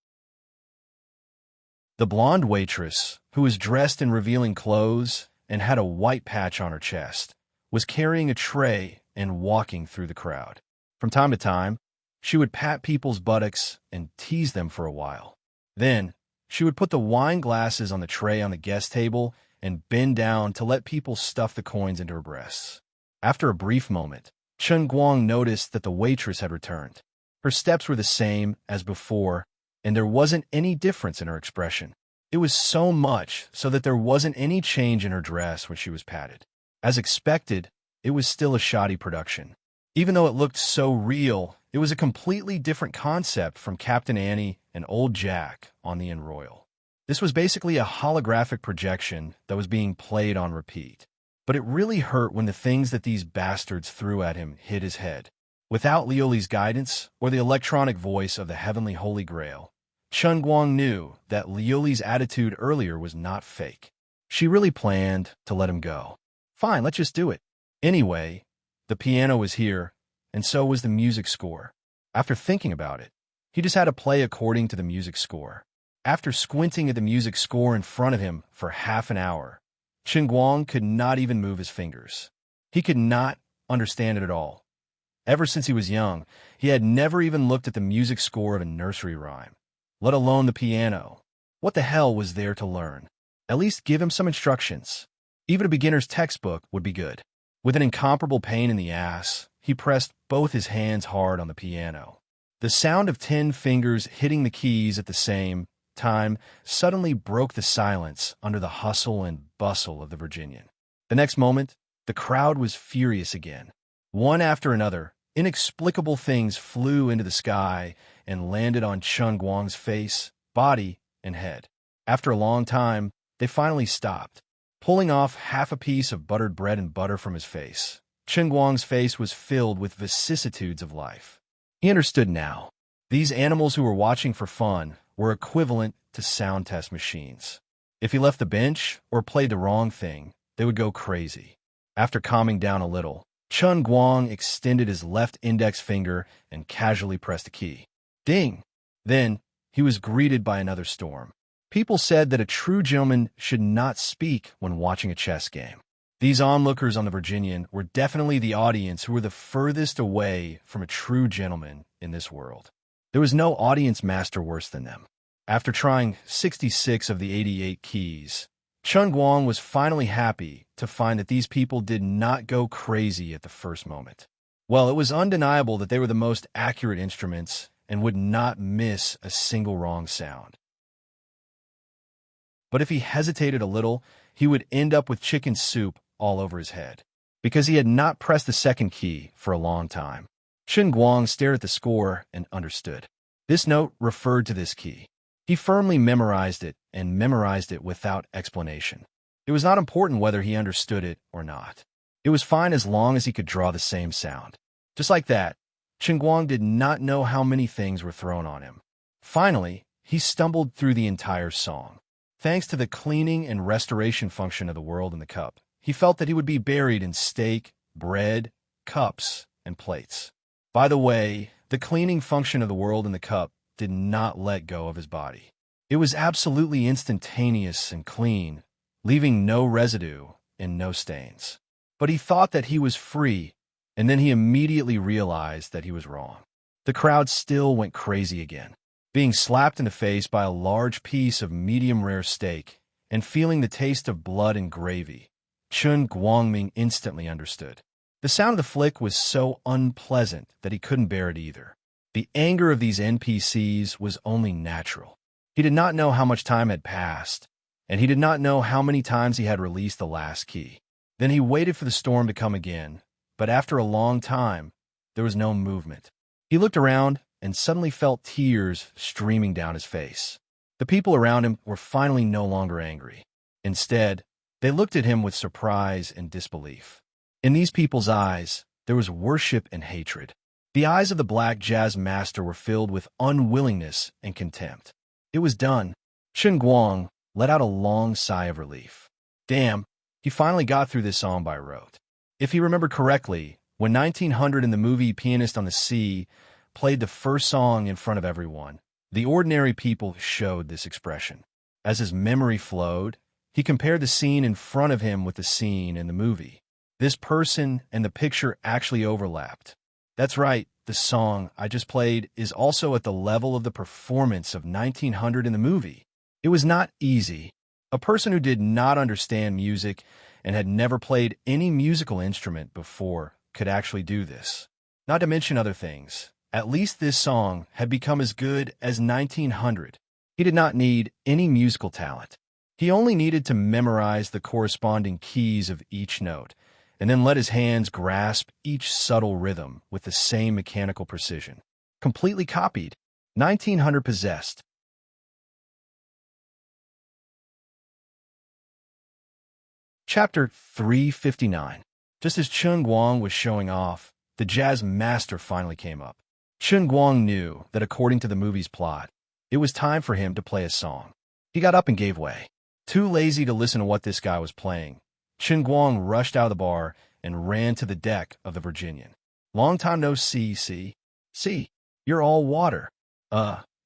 The blonde waitress, who was dressed in revealing clothes and had a white patch on her chest, was carrying a tray and walking through the crowd. From time to time, she would pat people's buttocks and tease them for a while. Then, she would put the wine glasses on the tray on the guest table and bend down to let people stuff the coins into her breasts. After a brief moment, Chen Guang noticed that the waitress had returned. Her steps were the same as before, and there wasn't any difference in her expression. It was so much so that there wasn't any change in her dress when she was patted. As expected, it was still a shoddy production. Even though it looked so real, it was a completely different concept from Captain Annie and Old Jack on the Inn Royal. This was basically a holographic projection that was being played on repeat. But it really hurt when the things that these bastards threw at him hit his head. Without Lioli's guidance or the electronic voice of the Heavenly Holy Grail, Chen Guang knew that Lioli's attitude earlier was not fake. She really planned to let him go. Fine, let's just do it. Anyway, the piano was here, and so was the music score. After thinking about it, he just had to play according to the music score. After squinting at the music score in front of him for half an hour, Chen Guang could not even move his fingers. He could not understand it at all. Ever since he was young, he had never even looked at the music score of a nursery rhyme, let alone the piano. What the hell was there to learn? At least give him some instructions. Even a beginner's textbook would be good. With an incomparable pain in the ass, he pressed both his hands hard on the piano. The sound of 10 fingers hitting the keys at the same time suddenly broke the silence under the hustle and bustle of the Virginian. The next moment, the crowd was furious again. One after another, inexplicable things flew into the sky and landed on Chen Guang's face, body, and head. After a long time, they finally stopped. Pulling off half a piece of buttered bread and butter from his face, Chen Guang's face was filled with vicissitudes of life. He understood now. These animals who were watching for fun were equivalent to sound test machines. If he left the bench or played the wrong thing, they would go crazy. After calming down a little, Chen Guang extended his left index finger and casually pressed a key. Ding! Then, he was greeted by another storm. People said that a true gentleman should not speak when watching a chess game. These onlookers on the Virginian were definitely the audience who were the furthest away from a true gentleman in this world. There was no audience master worse than them. After trying 66 of the 88 keys, Chen Guang was finally happy to find that these people did not go crazy at the first moment. Well, it was undeniable that they were the most accurate instruments and would not miss a single wrong sound. But if he hesitated a little, he would end up with chicken soup all over his head, because he had not pressed the second key for a long time. Chen Guang stared at the score and understood. This note referred to this key. He firmly memorized it and memorized it without explanation. It was not important whether he understood it or not. It was fine as long as he could draw the same sound. Just like that, Chen Guang did not know how many things were thrown on him. Finally, he stumbled through the entire song. Thanks to the cleaning and restoration function of the world in the cup, he felt that he would be buried in steak, bread, cups, and plates. By the way, the cleaning function of the world in the cup did not let go of his body. It was absolutely instantaneous and clean, leaving no residue and no stains. But he thought that he was free, and then he immediately realized that he was wrong. The crowd still went crazy again. Being slapped in the face by a large piece of medium-rare steak and feeling the taste of blood and gravy, Chen Guangming instantly understood. The sound of the flick was so unpleasant that he couldn't bear it either. The anger of these NPCs was only natural. He did not know how much time had passed, and he did not know how many times he had released the last key. Then he waited for the storm to come again, but after a long time, there was no movement. He looked around and suddenly felt tears streaming down his face. The people around him were finally no longer angry. Instead, they looked at him with surprise and disbelief. In these people's eyes, there was worship and hatred. The eyes of the black jazz master were filled with unwillingness and contempt. It was done. Chen Guang let out a long sigh of relief. Damn, he finally got through this song by rote. If he remembered correctly, when 1900 in the movie Pianist on the Sea played the first song in front of everyone, the ordinary people showed this expression. As his memory flowed, he compared the scene in front of him with the scene in the movie. This person and the picture actually overlapped. That's right, the song I just played is also at the level of the performance of 1900 in the movie. It was not easy. A person who did not understand music and had never played any musical instrument before could actually do this. Not to mention other things, at least this song had become as good as 1900. He did not need any musical talent. He only needed to memorize the corresponding keys of each note, and then let his hands grasp each subtle rhythm with the same mechanical precision. Completely copied. 1900 possessed. Chapter 359. Just as Chen Guang was showing off, the jazz master finally came up. Chen Guang knew that according to the movie's plot, it was time for him to play a song. He got up and gave way. Too lazy to listen to what this guy was playing, Chen Guang rushed out of the bar and ran to the deck of the Virginian. Long time no see, See, you're all water.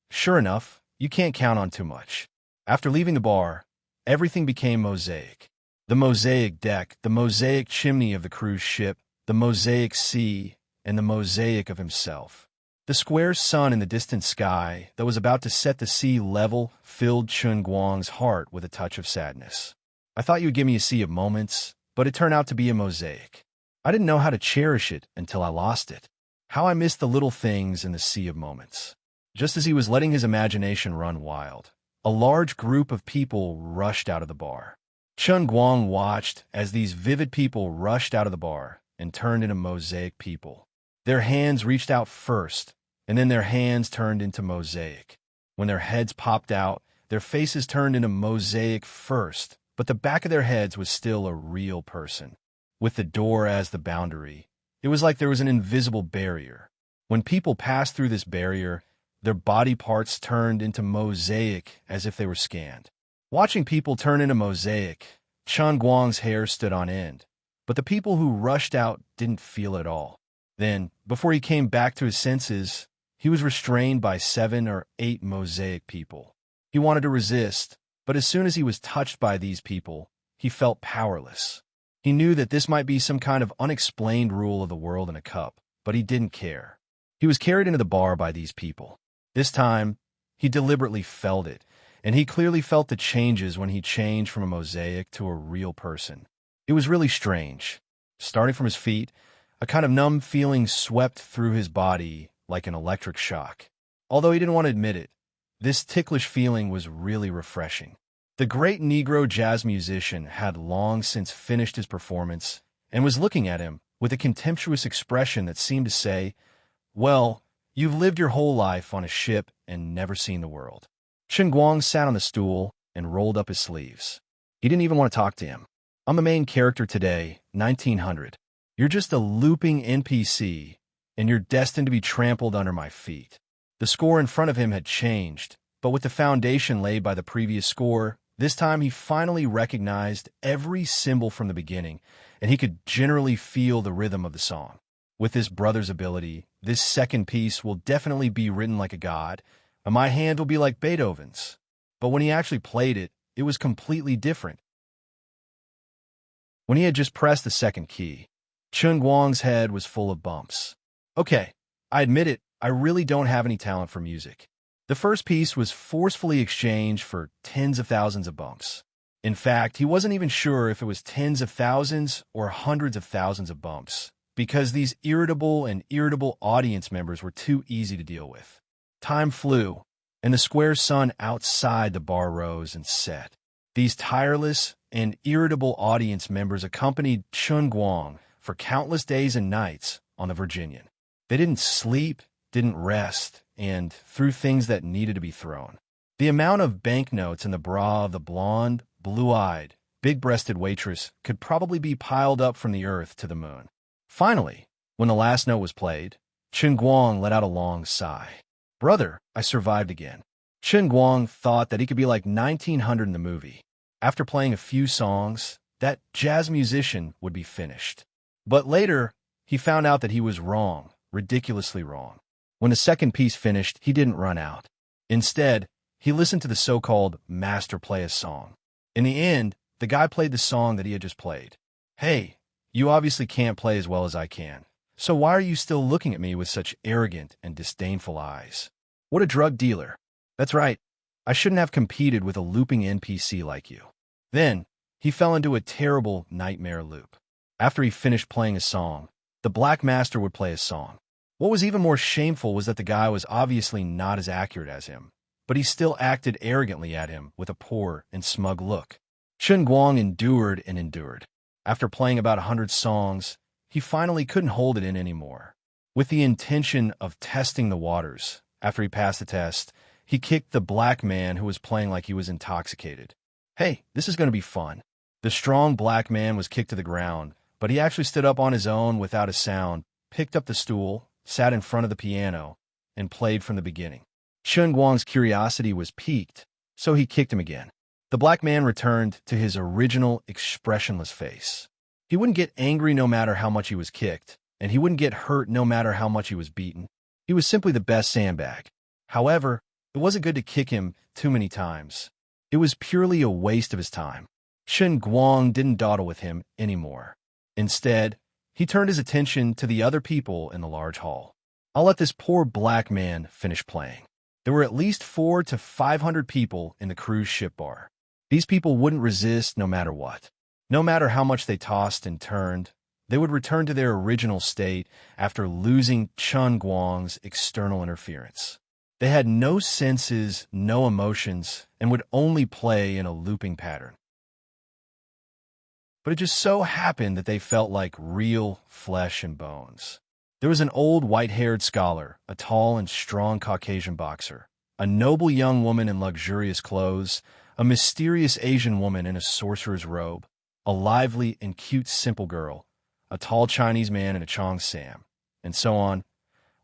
Sure enough, you can't count on too much. After leaving the bar, everything became mosaic. The mosaic deck, the mosaic chimney of the cruise ship, the mosaic sea, and the mosaic of himself. The square sun in the distant sky that was about to set the sea level filled Chen Guang's heart with a touch of sadness. I thought you would give me a sea of moments, but it turned out to be a mosaic. I didn't know how to cherish it until I lost it. How I missed the little things in the sea of moments. Just as he was letting his imagination run wild, a large group of people rushed out of the bar. Chen Guang watched as these vivid people rushed out of the bar and turned into mosaic people. Their hands reached out first, and then their hands turned into mosaic. When their heads popped out, their faces turned into mosaic first, but the back of their heads was still a real person. With the door as the boundary, it was like there was an invisible barrier. When people passed through this barrier, their body parts turned into mosaic as if they were scanned. Watching people turn into mosaic, Chen Guang's hair stood on end, but the people who rushed out didn't feel it at all. Then, before he came back to his senses, he was restrained by 7 or 8 mosaic people. He wanted to resist, but as soon as he was touched by these people, he felt powerless. He knew that this might be some kind of unexplained rule of the world in a cup, but he didn't care. He was carried into the bar by these people. This time, he deliberately felt it, and he clearly felt the changes when he changed from a mosaic to a real person. It was really strange. Starting from his feet, a kind of numb feeling swept through his body like an electric shock. Although he didn't want to admit it, this ticklish feeling was really refreshing. The great Negro jazz musician had long since finished his performance and was looking at him with a contemptuous expression that seemed to say, "Well, you've lived your whole life on a ship and never seen the world." Chen Guang sat on the stool and rolled up his sleeves. He didn't even want to talk to him. "I'm the main character today, 1900. You're just a looping NPC, and you're destined to be trampled under my feet." The score in front of him had changed, but with the foundation laid by the previous score, this time he finally recognized every symbol from the beginning, and he could generally feel the rhythm of the song. With this brother's ability, this second piece will definitely be written like a god, and my hand will be like Beethoven's. But when he actually played it, it was completely different. When he had just pressed the second key, Chen Guang's head was full of bumps. Okay, I admit it, I really don't have any talent for music. The first piece was forcefully exchanged for tens of thousands of bumps. In fact, he wasn't even sure if it was tens of thousands or hundreds of thousands of bumps, because these irritable audience members were too easy to deal with. Time flew, and the square sun outside the bar rose and set. These tireless and irritable audience members accompanied Chun Guang for countless days and nights on the Virginian. They didn't sleep, didn't rest, and threw things that needed to be thrown. The amount of banknotes in the bra of the blonde, blue-eyed, big-breasted waitress could probably be piled up from the earth to the moon. Finally, when the last note was played, Chun Guang let out a long sigh. "Brother, I survived again." Chun Guang thought that he could be like 1900 in the movie. After playing a few songs, that jazz musician would be finished. But later, he found out that he was wrong, ridiculously wrong. When the second piece finished, he didn't run out. Instead, he listened to the so-called master play a song. In the end, the guy played the song that he had just played. "Hey, you obviously can't play as well as I can. So why are you still looking at me with such arrogant and disdainful eyes? What a drug dealer. That's right. I shouldn't have competed with a looping NPC like you." Then, he fell into a terrible nightmare loop. After he finished playing a song, the Black Master would play a song. What was even more shameful was that the guy was obviously not as accurate as him, but he still acted arrogantly at him with a poor and smug look. Chun Guang endured and endured. After playing about 100 songs, he finally couldn't hold it in anymore. With the intention of testing the waters, after he passed the test, he kicked the black man who was playing like he was intoxicated. "Hey, this is going to be fun." The strong black man was kicked to the ground, but he actually stood up on his own without a sound, picked up the stool, sat in front of the piano, and played from the beginning. Chun Guang's curiosity was piqued, so he kicked him again. The black man returned to his original expressionless face. He wouldn't get angry no matter how much he was kicked, and he wouldn't get hurt no matter how much he was beaten. He was simply the best sandbag. However, it wasn't good to kick him too many times. It was purely a waste of his time. Chun Guang didn't dawdle with him anymore. Instead, he turned his attention to the other people in the large hall. "I'll let this poor black man finish playing." There were at least 400 to 500 people in the cruise ship bar. These people wouldn't resist no matter what. No matter how much they tossed and turned, they would return to their original state after losing Chun Guang's external interference. They had no senses, no emotions, and would only play in a looping pattern. But it just so happened that they felt like real flesh and bones. There was an old white-haired scholar, a tall and strong Caucasian boxer, a noble young woman in luxurious clothes, a mysterious Asian woman in a sorcerer's robe, a lively and cute simple girl, a tall Chinese man in a cheongsam, and so on.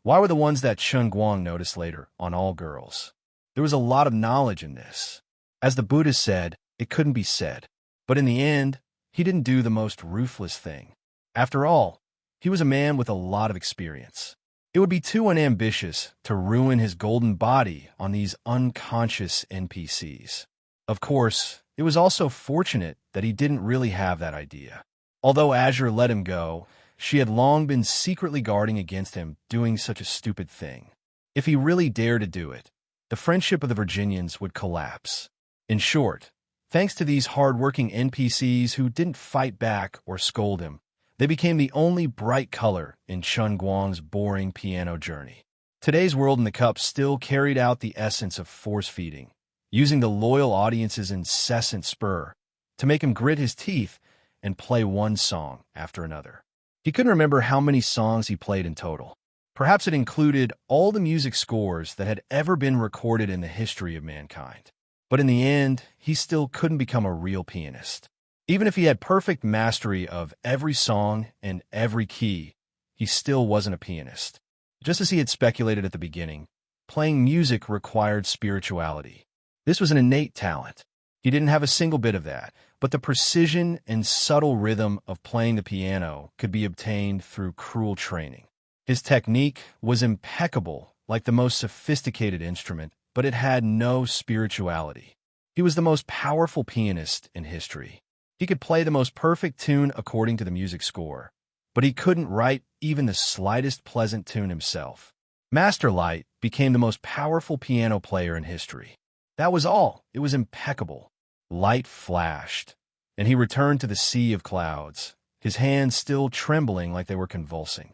Why were the ones that Chun Guang noticed later on all girls? There was a lot of knowledge in this. As the Buddha said, it couldn't be said. But in the end, he didn't do the most ruthless thing. After all, he was a man with a lot of experience. It would be too unambitious to ruin his golden body on these unconscious NPCs. Of course, it was also fortunate that he didn't really have that idea. Although Azure let him go, she had long been secretly guarding against him doing such a stupid thing. If he really dared to do it, the friendship of the Virginians would collapse. In short, thanks to these hard-working NPCs who didn't fight back or scold him, they became the only bright color in Chun Guang's boring piano journey. Today's World in the Cup still carried out the essence of force-feeding, using the loyal audience's incessant spur to make him grit his teeth and play one song after another. He couldn't remember how many songs he played in total. Perhaps it included all the music scores that had ever been recorded in the history of mankind. But in the end, he still couldn't become a real pianist. Even if he had perfect mastery of every song and every key, he still wasn't a pianist. Just as he had speculated at the beginning, playing music required spirituality. This was an innate talent. He didn't have a single bit of that, but the precision and subtle rhythm of playing the piano could be obtained through cruel training. His technique was impeccable, like the most sophisticated instrument, but it had no spirituality. He was the most powerful pianist in history. He could play the most perfect tune according to the music score, but he couldn't write even the slightest pleasant tune himself. Master Light became the most powerful piano player in history. That was all. It was impeccable. Light flashed, and he returned to the sea of clouds, his hands still trembling like they were convulsing.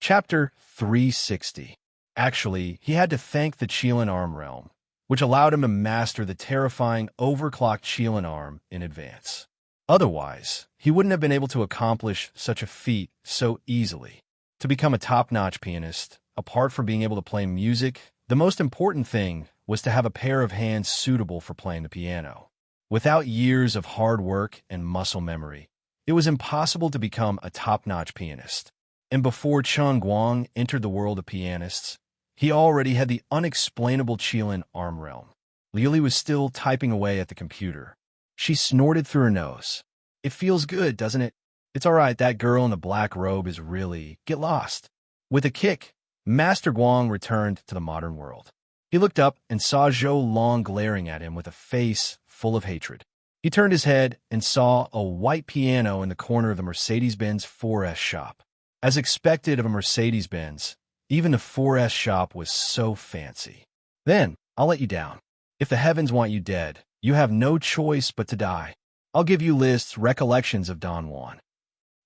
Chapter 360. Actually, he had to thank the Qilin Arm Realm, which allowed him to master the terrifying overclocked Qilin Arm in advance. Otherwise, he wouldn't have been able to accomplish such a feat so easily. To become a top-notch pianist, apart from being able to play music, the most important thing was to have a pair of hands suitable for playing the piano. Without years of hard work and muscle memory, it was impossible to become a top-notch pianist. And before Chen Guang entered the world of pianists, he already had the unexplainable Qilin Arm Realm. Lily was still typing away at the computer. She snorted through her nose. "It feels good, doesn't it? It's all right, that girl in the black robe is really... Get lost." With a kick, Master Guang returned to the modern world. He looked up and saw Zhou Long glaring at him with a face full of hatred. He turned his head and saw a white piano in the corner of the Mercedes-Benz 4S shop. As expected of a Mercedes-Benz, even the 4S shop was so fancy. "Then, I'll let you down. If the heavens want you dead, you have no choice but to die. I'll give you Liszt's Recollections of Don Juan.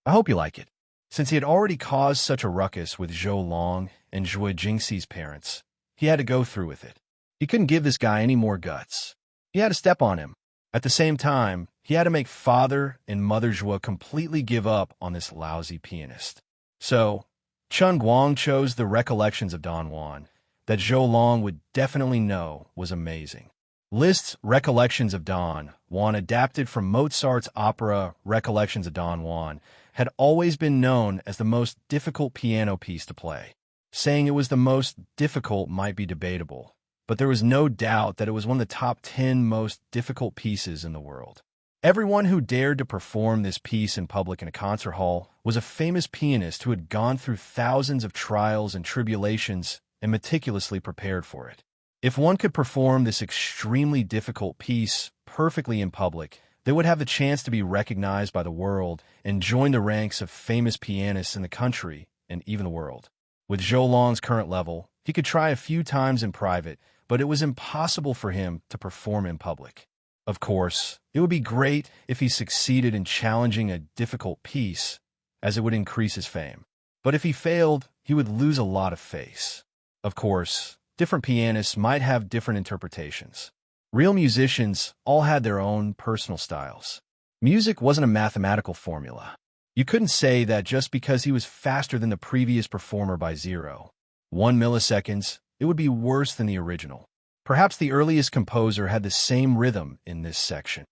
I hope you like it." Since he had already caused such a ruckus with Zhou Long and Zhui Jingxi's parents, he had to go through with it. He couldn't give this guy any more guts. He had to step on him. At the same time, he had to make Father and Mother Zhua completely give up on this lousy pianist. So, Chen Guang chose the Recollections of Don Juan, that Zhou Long would definitely know was amazing. Liszt's Recollections of Don Juan, adapted from Mozart's opera Recollections of Don Juan, had always been known as the most difficult piano piece to play. Saying it was the most difficult might be debatable, but there was no doubt that it was one of the top 10 most difficult pieces in the world. Everyone who dared to perform this piece in public in a concert hall was a famous pianist who had gone through thousands of trials and tribulations and meticulously prepared for it. If one could perform this extremely difficult piece perfectly in public, they would have the chance to be recognized by the world and join the ranks of famous pianists in the country and even the world. With Zhou Long's current level, he could try a few times in private, but it was impossible for him to perform in public. Of course, it would be great if he succeeded in challenging a difficult piece, as it would increase his fame. But if he failed, he would lose a lot of face. Of course, different pianists might have different interpretations. Real musicians all had their own personal styles. Music wasn't a mathematical formula. You couldn't say that just because he was faster than the previous performer by 0.1 milliseconds, it would be worse than the original. Perhaps the earliest composer had the same rhythm in this section.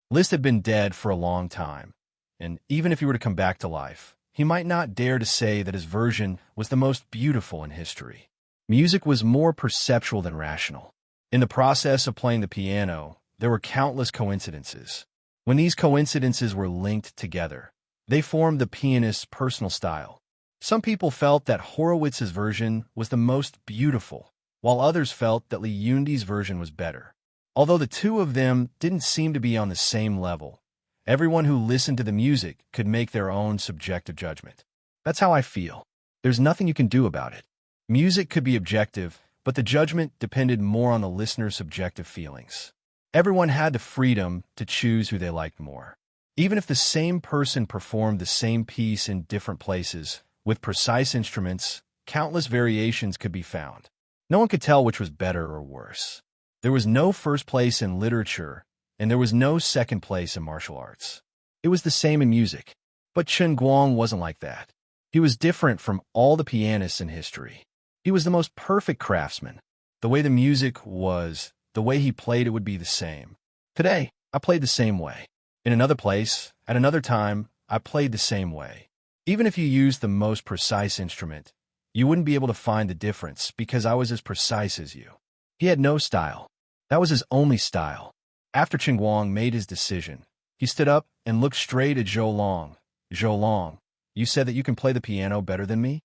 Liszt had been dead for a long time, and even if he were to come back to life, he might not dare to say that his version was the most beautiful in history. Music was more perceptual than rational. In the process of playing the piano, there were countless coincidences. When these coincidences were linked together, they formed the pianist's personal style. Some people felt that Horowitz's version was the most beautiful, while others felt that Li Yundi's version was better. Although the two of them didn't seem to be on the same level, everyone who listened to the music could make their own subjective judgment. That's how I feel. There's nothing you can do about it. Music could be objective, but the judgment depended more on the listener's subjective feelings. Everyone had the freedom to choose who they liked more. Even if the same person performed the same piece in different places, with precise instruments, countless variations could be found. No one could tell which was better or worse. There was no first place in literature, and there was no second place in martial arts. It was the same in music. But Chen Guang wasn't like that. He was different from all the pianists in history. He was the most perfect craftsman. The way the music was, the way he played it would be the same. Today, I played the same way. In another place, at another time, I played the same way. Even if you used the most precise instrument, you wouldn't be able to find the difference because I was as precise as you. He had no style. That was his only style. After Chen Guang made his decision, he stood up and looked straight at Zhou Long. "Zhou Long, you said that you can play the piano better than me?"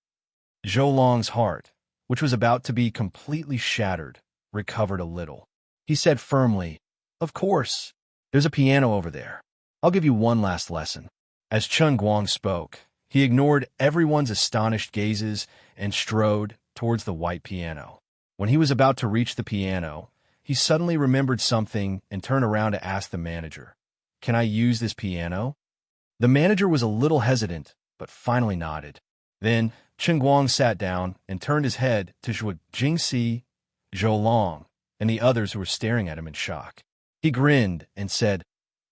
Zhou Long's heart, which was about to be completely shattered, recovered a little. He said firmly, "Of course. There's a piano over there. I'll give you one last lesson." As Chen Guang spoke, he ignored everyone's astonished gazes and strode towards the white piano. When he was about to reach the piano, he suddenly remembered something and turned around to ask the manager, "Can I use this piano?" The manager was a little hesitant, but finally nodded. Then Chen Guang sat down and turned his head to Zhuo Jingxi, Zhou Long, and the others who were staring at him in shock. He grinned and said,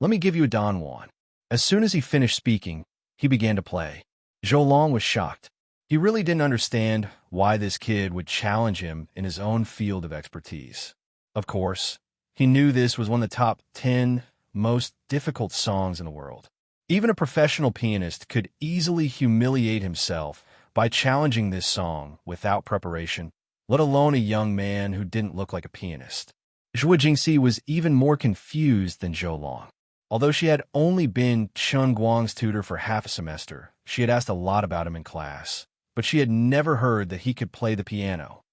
"Let me give you a Don Juan." As soon as he finished speaking, he began to play. Zhou Long was shocked. He really didn't understand why this kid would challenge him in his own field of expertise. Of course, he knew this was one of the top 10 most difficult songs in the world. Even a professional pianist could easily humiliate himself by challenging this song without preparation, let alone a young man who didn't look like a pianist. Zhuo Jingxi was even more confused than Zhou Long. Although she had only been Chen Guang's tutor for half a semester, she had asked a lot about him in class, but she had never heard that he could play the piano.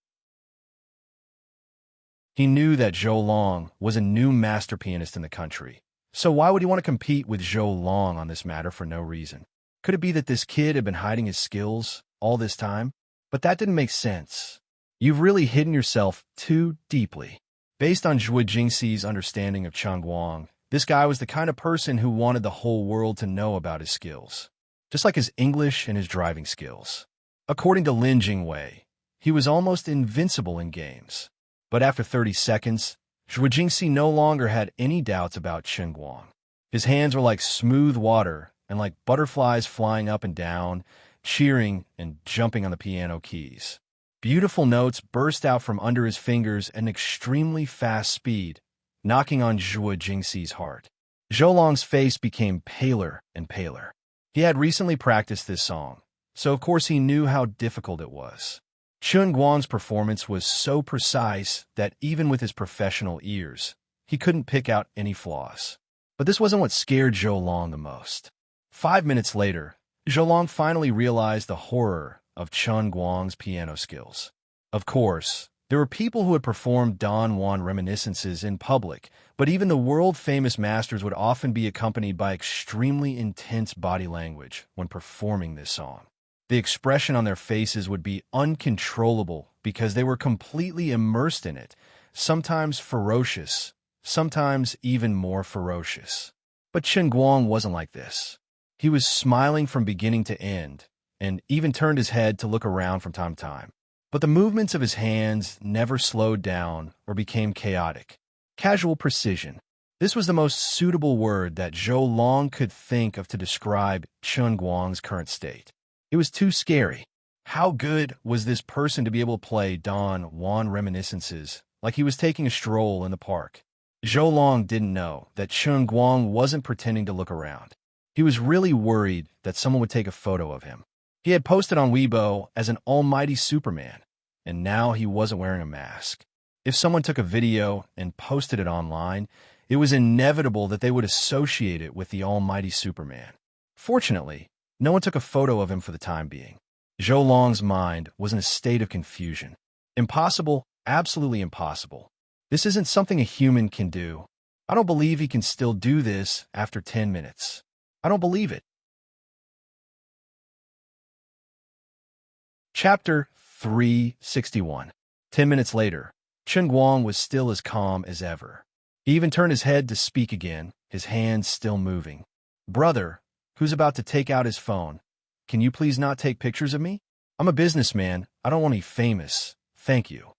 He knew that Zhou Long was a new master pianist in the country, so why would he want to compete with Zhou Long on this matter for no reason? Could it be that this kid had been hiding his skills all this time? But that didn't make sense. You've really hidden yourself too deeply. Based on Zhuo Jingxi's understanding of Chen Guang, this guy was the kind of person who wanted the whole world to know about his skills, just like his English and his driving skills. According to Lin Jingwei, he was almost invincible in games. But after 30 seconds, Zhuo Jingxi no longer had any doubts about Chen Guang. His hands were like smooth water and like butterflies flying up and down, cheering and jumping on the piano keys. Beautiful notes burst out from under his fingers at an extremely fast speed, knocking on Zhuo Jingxi's heart. Zhou Long's face became paler and paler. He had recently practiced this song, so of course he knew how difficult it was. Chen Guang's performance was so precise that even with his professional ears, he couldn't pick out any flaws. But this wasn't what scared Zhou Long the most. 5 minutes later, Zhou Long finally realized the horror of Chen Guang's piano skills. Of course, there were people who had performed Don Juan reminiscences in public, but even the world-famous masters would often be accompanied by extremely intense body language when performing this song. The expression on their faces would be uncontrollable because they were completely immersed in it, sometimes ferocious, sometimes even more ferocious. But Chen Guang wasn't like this. He was smiling from beginning to end, and even turned his head to look around from time to time. But the movements of his hands never slowed down or became chaotic. Casual precision. This was the most suitable word that Zhou Long could think of to describe Chen Guang's current state. It was too scary. How good was this person to be able to play Don Juan reminiscences like he was taking a stroll in the park? Zhou Long didn't know that Chen Guang wasn't pretending to look around. He was really worried that someone would take a photo of him. He had posted on Weibo as an almighty Superman, and now he wasn't wearing a mask. If someone took a video and posted it online, it was inevitable that they would associate it with the almighty Superman. Fortunately, no one took a photo of him for the time being. Zhou Long's mind was in a state of confusion. Impossible, absolutely impossible. This isn't something a human can do. I don't believe he can still do this after 10 minutes. I don't believe it. Chapter 361. 10 minutes later, Chen Guang was still as calm as ever. He even turned his head to speak again, his hands still moving. "Brother, who's about to take out his phone, can you please not take pictures of me? I'm a businessman. I don't want to be famous. Thank you."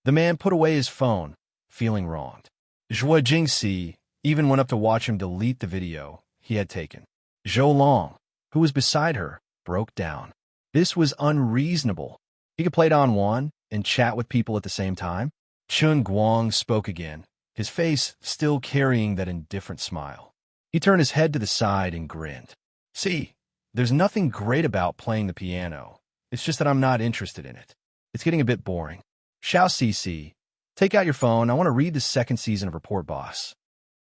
The man put away his phone, feeling wronged. Zhuo Jingxi even went up to watch him delete the video he had taken. Zhou Long, who was beside her, broke down. This was unreasonable. He could play Don Juan and chat with people at the same time. Chen Guang spoke again, his face still carrying that indifferent smile. He turned his head to the side and grinned. "See, there's nothing great about playing the piano. It's just that I'm not interested in it. It's getting a bit boring. Xiao Cici, take out your phone. I want to read the second season of Report Boss."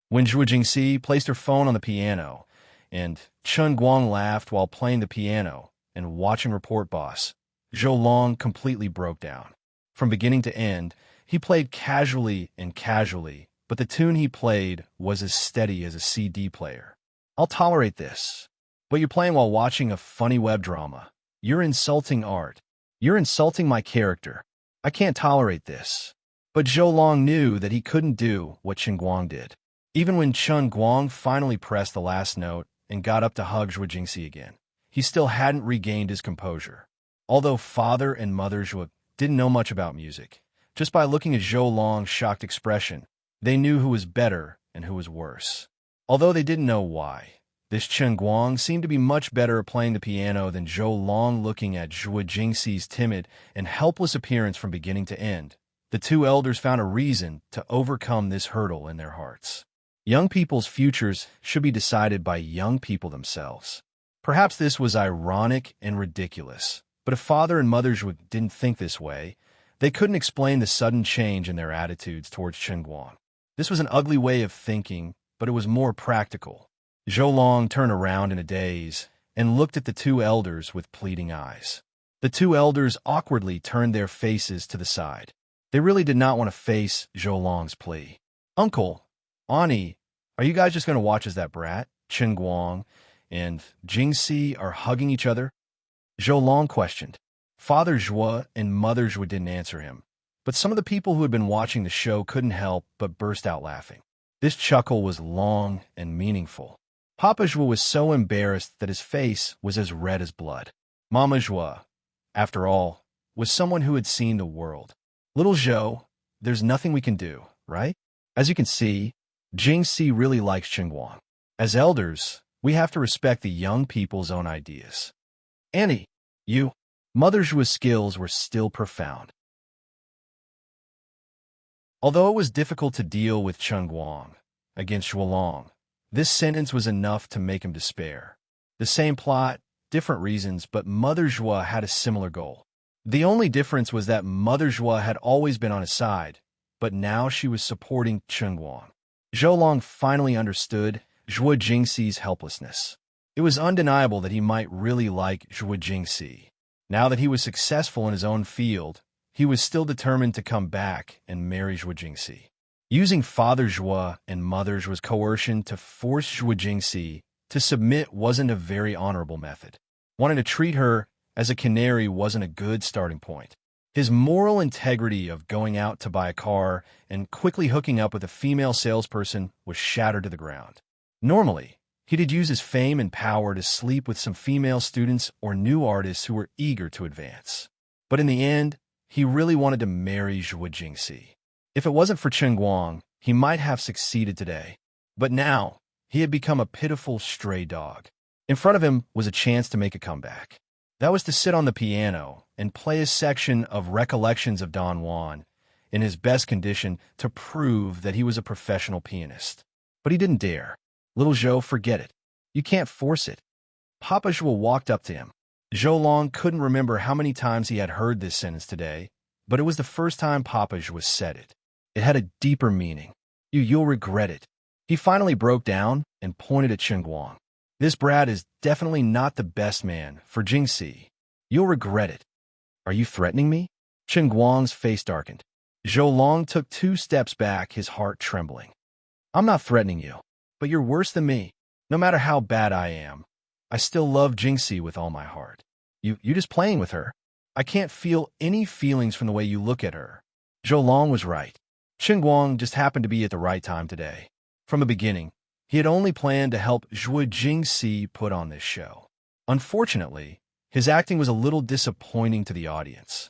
When Zhuo Jingxi placed her phone on the piano, and Chen Guang laughed while playing the piano and watching Report Boss, Zhou Long completely broke down. From beginning to end, he played casually and casually, but the tune he played was as steady as a CD player. "I'll tolerate this. But you're playing while watching a funny web drama. You're insulting art. You're insulting my character. I can't tolerate this." But Zhou Long knew that he couldn't do what Chen Guang did. Even when Chen Guang finally pressed the last note and got up to hug Zhuo Jingxi again, he still hadn't regained his composure. Although father and mother Zhuo didn't know much about music, just by looking at Zhou Long's shocked expression, they knew who was better and who was worse. Although they didn't know why, this Chen Guang seemed to be much better at playing the piano than Zhou Long, looking at Zhuo Jingxi's timid and helpless appearance from beginning to end. The two elders found a reason to overcome this hurdle in their hearts. Young people's futures should be decided by young people themselves. Perhaps this was ironic and ridiculous, but if father and mother Zhuo didn't think this way, they couldn't explain the sudden change in their attitudes towards Chen Guang. This was an ugly way of thinking, but it was more practical. Zhou Long turned around in a daze and looked at the two elders with pleading eyes. The two elders awkwardly turned their faces to the side. They really did not want to face Zhou Long's plea. "Uncle, Ani, are you guys just going to watch as that brat, Chen Guang, and Jingxi are hugging each other?" Zhou Long questioned. Father Zhuo and mother Zhuo didn't answer him, but some of the people who had been watching the show couldn't help but burst out laughing. This chuckle was long and meaningful. Papa Zhuo was so embarrassed that his face was as red as blood. Mama Zhuo, after all, was someone who had seen the world. "Little Zhou, there's nothing we can do, right? As you can see, Jingxi really likes Chen Guang. As elders, we have to respect the young people's own ideas." "Annie, you..." Mother Zhuo's skills were still profound. Although it was difficult to deal with Chen Guang against Zhuo Long, this sentence was enough to make him despair. The same plot, different reasons, but Mother Zhuo had a similar goal. The only difference was that Mother Zhuo had always been on his side, but now she was supporting Chen Guang. Zhou Long finally understood Zhuo Jingxi's helplessness. It was undeniable that he might really like Zhuo Jingxi. Now that he was successful in his own field, he was still determined to come back and marry Zhuo Jingxi. Using Father Zhuo and Mother Zhuo's coercion to force Zhuo Jingxi to submit wasn't a very honorable method. Wanting to treat her as a canary wasn't a good starting point. His moral integrity of going out to buy a car and quickly hooking up with a female salesperson was shattered to the ground. Normally, he'd use his fame and power to sleep with some female students or new artists who were eager to advance. But in the end, he really wanted to marry Zhuo Jingxi. If it wasn't for Chen Guang, he might have succeeded today. But now, he had become a pitiful stray dog. In front of him was a chance to make a comeback. That was to sit on the piano and play a section of Recollections of Don Juan in his best condition to prove that he was a professional pianist. But he didn't dare. "Little Zhou, forget it. You can't force it." Papa Zhuo walked up to him. Zhou Long couldn't remember how many times he had heard this sentence today, but it was the first time Papa Zhuo said it. It had a deeper meaning. You'll regret it." He finally broke down and pointed at Chen Guang. "This brat is definitely not the best man for Jingxi. You'll regret it." "Are you threatening me?" Chen Guang's face darkened. Zhou Long took 2 steps back, his heart trembling. "I'm not threatening you, but you're worse than me. No matter how bad I am, I still love Jingxi with all my heart. You just playing with her. I can't feel any feelings from the way you look at her." Zhou Long was right. Chen Guang just happened to be at the right time today. From the beginning, he had only planned to help Zhuo Jingxi put on this show. Unfortunately, his acting was a little disappointing to the audience.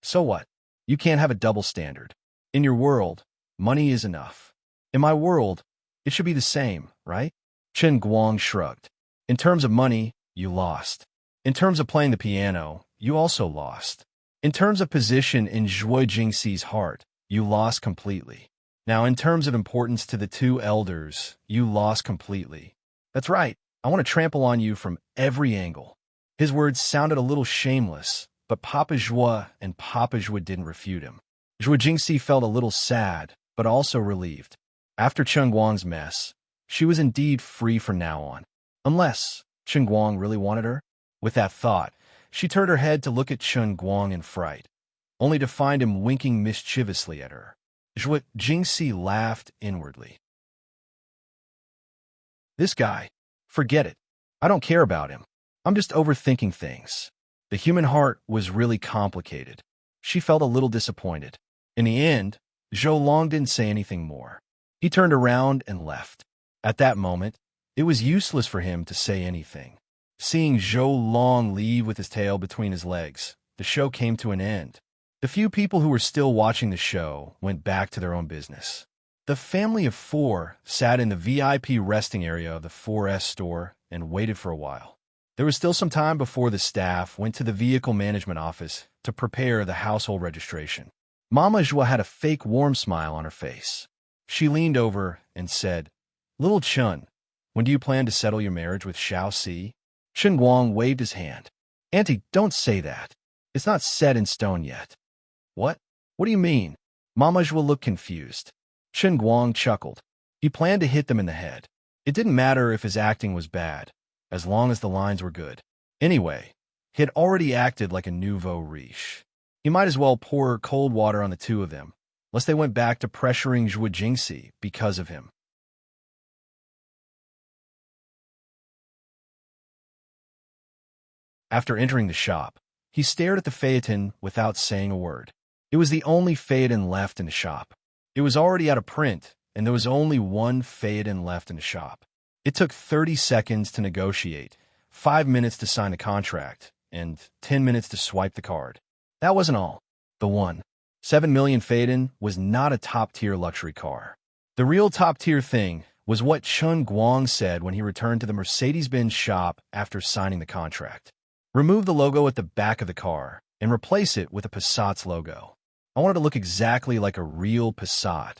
So what? You can't have a double standard. In your world, money is enough. In my world, it should be the same, right? Chen Guang shrugged. In terms of money, you lost. In terms of playing the piano, you also lost. In terms of position in Zhuo Jingxi's heart, you lost completely. Now, in terms of importance to the two elders, you lost completely. That's right. I want to trample on you from every angle. His words sounded a little shameless, but Papa Zhuo and Papa Zhuo didn't refute him. Zhuo Jingxi felt a little sad, but also relieved. After Chen Guang's mess, she was indeed free from now on. Unless Chen Guang really wanted her? With that thought, she turned her head to look at Chen Guang in fright, only to find him winking mischievously at her. Zhuo Jingxi laughed inwardly. This guy, forget it. I don't care about him. I'm just overthinking things. The human heart was really complicated. She felt a little disappointed. In the end, Zhou Long didn't say anything more. He turned around and left. At that moment, it was useless for him to say anything. Seeing Zhou Long leave with his tail between his legs, the show came to an end. The few people who were still watching the show went back to their own business. The family of four sat in the VIP resting area of the 4S store and waited for a while. There was still some time before the staff went to the vehicle management office to prepare the household registration. Mama Zhua had a fake warm smile on her face. She leaned over and said, "Little Chun, when do you plan to settle your marriage with Xiao Si?" Chen Guang waved his hand. "Auntie, don't say that. It's not set in stone yet." "What? What do you mean?" Mama Zhua looked confused. Chen Guang chuckled. He planned to hit them in the head. It didn't matter if his acting was bad, as long as the lines were good. Anyway, he had already acted like a nouveau riche. He might as well pour cold water on the two of them, lest they went back to pressuring Zhuo Jingxi because of him. After entering the shop, he stared at the phaeton without saying a word. It was the only phaeton left in the shop. It was already out of print, and there was only one phaeton left in the shop. It took 30 seconds to negotiate, 5 minutes to sign the contract, and 10 minutes to swipe the card. That wasn't all. The 1.7 million phaeton was not a top-tier luxury car. The real top-tier thing was what Chen Guang said when he returned to the Mercedes-Benz shop after signing the contract. Remove the logo at the back of the car and replace it with a Passat's logo. I wanted to look exactly like a real Passat.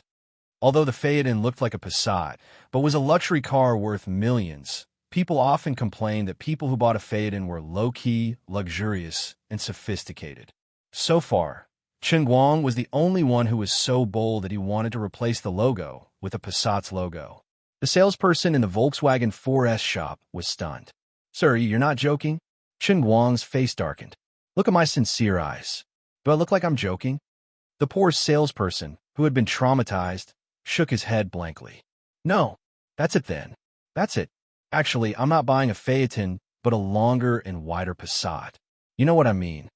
Although the Phaeton looked like a Passat, but was a luxury car worth millions, people often complained that people who bought a Phaeton were low-key, luxurious, and sophisticated. So far, Chen Guang was the only one who was so bold that he wanted to replace the logo with a Passat's logo. The salesperson in the Volkswagen 4S shop was stunned. "Sir, you're not joking?" Chen Guang's face darkened. "Look at my sincere eyes. Do I look like I'm joking?" The poor salesperson, who had been traumatized, shook his head blankly. "No, that's it then. That's it. Actually, I'm not buying a Phaeton, but a longer and wider Passat. You know what I mean."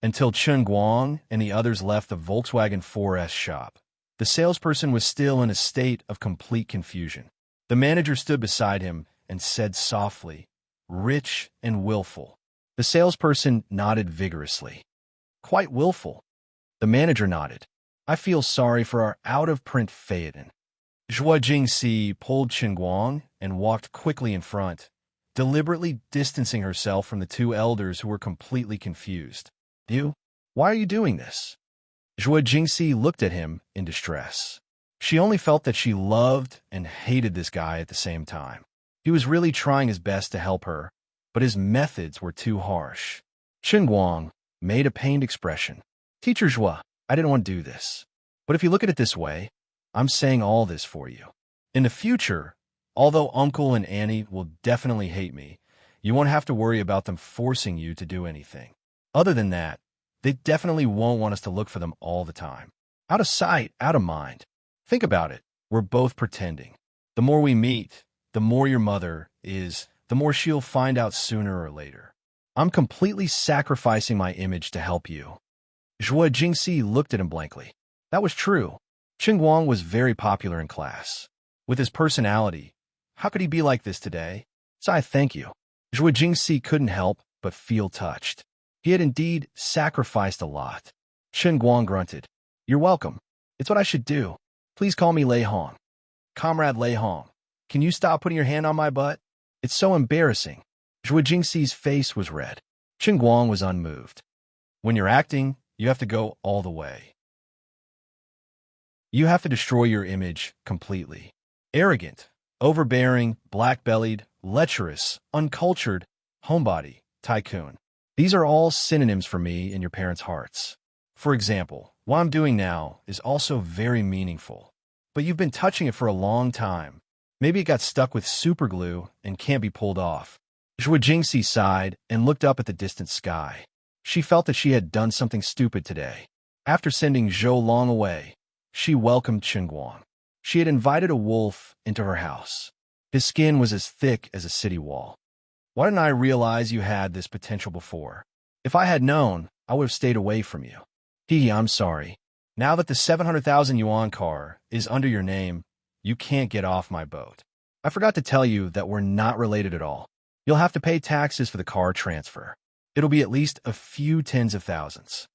Until Chen Guang and the others left the Volkswagen 4S shop, the salesperson was still in a state of complete confusion. The manager stood beside him and said softly, "Rich and willful." The salesperson nodded vigorously. "Quite willful." The manager nodded. "I feel sorry for our out-of-print Phaeton." Zhuo Jingxi pulled Chen Guang and walked quickly in front, deliberately distancing herself from the two elders who were completely confused. "You? Why are you doing this?" Zhuo Jingxi looked at him in distress. She only felt that she loved and hated this guy at the same time. He was really trying his best to help her, but his methods were too harsh. Chen Guang made a pained expression. "Teacher Zhuo, I didn't want to do this. But if you look at it this way, I'm saying all this for you. In the future, although Uncle and Annie will definitely hate me, you won't have to worry about them forcing you to do anything. Other than that, they definitely won't want us to look for them all the time. Out of sight, out of mind. Think about it. We're both pretending. The more we meet, the more your mother is, the more she'll find out sooner or later. I'm completely sacrificing my image to help you." Zhuo Jingxi looked at him blankly. That was true. Chen Guang was very popular in class. With his personality, how could he be like this today? So I thank you. Zhuo Jingxi couldn't help but feel touched. He had indeed sacrificed a lot. Chen Guang grunted. "You're welcome. It's what I should do. Please call me Lei Hong." "Comrade Lei Hong, can you stop putting your hand on my butt? It's so embarrassing." Zhuo Jingxi's face was red. Chen Guang was unmoved. When you're acting, you have to go all the way. You have to destroy your image completely. Arrogant, overbearing, black-bellied, lecherous, uncultured, homebody, tycoon. These are all synonyms for me in your parents' hearts. For example, what I'm doing now is also very meaningful. But you've been touching it for a long time. Maybe it got stuck with superglue and can't be pulled off. Zhuo Jingxi sighed and looked up at the distant sky. She felt that she had done something stupid today. After sending Zhou Long away, she welcomed Chen Guang. She had invited a wolf into her house. His skin was as thick as a city wall. Why didn't I realize you had this potential before? If I had known, I would have stayed away from you. I'm sorry. Now that the 700,000 yuan car is under your name, you can't get off my boat. I forgot to tell you that we're not related at all. You'll have to pay taxes for the car transfer. It'll be at least a few tens of thousands.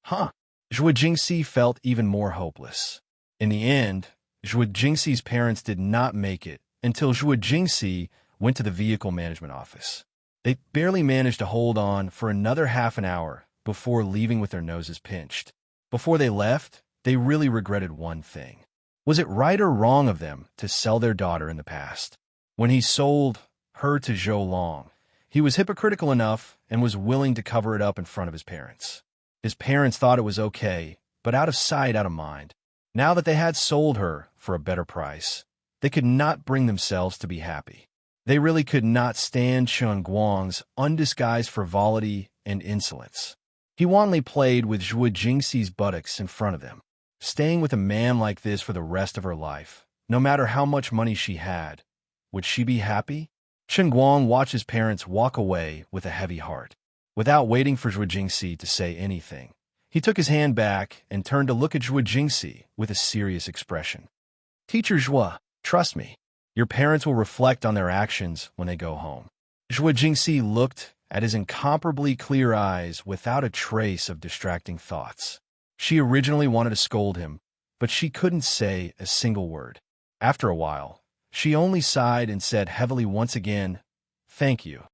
Huh. Zhuo Jingxi felt even more hopeless. In the end, Zhuo Jingxi's parents did not make it until Zhuo Jingxi went to the vehicle management office. They barely managed to hold on for another half an hour before leaving with their noses pinched. Before they left, they really regretted one thing. Was it right or wrong of them to sell their daughter in the past? When he sold her to Zhou Long, he was hypocritical enough and was willing to cover it up in front of his parents. His parents thought it was okay, but out of sight, out of mind. Now that they had sold her for a better price, they could not bring themselves to be happy. They really could not stand Chen Guang's undisguised frivolity and insolence. He wantonly played with Zhuo Jingxi's buttocks in front of them. Staying with a man like this for the rest of her life, no matter how much money she had, would she be happy? Chen Guang watched his parents walk away with a heavy heart. Without waiting for Zhuo Jingxi to say anything, he took his hand back and turned to look at Zhuo Jingxi with a serious expression. Teacher Zhuo, trust me. Your parents will reflect on their actions when they go home. Zhuo Jingxi looked at his incomparably clear eyes without a trace of distracting thoughts. She originally wanted to scold him, but she couldn't say a single word. After a while, she only sighed and said heavily once again, "Thank you."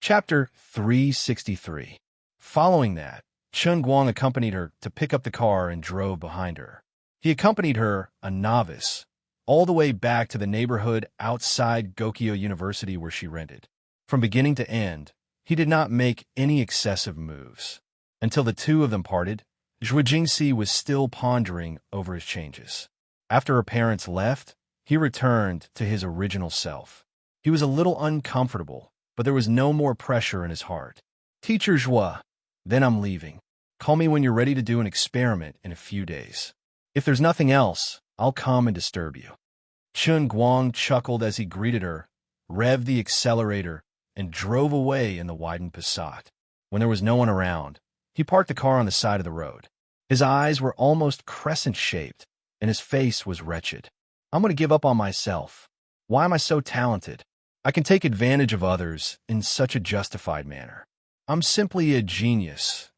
Chapter 363. Following that, Chen Guang accompanied her to pick up the car and drove behind her. He accompanied her, a novice, all the way back to the neighborhood outside Gokyo University where she rented. From beginning to end, he did not make any excessive moves. Until the two of them parted, Zhuo Jingxi was still pondering over his changes. After her parents left, he returned to his original self. He was a little uncomfortable, but there was no more pressure in his heart. Teacher Zhuo, then I'm leaving. Call me when you're ready to do an experiment in a few days. If there's nothing else, I'll come and disturb you. Chen Guang chuckled as he greeted her, revved the accelerator, and drove away in the widened Passat. When there was no one around, he parked the car on the side of the road. His eyes were almost crescent-shaped, and his face was wretched. I'm going to give up on myself. Why am I so talented? I can take advantage of others in such a justified manner. I'm simply a genius.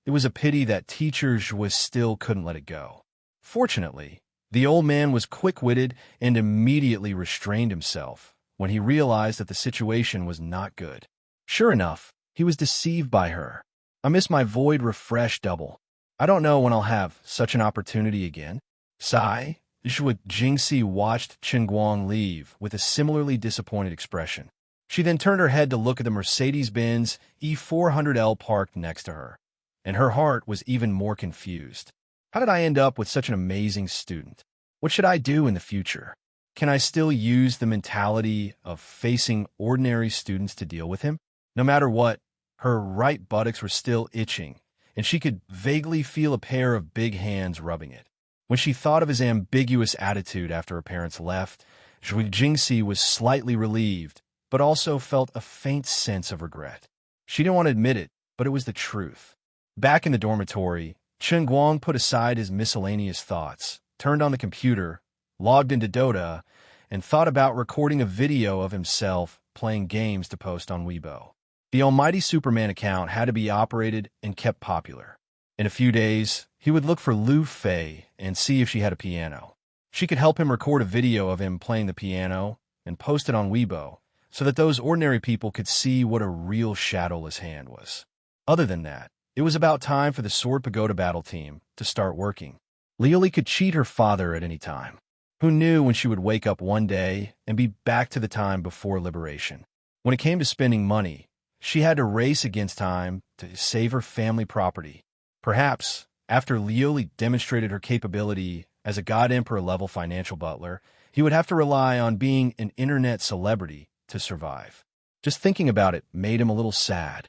It was a pity that Teacher Zhuo still couldn't let it go. Fortunately, the old man was quick-witted and immediately restrained himself when he realized that the situation was not good. Sure enough, he was deceived by her. I miss my void refresh double. I don't know when I'll have such an opportunity again. Sigh. Zhuo Jingxi watched Chen Guang leave with a similarly disappointed expression. She then turned her head to look at the Mercedes-Benz E400L parked next to her, and her heart was even more confused. How did I end up with such an amazing student? What should I do in the future? Can I still use the mentality of facing ordinary students to deal with him? No matter what, her right buttocks were still itching, and she could vaguely feel a pair of big hands rubbing it. When she thought of his ambiguous attitude after her parents left, Zhuo Jingxi was slightly relieved, but also felt a faint sense of regret. She didn't want to admit it, but it was the truth. Back in the dormitory, Chen Guang put aside his miscellaneous thoughts, turned on the computer, logged into Dota, and thought about recording a video of himself playing games to post on Weibo. The almighty Superman account had to be operated and kept popular. In a few days, he would look for Lu Fei and see if she had a piano. She could help him record a video of him playing the piano and post it on Weibo so that those ordinary people could see what a real shadowless hand was. Other than that, it was about time for the Sword Pagoda battle team to start working. Liuli could cheat her father at any time. Who knew when she would wake up one day and be back to the time before liberation? When it came to spending money, she had to race against time to save her family property. Perhaps, after Liuli demonstrated her capability as a God Emperor-level financial butler, he would have to rely on being an internet celebrity to survive. Just thinking about it made him a little sad.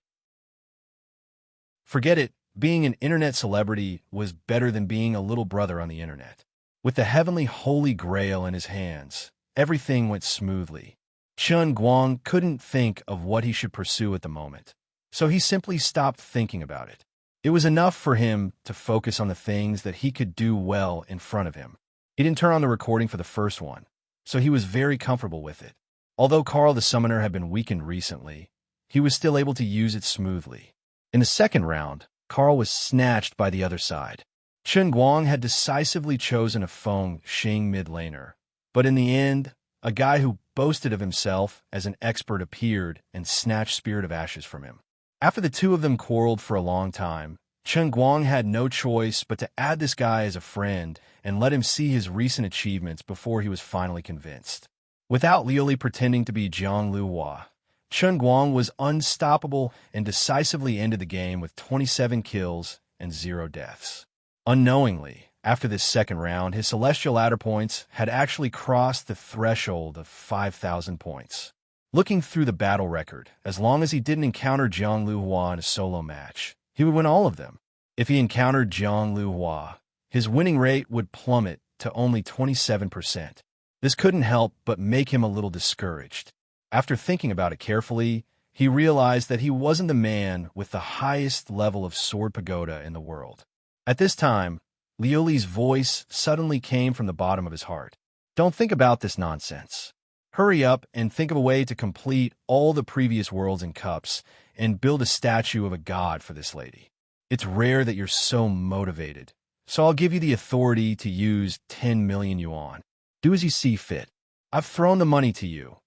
Forget it, being an internet celebrity was better than being a little brother on the internet. With the heavenly holy grail in his hands, everything went smoothly. Chen Guang couldn't think of what he should pursue at the moment, so he simply stopped thinking about it. It was enough for him to focus on the things that he could do well in front of him. He didn't turn on the recording for the first one, so he was very comfortable with it. Although Carl the Summoner had been weakened recently, he was still able to use it smoothly. In the second round, Carl was snatched by the other side. Chen Guang had decisively chosen a Feng Xing mid-laner, but in the end, a guy who boasted of himself as an expert appeared and snatched Spirit of Ashes from him. After the two of them quarreled for a long time, Chen Guang had no choice but to add this guy as a friend and let him see his recent achievements before he was finally convinced. Without Liu Li pretending to be Jiang Luhua, Chen Guang was unstoppable and decisively ended the game with 27 kills and 0 deaths. Unknowingly, after this second round, his Celestial Ladder points had actually crossed the threshold of 5,000 points. Looking through the battle record, as long as he didn't encounter Jiang Luhua in a solo match, he would win all of them. If he encountered Jiang Luhua, his winning rate would plummet to only 27%. This couldn't help but make him a little discouraged. After thinking about it carefully, he realized that he wasn't the man with the highest level of Sword Pagoda in the world. At this time, Liu Li's voice suddenly came from the bottom of his heart. Don't think about this nonsense. Hurry up and think of a way to complete all the previous worlds and cups and build a statue of a god for this lady. It's rare that you're so motivated, so I'll give you the authority to use 10 million yuan. Do as you see fit. I've thrown the money to you,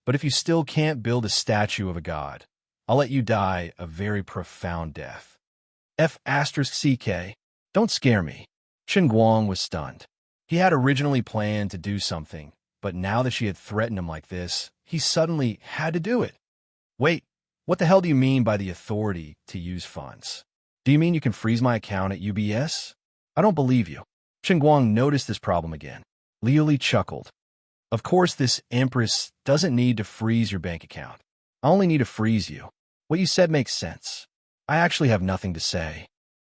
but if you still can't build a statue of a god, I'll let you die a very profound death. F***CK. Don't scare me. Chen Guang was stunned. He had originally planned to do something, but now that she had threatened him like this, he suddenly had to do it. Wait, what the hell do you mean by the authority to use funds? Do you mean you can freeze my account at UBS? I don't believe you. Chen Guang noticed this problem again. Liu Li chuckled. Of course, this Empress doesn't need to freeze your bank account. I only need to freeze you. What you said makes sense. I actually have nothing to say.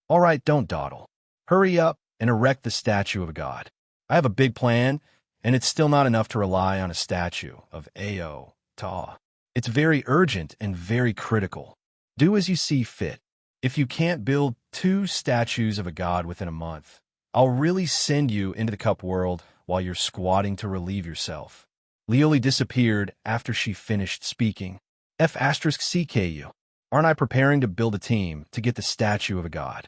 All right, don't dawdle. Hurry up and erect the statue of a god. I have a big plan, and it's still not enough to rely on a statue of Ao Ta. It's very urgent and very critical. Do as you see fit. If you can't build 2 statues of a god within a month, I'll really send you into the cup world while you're squatting to relieve yourself. Liu Li disappeared after she finished speaking. F***CKU. Aren't I preparing to build a team to get the statue of a god?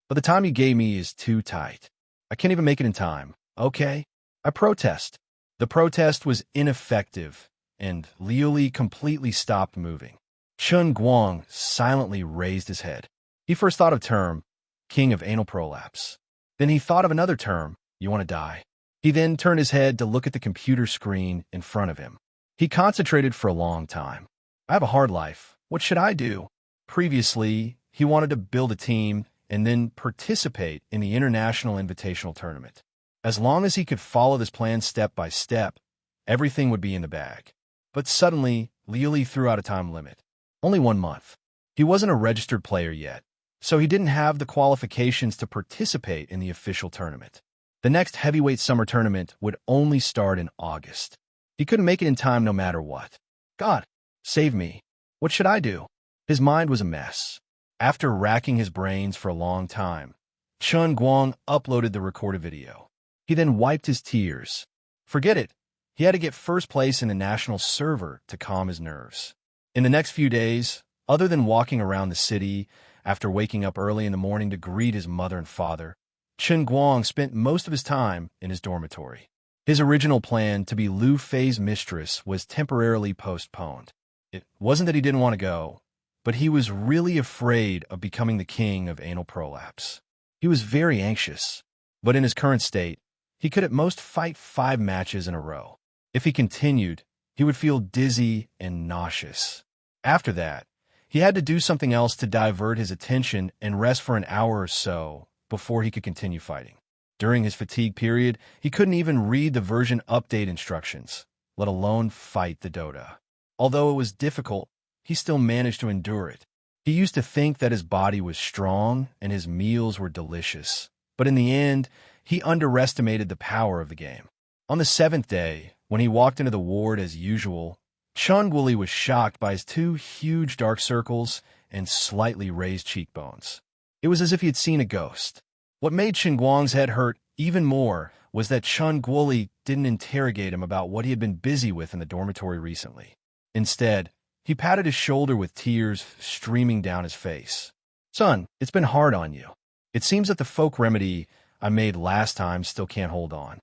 But the time you gave me is too tight. I can't even make it in time, okay? I protest. The protest was ineffective, and Liu Li completely stopped moving. Chen Guang silently raised his head. He first thought of term, King of Anal Prolapse. Then he thought of another term, you want to die. He then turned his head to look at the computer screen in front of him. He concentrated for a long time. I have a hard life. What should I do? Previously, he wanted to build a team and then participate in the International Invitational Tournament. As long as he could follow this plan step by step, everything would be in the bag. But suddenly, Liu Li threw out a time limit. Only 1 month. He wasn't a registered player yet, so he didn't have the qualifications to participate in the official tournament. The next heavyweight summer tournament would only start in August. He couldn't make it in time no matter what. God, save me. What should I do? His mind was a mess. After racking his brains for a long time, Chen Guang uploaded the recorded video. He then wiped his tears. Forget it. He had to get first place in the national server to calm his nerves. In the next few days, other than walking around the city after waking up early in the morning to greet his mother and father, Chen Guang spent most of his time in his dormitory. His original plan to be Lu Fei's mistress was temporarily postponed. It wasn't that he didn't want to go, but he was really afraid of becoming the king of anal prolapse. He was very anxious, but in his current state, he could at most fight 5 matches in a row. If he continued, he would feel dizzy and nauseous. After that, he had to do something else to divert his attention and rest for an hour or so before he could continue fighting. During his fatigue period, he couldn't even read the version update instructions, let alone fight the Dota. Although it was difficult, he still managed to endure it. He used to think that his body was strong and his meals were delicious, but in the end, he underestimated the power of the game. On the 7th day, when he walked into the ward as usual, Chen Guoli was shocked by his 2 huge dark circles and slightly raised cheekbones. It was as if he had seen a ghost. What made Chen Guang's head hurt even more was that Chun Guoli didn't interrogate him about what he had been busy with in the dormitory recently. Instead, he patted his shoulder with tears streaming down his face. Son, it's been hard on you. It seems that the folk remedy I made last time still can't hold on.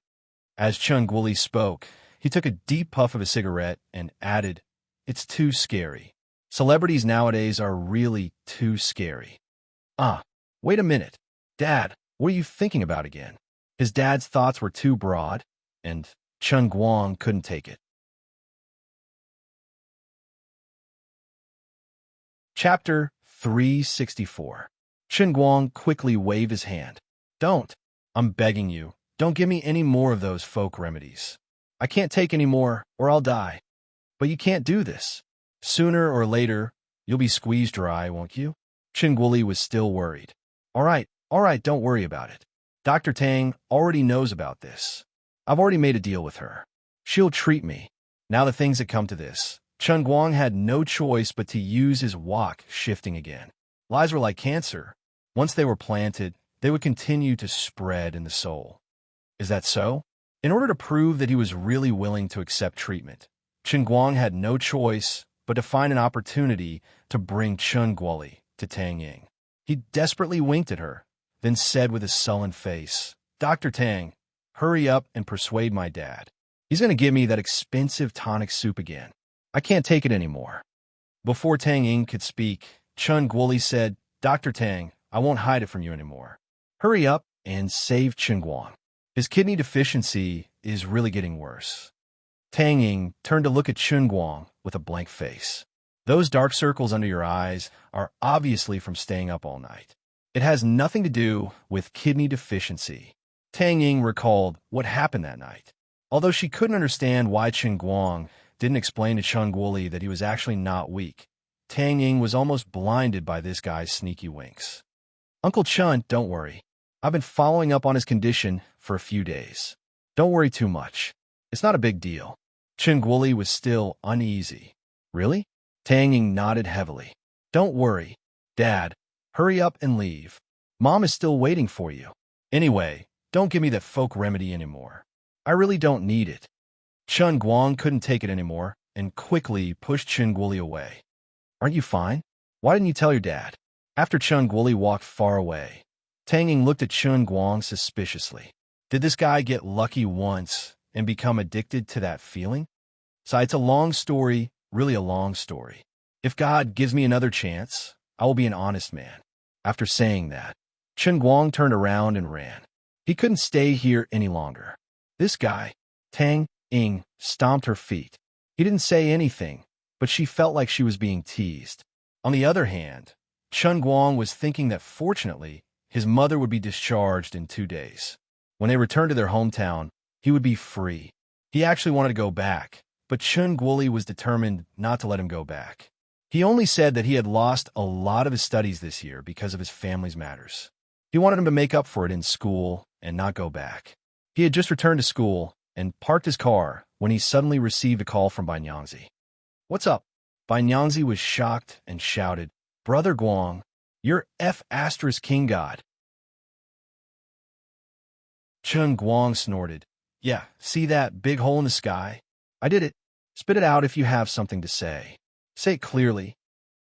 As Chun Guoli spoke, he took a deep puff of a cigarette and added, "It's too scary. Celebrities nowadays are really too scary." Wait a minute. Dad, what are you thinking about again? His dad's thoughts were too broad, and Chun Guang couldn't take it. Chapter 364. Chun Guang quickly waved his hand. Don't. I'm begging you. Don't give me any more of those folk remedies. I can't take any more, or I'll die. But you can't do this. Sooner or later, you'll be squeezed dry, won't you? Chun Guoli was still worried. All right, don't worry about it. Dr. Tang already knows about this. I've already made a deal with her. She'll treat me. Now the things that come to this, Chun Guang had no choice but to use his wok shifting again. Lies were like cancer. Once they were planted, they would continue to spread in the soul. Is that so? In order to prove that he was really willing to accept treatment, Chun Guang had no choice but to find an opportunity to bring Chun Guoli to Tang Ying. He desperately winked at her, then said with a sullen face, "Dr. Tang, hurry up and persuade my dad. He's going to give me that expensive tonic soup again. I can't take it anymore." Before Tang Ying could speak, Chun Guoli said, "Dr. Tang, I won't hide it from you anymore. Hurry up and save Chun Guang. His kidney deficiency is really getting worse." Tang Ying turned to look at Chun Guang with a blank face. "Those dark circles under your eyes are obviously from staying up all night. It has nothing to do with kidney deficiency." Tang Ying recalled what happened that night. Although she couldn't understand why Chun Guang didn't explain to Chun Guoli that he was actually not weak, Tang Ying was almost blinded by this guy's sneaky winks. "Uncle Chun, don't worry. I've been following up on his condition for a few days. Don't worry too much. It's not a big deal." Chun Guoli was still uneasy. "Really?" Tang Ying nodded heavily. "Don't worry. Dad, hurry up and leave. Mom is still waiting for you. Anyway, don't give me that folk remedy anymore. I really don't need it." Chun Guang couldn't take it anymore and quickly pushed Chun Guoli away. "Aren't you fine? Why didn't you tell your dad?" After Chun Guoli walked far away, Tang Ying looked at Chun Guang suspiciously. Did this guy get lucky once and become addicted to that feeling? So it's a long story, really a long story. If God gives me another chance, I will be an honest man. After saying that, Chun Guang turned around and ran. He couldn't stay here any longer. This guy, Tang Ying, stomped her feet. He didn't say anything, but she felt like she was being teased. On the other hand, Chun Guang was thinking that fortunately, his mother would be discharged in 2 days. When they returned to their hometown, he would be free. He actually wanted to go back, but Chun Guoli was determined not to let him go back. He only said that he had lost a lot of his studies this year because of his family's matters. He wanted him to make up for it in school and not go back. He had just returned to school and parked his car when he suddenly received a call from Bai Nyangzi. "What's up?" Bai Nyangzi was shocked and shouted, "Brother Guang, you're F** King God." Chun Guang snorted. "Yeah, see that big hole in the sky? I did it. Spit it out if you have something to say. Say it clearly.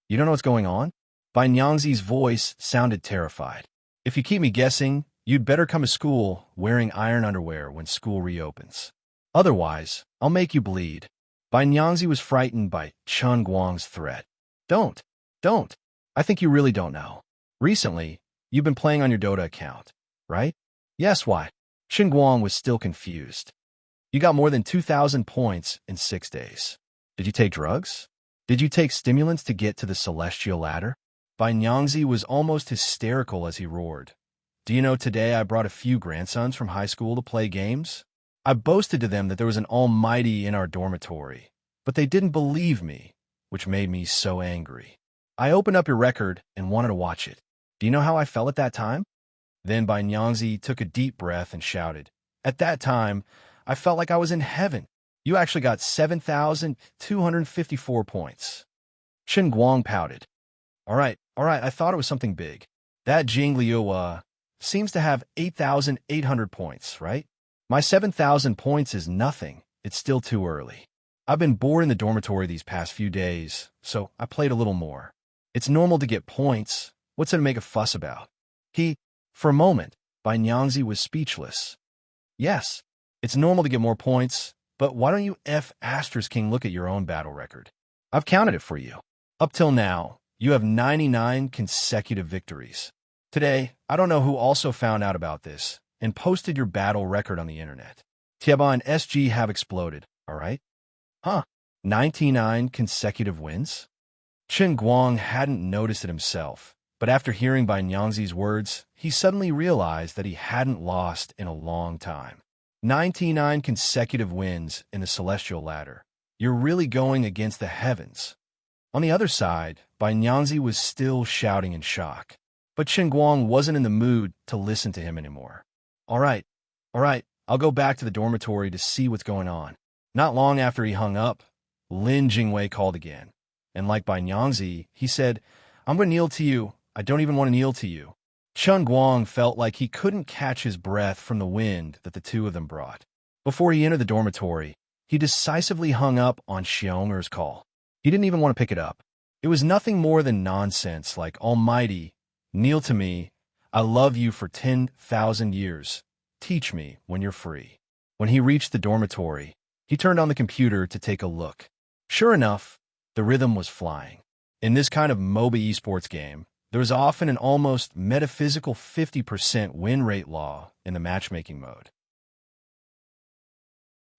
You don't know what's going on?" Bai Nyangzi's voice sounded terrified. "If you keep me guessing, you'd better come to school wearing iron underwear when school reopens. Otherwise, I'll make you bleed." Bai Nyangzi was frightened by Chun Guang's threat. Don't. I think you really don't know. Recently, you've been playing on your Dota account, right?" "Yes, why?" Chun Guang was still confused. "You got more than 2,000 points in 6 days. Did you take drugs? Did you take stimulants to get to the celestial ladder?" Bai Nyangzi was almost hysterical as he roared. "Do you know today I brought a few grandsons from high school to play games? I boasted to them that there was an almighty in our dormitory, but they didn't believe me, which made me so angry. I opened up your record and wanted to watch it. Do you know how I felt at that time?" Then Bai Nyangzi took a deep breath and shouted, "At that time, I felt like I was in heaven. You actually got 7,254 points." Chun Guang pouted. All right, I thought it was something big. That Jing Liu, seems to have 8,800 points, right?" My 7,000 points is nothing. It's still too early. I've been bored in the dormitory these past few days, so I played a little more. It's normal to get points. What's there to make a fuss about? For a moment, Bai Nyangzi was speechless. Yes, it's normal to get more points, but why don't you King look at your own battle record? I've counted it for you. Up till now, you have 99 consecutive victories. Today, I don't know who also found out about this and posted your battle record on the internet. Tieba and SG have exploded, alright? 99 consecutive wins? Chen Guang hadn't noticed it himself, but after hearing Bai Nyangzi's words, he suddenly realized that he hadn't lost in a long time. 99 consecutive wins in the Celestial Ladder. You're really going against the heavens. On the other side, Bai Nyangzi was still shouting in shock. But Chen Guang wasn't in the mood to listen to him anymore. All right, I'll go back to the dormitory to see what's going on. Not long after he hung up, Lin Jingwei called again. And like Bai Nyangzi, he said, I'm going to kneel to you. I don't even want to kneel to you. Chen Guang felt like he couldn't catch his breath from the wind that the two of them brought. Before he entered the dormitory, he decisively hung up on Xiong'er's call. He didn't even want to pick it up. It was nothing more than nonsense like, Almighty, kneel to me. I love you for 10,000 years. Teach me when you're free. When he reached the dormitory, he turned on the computer to take a look. Sure enough, the rhythm was flying. In this kind of MOBA esports game, there is often an almost metaphysical 50% win rate law in the matchmaking mode.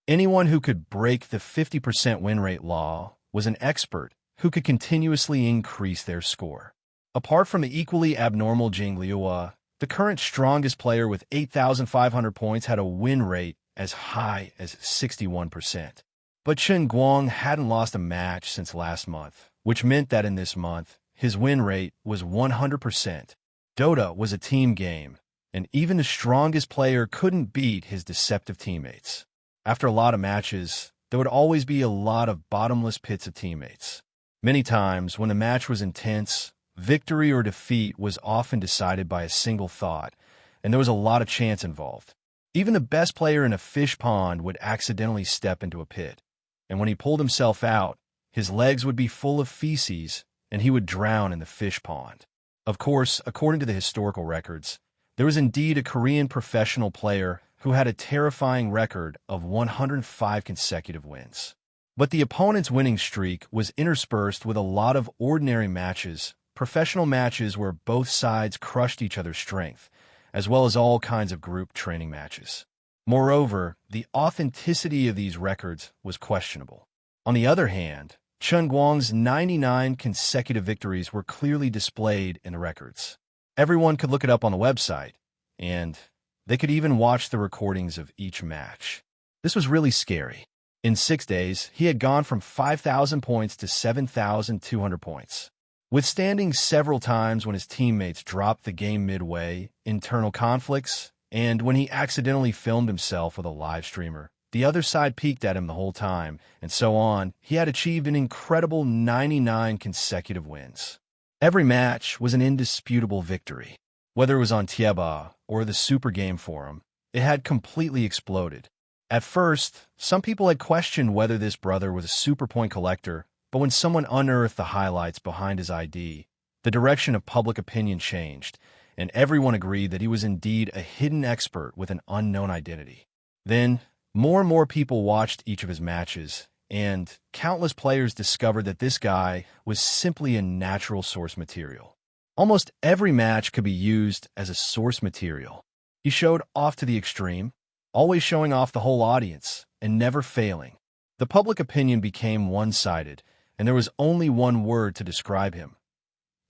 Anyone who could break the 50% win rate law was an expert who could continuously increase their score. Apart from the equally abnormal Jing Liuhua, the current strongest player with 8,500 points had a win rate as high as 61%. But Chen Guang hadn't lost a match since last month, which meant that in this month, his win rate was 100%. Dota was a team game, and even the strongest player couldn't beat his deceptive teammates. After a lot of matches, there would always be a lot of bottomless pits of teammates. Many times, when the match was intense, victory or defeat was often decided by a single thought, and there was a lot of chance involved. Even the best player in a fish pond would accidentally step into a pit, and when he pulled himself out, his legs would be full of feces, and he would drown in the fish pond. Of course, according to the historical records, there was indeed a Korean professional player who had a terrifying record of 105 consecutive wins. But the opponent's winning streak was interspersed with a lot of ordinary matches, professional matches where both sides crushed each other's strength, as well as all kinds of group training matches. Moreover, the authenticity of these records was questionable. On the other hand, Chen Guang's 99 consecutive victories were clearly displayed in the records. Everyone could look it up on the website, and they could even watch the recordings of each match. This was really scary. In 6 days, he had gone from 5,000 points to 7,200 points. Withstanding several times when his teammates dropped the game midway, internal conflicts, and when he accidentally filmed himself with a live streamer, the other side peeked at him the whole time, and so on, he had achieved an incredible 99 consecutive wins. Every match was an indisputable victory. Whether it was on Tieba or the Super Game Forum, it had completely exploded. At first, some people had questioned whether this brother was a super point collector, but when someone unearthed the highlights behind his ID, the direction of public opinion changed, and everyone agreed that he was indeed a hidden expert with an unknown identity. Then, more and more people watched each of his matches, and countless players discovered that this guy was simply a natural source material. Almost every match could be used as a source material. He showed off to the extreme, always showing off the whole audience, and never failing. The public opinion became one-sided, and there was only one word to describe him: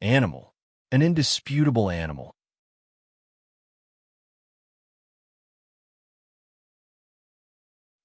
animal. An indisputable animal.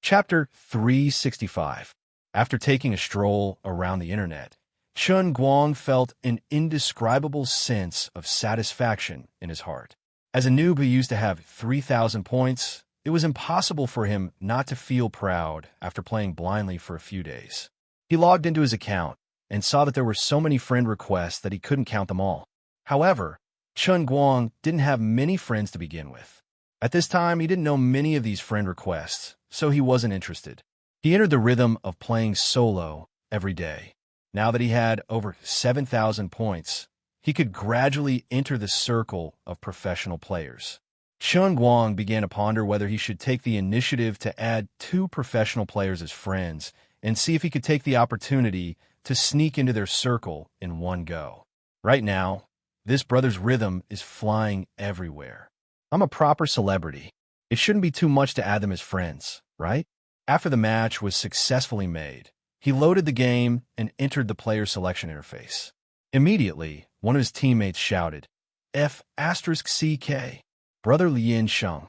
Chapter 365. After taking a stroll around the internet, Chen Guang felt an indescribable sense of satisfaction in his heart. As a noob who used to have 3,000 points, it was impossible for him not to feel proud after playing blindly for a few days. He logged into his account and saw that there were so many friend requests that he couldn't count them all. However, Chen Guang didn't have many friends to begin with. At this time, he didn't know many of these friend requests, so he wasn't interested. He entered the rhythm of playing solo every day. Now that he had over 7,000 points, he could gradually enter the circle of professional players. Chen Guang began to ponder whether he should take the initiative to add 2 professional players as friends and see if he could take the opportunity to sneak into their circle in one go. Right now, this brother's rhythm is flying everywhere. I'm a proper celebrity. It shouldn't be too much to add them as friends, right? After the match was successfully made, he loaded the game and entered the player selection interface. Immediately, one of his teammates shouted, F***CK. Brother Lien Sheng.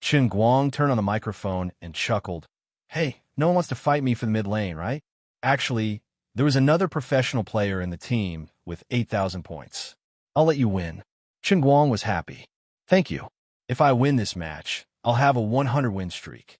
Chen Guang turned on the microphone and chuckled. Hey, no one wants to fight me for the mid lane, right? Actually, there was another professional player in the team with 8,000 points. I'll let you win. Chen Guang was happy. Thank you. If I win this match, I'll have a 100-win streak.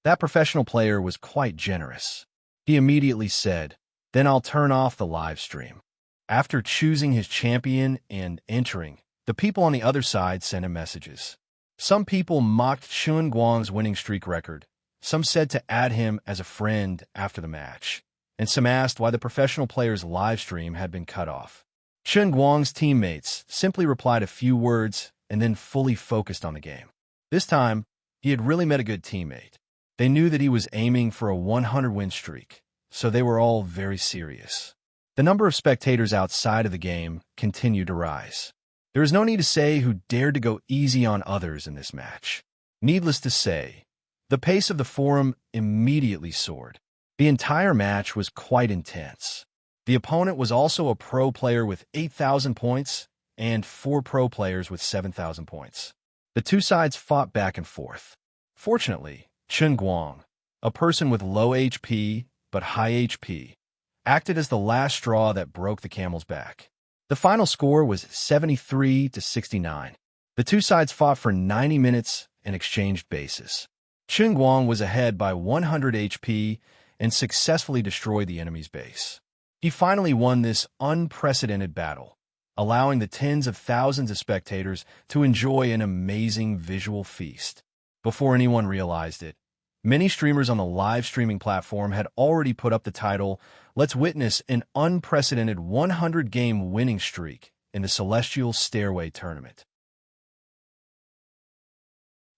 That professional player was quite generous. He immediately said, then I'll turn off the live stream. After choosing his champion and entering, the people on the other side sent him messages. Some people mocked Chen Guang's winning streak record. Some said to add him as a friend after the match. And some asked why the professional player's live stream had been cut off. Chen Guang's teammates simply replied a few words and then fully focused on the game. This time, he had really met a good teammate. They knew that he was aiming for a 100-win streak, so they were all very serious. The number of spectators outside of the game continued to rise. There is no need to say who dared to go easy on others in this match. Needless to say, the pace of the forum immediately soared. The entire match was quite intense. The opponent was also a pro player with 8,000 points and 4 pro players with 7,000 points. The two sides fought back and forth. Fortunately, Chen Guang, a person with low HP but high HP, acted as the last straw that broke the camel's back. The final score was 73-69. The two sides fought for 90 minutes and exchanged bases. Chen Guang was ahead by 100 HP and successfully destroyed the enemy's base. He finally won this unprecedented battle, allowing the tens of thousands of spectators to enjoy an amazing visual feast. Before anyone realized it, many streamers on the live streaming platform had already put up the title, "Let's witness an unprecedented 100-game winning streak in the Celestial Stairway Tournament."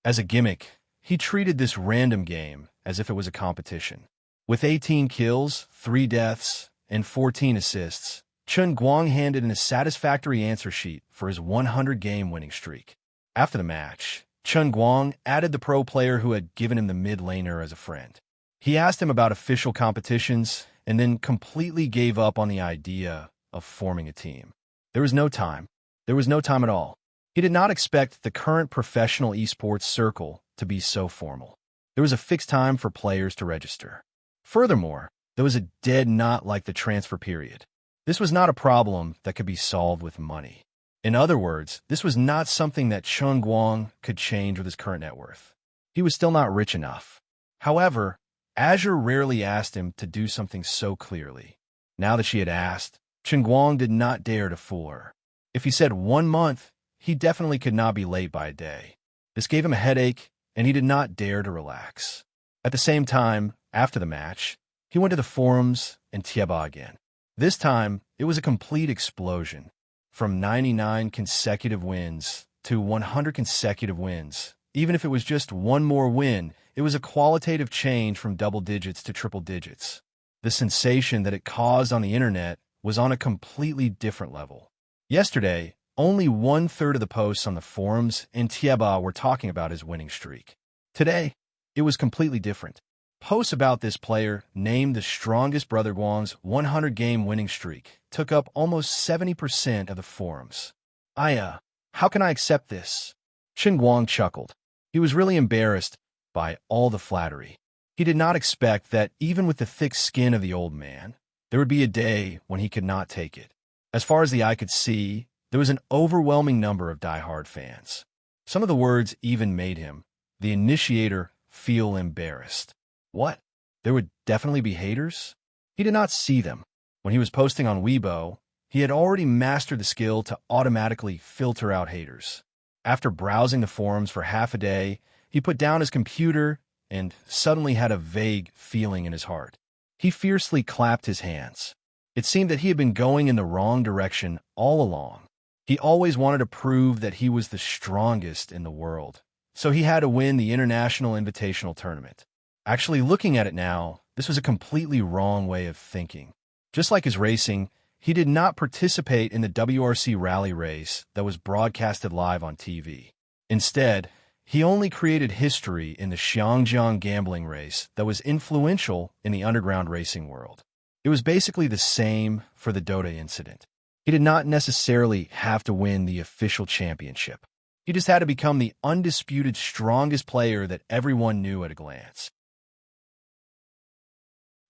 As a gimmick, he treated this random game as if it was a competition. With 18 kills, 3 deaths, and 14 assists, Chen Guang handed in a satisfactory answer sheet for his 100-game winning streak. After the match, Chen Guang added the pro player who had given him the mid laner as a friend. He asked him about official competitions and then completely gave up on the idea of forming a team. There was no time. There was no time at all. He did not expect the current professional esports circle to be so formal. There was a fixed time for players to register. Furthermore, there was a dead knot like the transfer period. This was not a problem that could be solved with money. In other words, this was not something that Chen Guang could change with his current net worth. He was still not rich enough. However, Azure rarely asked him to do something so clearly. Now that she had asked, Chen Guang did not dare to fool her. If he said 1 month, he definitely could not be late by a day. This gave him a headache, and he did not dare to relax. At the same time, after the match, he went to the forums and Tieba again. This time, it was a complete explosion. From 99 consecutive wins to 100 consecutive wins. Even if it was just one more win, it was a qualitative change from double digits to triple digits. The sensation that it caused on the internet was on a completely different level. Yesterday, only 1/3 of the posts on the forums and Tieba were talking about his winning streak. Today, it was completely different. Posts about this player, named the strongest Brother Guang's 100-game winning streak, took up almost 70% of the forums. How can I accept this? Chen Guang chuckled. He was really embarrassed by all the flattery. He did not expect that even with the thick skin of the old man, there would be a day when he could not take it. As far as the eye could see, there was an overwhelming number of die-hard fans. Some of the words even made him, the initiator, feel embarrassed. What? There would definitely be haters? He did not see them. When he was posting on Weibo, he had already mastered the skill to automatically filter out haters. After browsing the forums for half a day, he put down his computer and suddenly had a vague feeling in his heart. He fiercely clapped his hands. It seemed that he had been going in the wrong direction all along. He always wanted to prove that he was the strongest in the world, so he had to win the International Invitational Tournament. Actually, looking at it now, this was a completely wrong way of thinking. Just like his racing, he did not participate in the WRC rally race that was broadcasted live on TV. Instead, he only created history in the Xiangjiang gambling race that was influential in the underground racing world. It was basically the same for the Dota incident. He did not necessarily have to win the official championship. He just had to become the undisputed strongest player that everyone knew at a glance.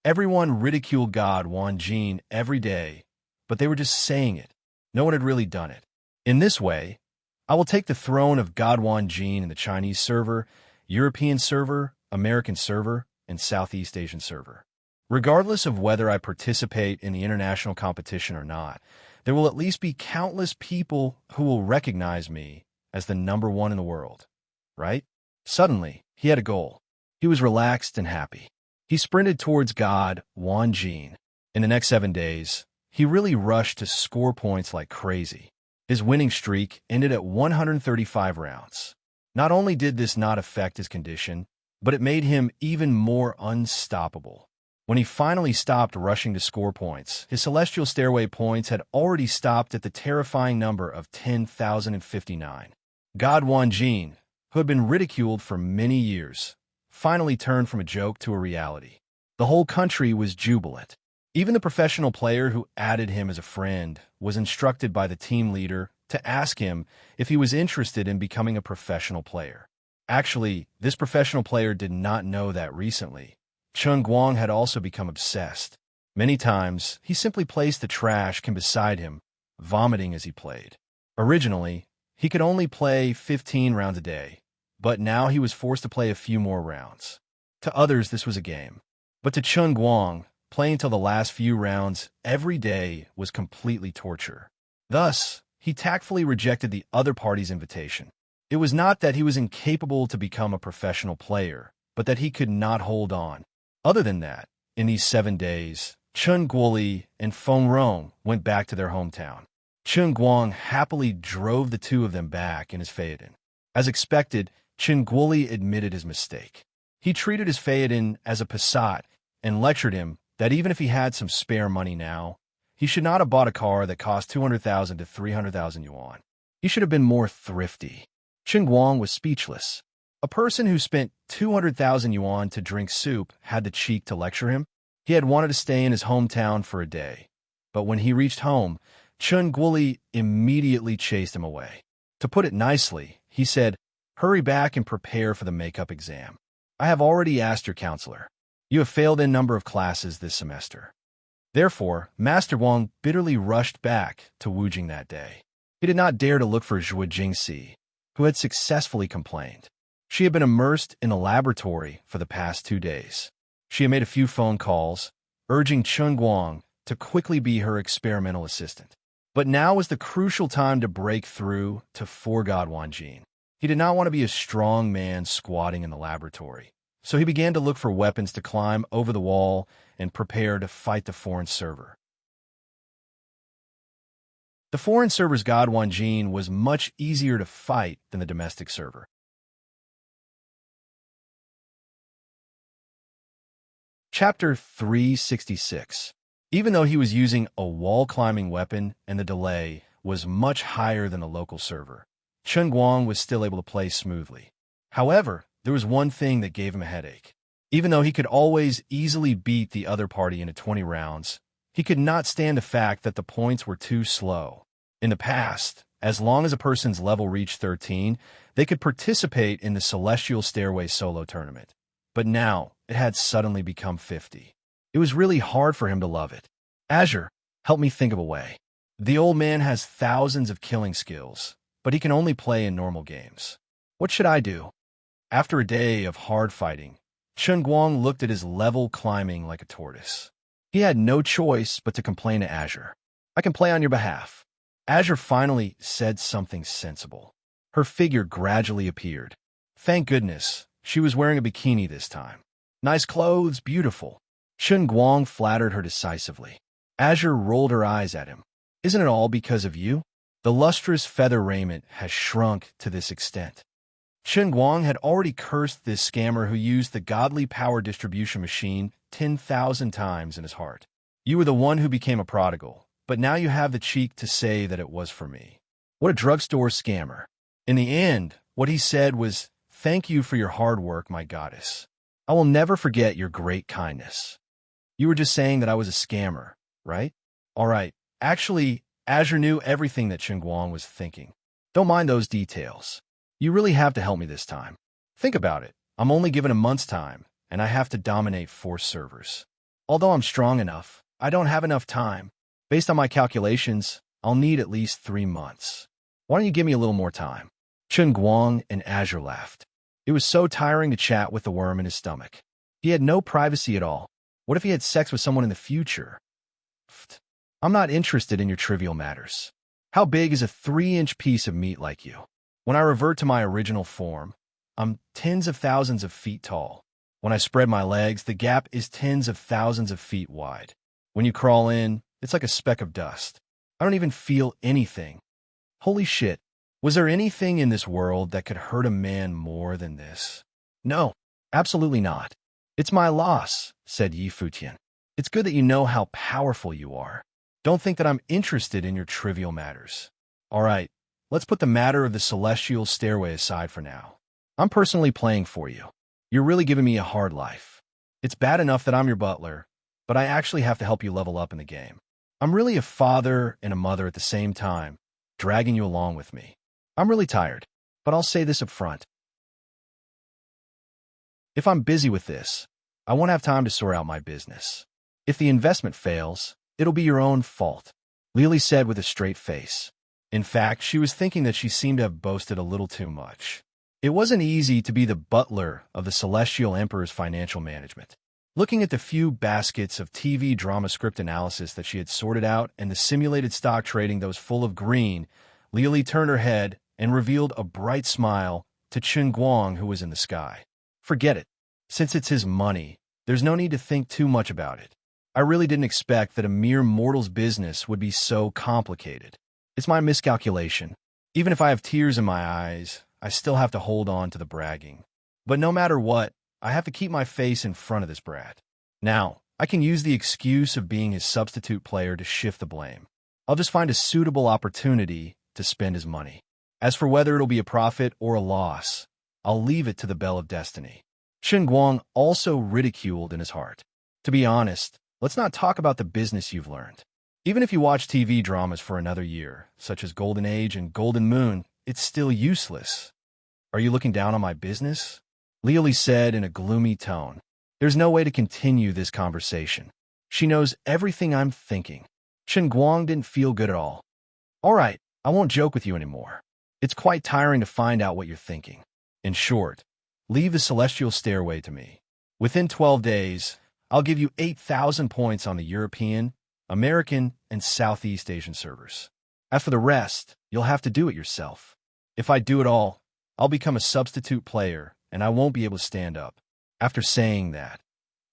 Everyone ridiculed God Wanjin every day, but they were just saying it. No one had really done it. In this way, I will take the throne of God Wanjin in the Chinese server, European server, American server, and Southeast Asian server. Regardless of whether I participate in the international competition or not, there will at least be countless people who will recognize me as the #1 in the world, right? Suddenly, he had a goal. He was relaxed and happy. He sprinted towards God Wanjin. In the next 7 days, he really rushed to score points like crazy. His winning streak ended at 135 rounds. Not only did this not affect his condition, but it made him even more unstoppable. When he finally stopped rushing to score points, his Celestial Stairway points had already stopped at the terrifying number of 10,059. God Wanjin, who had been ridiculed for many years, finally turned from a joke to a reality. The whole country was jubilant. Even the professional player who added him as a friend was instructed by the team leader to ask him if he was interested in becoming a professional player. Actually, this professional player did not know that recently Chen Guang had also become obsessed. Many times, he simply placed the trash can beside him, vomiting as he played. Originally, he could only play 15 rounds a day, but now he was forced to play a few more rounds. To others, this was a game. But to Chen Guang, playing till the last few rounds every day was completely torture. Thus, he tactfully rejected the other party's invitation. It was not that he was incapable to become a professional player, but that he could not hold on. Other than that, in these 7 days, Chen Guoli and Feng Rong went back to their hometown. Chen Guang happily drove the two of them back in his Phaeton. As expected, Chen Guoli admitted his mistake. He treated his Phaeton as a Passat and lectured him that even if he had some spare money now, he should not have bought a car that cost 200,000 to 300,000 yuan. He should have been more thrifty. Chen Guang was speechless. A person who spent 200,000 yuan to drink soup had the cheek to lecture him. He had wanted to stay in his hometown for a day. But when he reached home, Chen Guoli immediately chased him away. To put it nicely, he said, "Hurry back and prepare for the makeup exam. I have already asked your counselor. You have failed in a number of classes this semester." Therefore, Master Wang bitterly rushed back to Wujing that day. He did not dare to look for Zhuo Jingxi, who had successfully complained. She had been immersed in the laboratory for the past 2 days. She had made a few phone calls, urging Chen Guang to quickly be her experimental assistant. But now was the crucial time to break through to God Wanjin. He did not want to be a strong man squatting in the laboratory, so he began to look for weapons to climb over the wall and prepare to fight the foreign server. The foreign server's God Wanjin was much easier to fight than the domestic server. Chapter 366. Even though he was using a wall-climbing weapon and the delay was much higher than the local server, Chen Guang was still able to play smoothly. However, there was one thing that gave him a headache. Even though he could always easily beat the other party into 20 rounds, he could not stand the fact that the points were too slow. In the past, as long as a person's level reached 13, they could participate in the Celestial Stairway solo tournament. But now, it had suddenly become 50. It was really hard for him to love it. Azure, help me think of a way. The old man has thousands of killing skills, but he can only play in normal games. What should I do? After a day of hard fighting, Chen Guang looked at his level climbing like a tortoise. He had no choice but to complain to Azure. "I can play on your behalf." Azure finally said something sensible. Her figure gradually appeared. Thank goodness, she was wearing a bikini this time. Nice clothes, beautiful. Chen Guang flattered her decisively. Azure rolled her eyes at him. Isn't it all because of you? The lustrous feather raiment has shrunk to this extent. Chen Guang had already cursed this scammer who used the godly power distribution machine 10,000 times in his heart. You were the one who became a prodigal, but now you have the cheek to say that it was for me. What a drugstore scammer. In the end, what he said was, "Thank you for your hard work, my goddess. I will never forget your great kindness." You were just saying that I was a scammer, right? All right. Actually, Azure knew everything that Chen Guang was thinking. Don't mind those details. You really have to help me this time. Think about it. I'm only given a month's time, and I have to dominate 4 servers. Although I'm strong enough, I don't have enough time. Based on my calculations, I'll need at least 3 months. Why don't you give me a little more time? Chen Guang and Azure laughed. It was so tiring to chat with the worm in his stomach. He had no privacy at all. What if he had sex with someone in the future? I'm not interested in your trivial matters. How big is a 3-inch piece of meat like you? When I revert to my original form, I'm tens of thousands of feet tall. When I spread my legs, the gap is tens of thousands of feet wide. When you crawl in, it's like a speck of dust. I don't even feel anything. Holy shit. Was there anything in this world that could hurt a man more than this? No, absolutely not. It's my loss, said Yi Futian. It's good that you know how powerful you are. Don't think that I'm interested in your trivial matters. All right, let's put the matter of the celestial stairway aside for now. I'm personally playing for you. You're really giving me a hard life. It's bad enough that I'm your butler, but I actually have to help you level up in the game. I'm really a father and a mother at the same time, dragging you along with me. I'm really tired, but I'll say this up front. If I'm busy with this, I won't have time to sort out my business. If the investment fails, it'll be your own fault, Lily said with a straight face. In fact, she was thinking that she seemed to have boasted a little too much. It wasn't easy to be the butler of the Celestial Emperor's financial management. Looking at the few baskets of TV drama script analysis that she had sorted out and the simulated stock trading that was full of green, Lily turned her head and revealed a bright smile to Chen Guang, who was in the sky. Forget it. Since it's his money, there's no need to think too much about it. I really didn't expect that a mere mortal's business would be so complicated. It's my miscalculation. Even if I have tears in my eyes, I still have to hold on to the bragging. But no matter what, I have to keep my face in front of this brat. Now, I can use the excuse of being his substitute player to shift the blame. I'll just find a suitable opportunity to spend his money. As for whether it'll be a profit or a loss, I'll leave it to the bell of destiny. Chen Guang also ridiculed in his heart. To be honest, let's not talk about the business you've learned. Even if you watch TV dramas for another year, such as Golden Age and Golden Moon, it's still useless. Are you looking down on my business? Lily said in a gloomy tone. There's no way to continue this conversation. She knows everything I'm thinking. Chen Guang didn't feel good at all. All right, I won't joke with you anymore. It's quite tiring to find out what you're thinking. In short, leave the celestial stairway to me. Within 12 days, I'll give you 8,000 points on the European, American, and Southeast Asian servers. As for the rest, you'll have to do it yourself. If I do it all, I'll become a substitute player, and I won't be able to stand up. After saying that,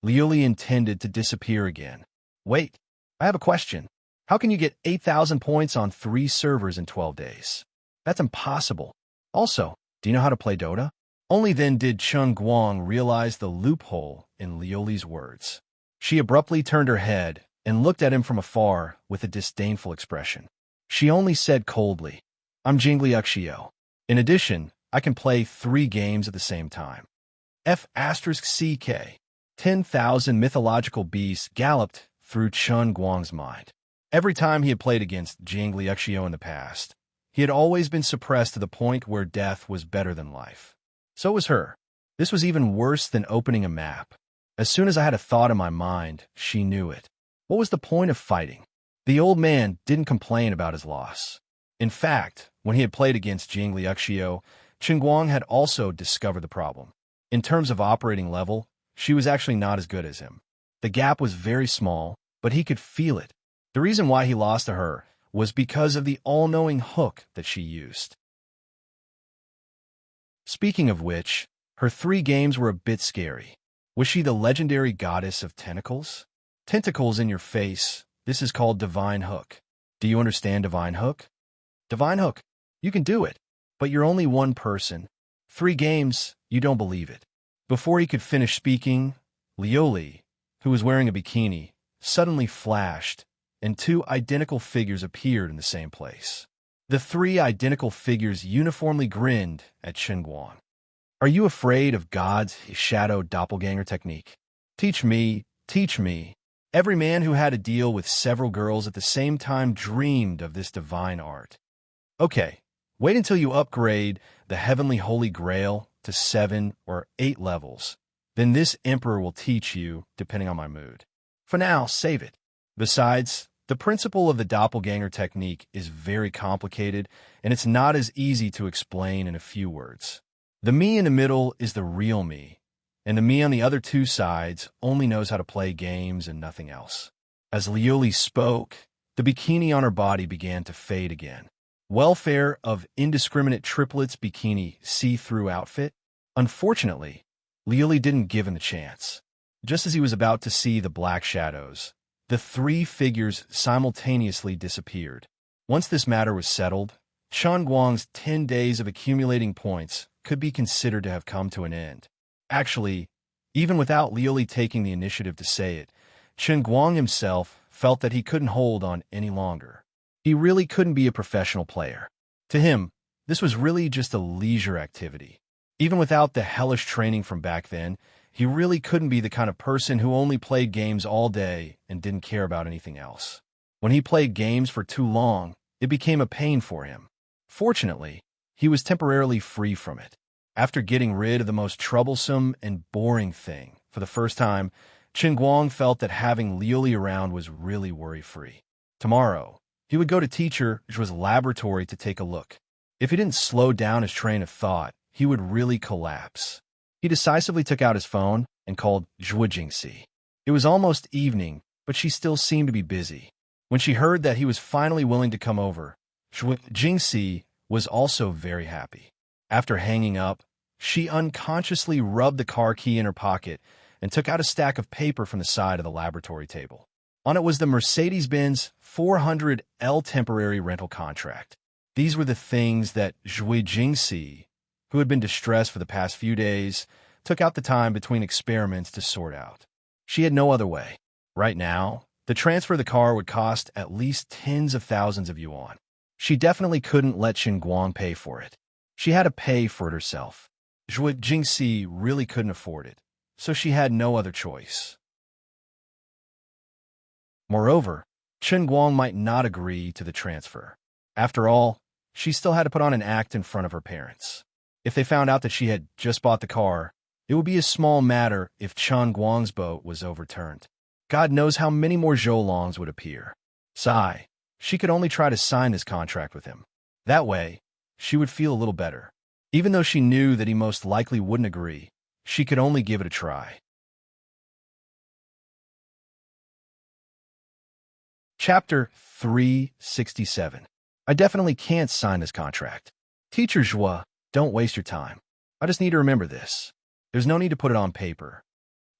Liuli intended to disappear again. Wait, I have a question. How can you get 8,000 points on 3 servers in 12 days? That's impossible. Also, do you know how to play Dota? Only then did Chen Guang realize the loophole in Liuli's words. She abruptly turned her head and looked at him from afar with a disdainful expression. She only said coldly, I'm Jingli Uxio. In addition, I can play 3 games at the same time. F***CK. 10,000 mythological beasts galloped through Chen Guang's mind. Every time he had played against Jingli Uxio in the past, he had always been suppressed to the point where death was better than life. So was her. This was even worse than opening a map. As soon as I had a thought in my mind, she knew it. What was the point of fighting? The old man didn't complain about his loss. In fact, when he had played against Jingli Uxio, Chen Guang had also discovered the problem. In terms of operating level, she was actually not as good as him. The gap was very small, but he could feel it. The reason why he lost to her was because of the all-knowing hook that she used. Speaking of which, her 3 games were a bit scary. Was she the legendary goddess of tentacles? Tentacles in your face. This is called Divine Hook. Do you understand Divine Hook? Divine Hook. You can do it. But you're only one person. 3 games, you don't believe it. Before he could finish speaking, Lioli, who was wearing a bikini, suddenly flashed, and 2 identical figures appeared in the same place. The 3 identical figures uniformly grinned at Chen Guang. Are you afraid of God's shadow doppelganger technique? Teach me, teach me. Every man who had to deal with several girls at the same time dreamed of this divine art. Okay, wait until you upgrade the heavenly holy grail to 7 or 8 levels. Then this emperor will teach you, depending on my mood. For now, save it. Besides, the principle of the doppelganger technique is very complicated, and it's not as easy to explain in a few words. The me in the middle is the real me, and the me on the other 2 sides only knows how to play games and nothing else. As Lioli spoke, the bikini on her body began to fade again. Welfare of indiscriminate triplets bikini see-through outfit? Unfortunately, Lioli didn't give him the chance. Just as he was about to see the black shadows, the 3 figures simultaneously disappeared. Once this matter was settled, Chen Guang's 10 days of accumulating points could be considered to have come to an end. Actually, even without Lioli taking the initiative to say it, Chen Guang himself felt that he couldn't hold on any longer. He really couldn't be a professional player. To him, this was really just a leisure activity. Even without the hellish training from back then, he really couldn't be the kind of person who only played games all day and didn't care about anything else. When he played games for too long, it became a pain for him. Fortunately, he was temporarily free from it. After getting rid of the most troublesome and boring thing for the first time, Chen Guang felt that having Lioli around was really worry-free. Tomorrow, he would go to teacher Zhu's laboratory to take a look. If he didn't slow down his train of thought, he would really collapse. He decisively took out his phone and called Zhu Jingxi. It was almost evening, but she still seemed to be busy. When she heard that he was finally willing to come over, Zhu Jingxi was also very happy. After hanging up, she unconsciously rubbed the car key in her pocket and took out a stack of paper from the side of the laboratory table. On it was the Mercedes-Benz 400L temporary rental contract. These were the things that Zhu Jingxi, who had been distressed for the past few days, took out the time between experiments to sort out. She had no other way. Right now, the transfer of the car would cost at least tens of thousands of yuan. She definitely couldn't let Chen Guang pay for it. She had to pay for it herself. Zhu Jingxi really couldn't afford it, so she had no other choice. Moreover, Chen Guang might not agree to the transfer. After all, she still had to put on an act in front of her parents. If they found out that she had just bought the car, it would be a small matter if Chen Guang's boat was overturned. God knows how many more Zhoulongs would appear. Sigh, she could only try to sign this contract with him. That way, she would feel a little better. Even though she knew that he most likely wouldn't agree, she could only give it a try. Chapter 367. I definitely can't sign this contract. Teacher Zhua, don't waste your time. I just need to remember this. There's no need to put it on paper.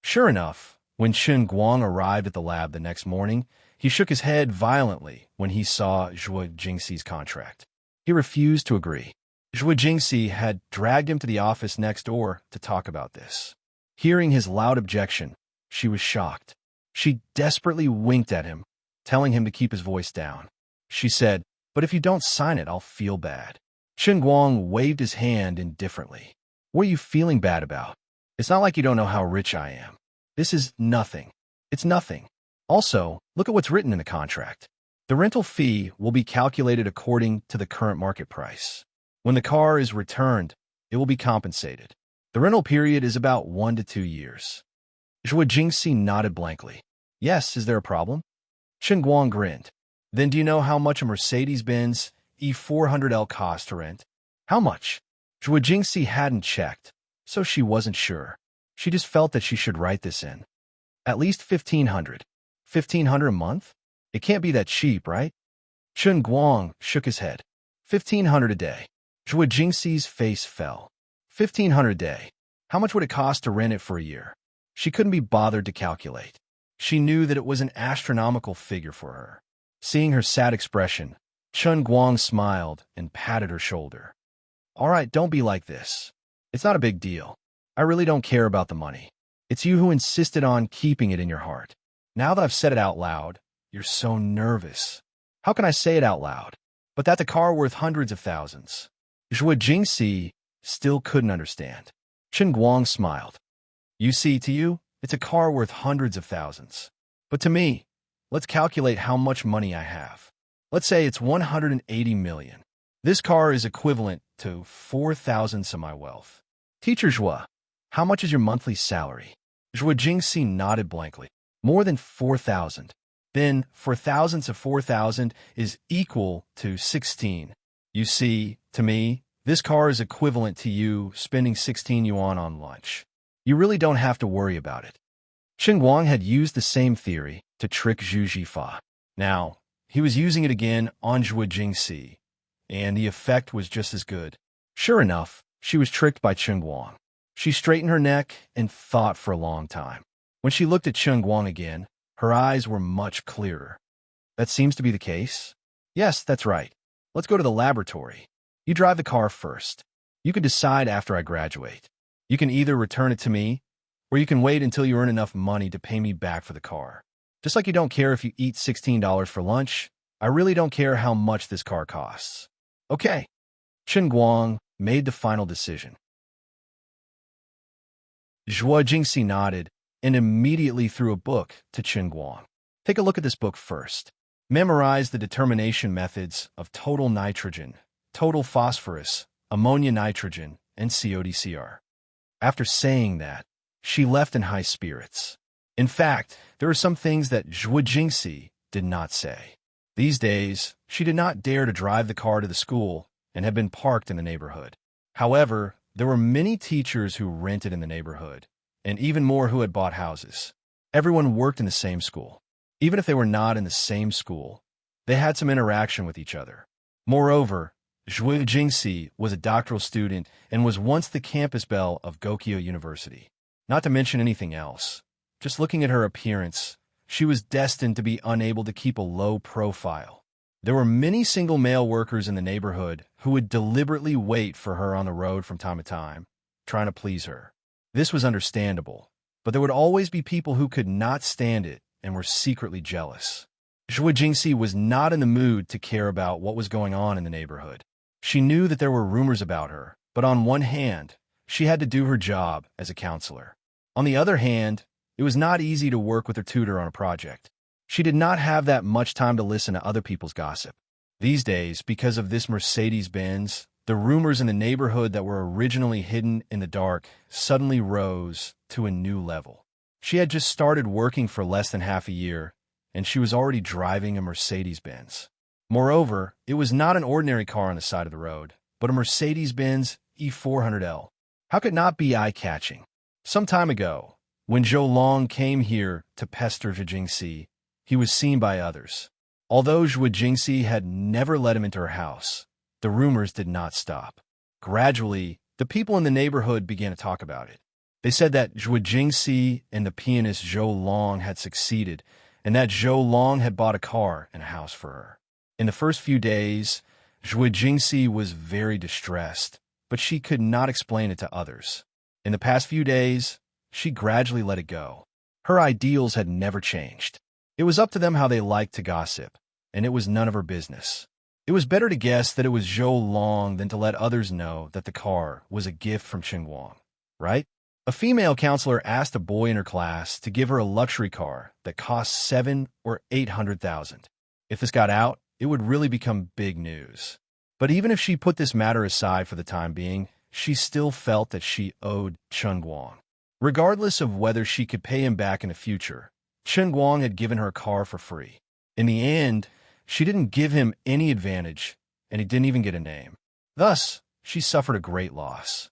Sure enough, when Chen Guang arrived at the lab the next morning, he shook his head violently when he saw Zhu Jingxi's contract. He refused to agree. Zhu Jingxi had dragged him to the office next door to talk about this. Hearing his loud objection, she was shocked. She desperately winked at him, telling him to keep his voice down. She said, "But if you don't sign it, I'll feel bad." Chen Guang waved his hand indifferently. "What are you feeling bad about? It's not like you don't know how rich I am. This is nothing. It's nothing. Also, look at what's written in the contract. The rental fee will be calculated according to the current market price. When the car is returned, it will be compensated. The rental period is about 1 to 2 years." Zhu Jingxi nodded blankly. "Yes, is there a problem?" Chen Guang grinned. "Then do you know how much a Mercedes-Benz E400L costs to rent?" "How much?" Zhu Jingxi hadn't checked, so she wasn't sure. She just felt that she should write this in. "At least 1,500. 1,500 a month? It can't be that cheap, right?" Chen Guang shook his head. 1,500 a day. Zhu Jingxi's face fell. $1,500 a day. How much would it cost to rent it for a year? She couldn't be bothered to calculate. She knew that it was an astronomical figure for her. Seeing her sad expression, Chun Guang smiled and patted her shoulder. All right, don't be like this. It's not a big deal. I really don't care about the money. It's you who insisted on keeping it in your heart. Now that I've said it out loud, you're so nervous. How can I say it out loud? But that's a car worth hundreds of thousands. Zhuo Jingxi still couldn't understand. Chen Guang smiled. You see, to you, it's a car worth hundreds of thousands. But to me, let's calculate how much money I have. Let's say it's 180 million. This car is equivalent to 4,000 of my wealth. Teacher Zhuo, how much is your monthly salary? Zhuo Jingxi nodded blankly. More than 4,000. Then 4,000 of 4,000 is equal to 16. You see, to me, this car is equivalent to you spending 16 yuan on lunch. You really don't have to worry about it. Chen Guang had used the same theory to trick Zhu Jifa. Now, he was using it again on Zhuo Jingxi, and the effect was just as good. Sure enough, she was tricked by Chen Guang. She straightened her neck and thought for a long time. When she looked at Chen Guang again, her eyes were much clearer. That seems to be the case. Yes, that's right. Let's go to the laboratory. You drive the car first. You can decide after I graduate. You can either return it to me, or you can wait until you earn enough money to pay me back for the car. Just like you don't care if you eat $16 for lunch, I really don't care how much this car costs. Okay. Chen Guang made the final decision. Zhuo Jingxi nodded and immediately threw a book to Chen Guang. Take a look at this book first. Memorize the determination methods of total nitrogen, total phosphorus, ammonia nitrogen, and CODCR. After saying that, she left in high spirits. In fact, there are some things that Zhuo Jingxi did not say. These days, she did not dare to drive the car to the school and had been parked in the neighborhood. However, there were many teachers who rented in the neighborhood, and even more who had bought houses. Everyone worked in the same school. Even if they were not in the same school, they had some interaction with each other. Moreover, Zhuo Jingxi was a doctoral student and was once the campus belle of Gokyo University. Not to mention anything else. Just looking at her appearance, she was destined to be unable to keep a low profile. There were many single male workers in the neighborhood who would deliberately wait for her on the road from time to time, trying to please her. This was understandable, but there would always be people who could not stand it and were secretly jealous. Zhuo Jingxi was not in the mood to care about what was going on in the neighborhood. She knew that there were rumors about her, but on one hand, she had to do her job as a counselor. On the other hand, it was not easy to work with her tutor on a project. She did not have that much time to listen to other people's gossip. These days, because of this Mercedes-Benz, the rumors in the neighborhood that were originally hidden in the dark suddenly rose to a new level. She had just started working for less than half a year, and she was already driving a Mercedes-Benz. Moreover, it was not an ordinary car on the side of the road, but a Mercedes-Benz E400L. How could it not be eye-catching? Some time ago, when Zhou Long came here to pester Zhuo Jingxi, he was seen by others. Although Zhuo Jingxi had never let him into her house, the rumors did not stop. Gradually, the people in the neighborhood began to talk about it. They said that Zhuo Jingxi and the pianist Zhou Long had succeeded, and that Zhou Long had bought a car and a house for her. In the first few days, Zhuo Jingxi was very distressed, but she could not explain it to others. In the past few days, she gradually let it go. Her ideals had never changed. It was up to them how they liked to gossip, and it was none of her business. It was better to guess that it was Zhou Long than to let others know that the car was a gift from Chen Guang, right? A female counselor asked a boy in her class to give her a luxury car that cost 700,000 or 800,000. If this got out, it would really become big news. But even if she put this matter aside for the time being, she still felt that she owed Chen Guang. Regardless of whether she could pay him back in the future, Chen Guang had given her a car for free. In the end, she didn't give him any advantage, and he didn't even get a name. Thus, she suffered a great loss.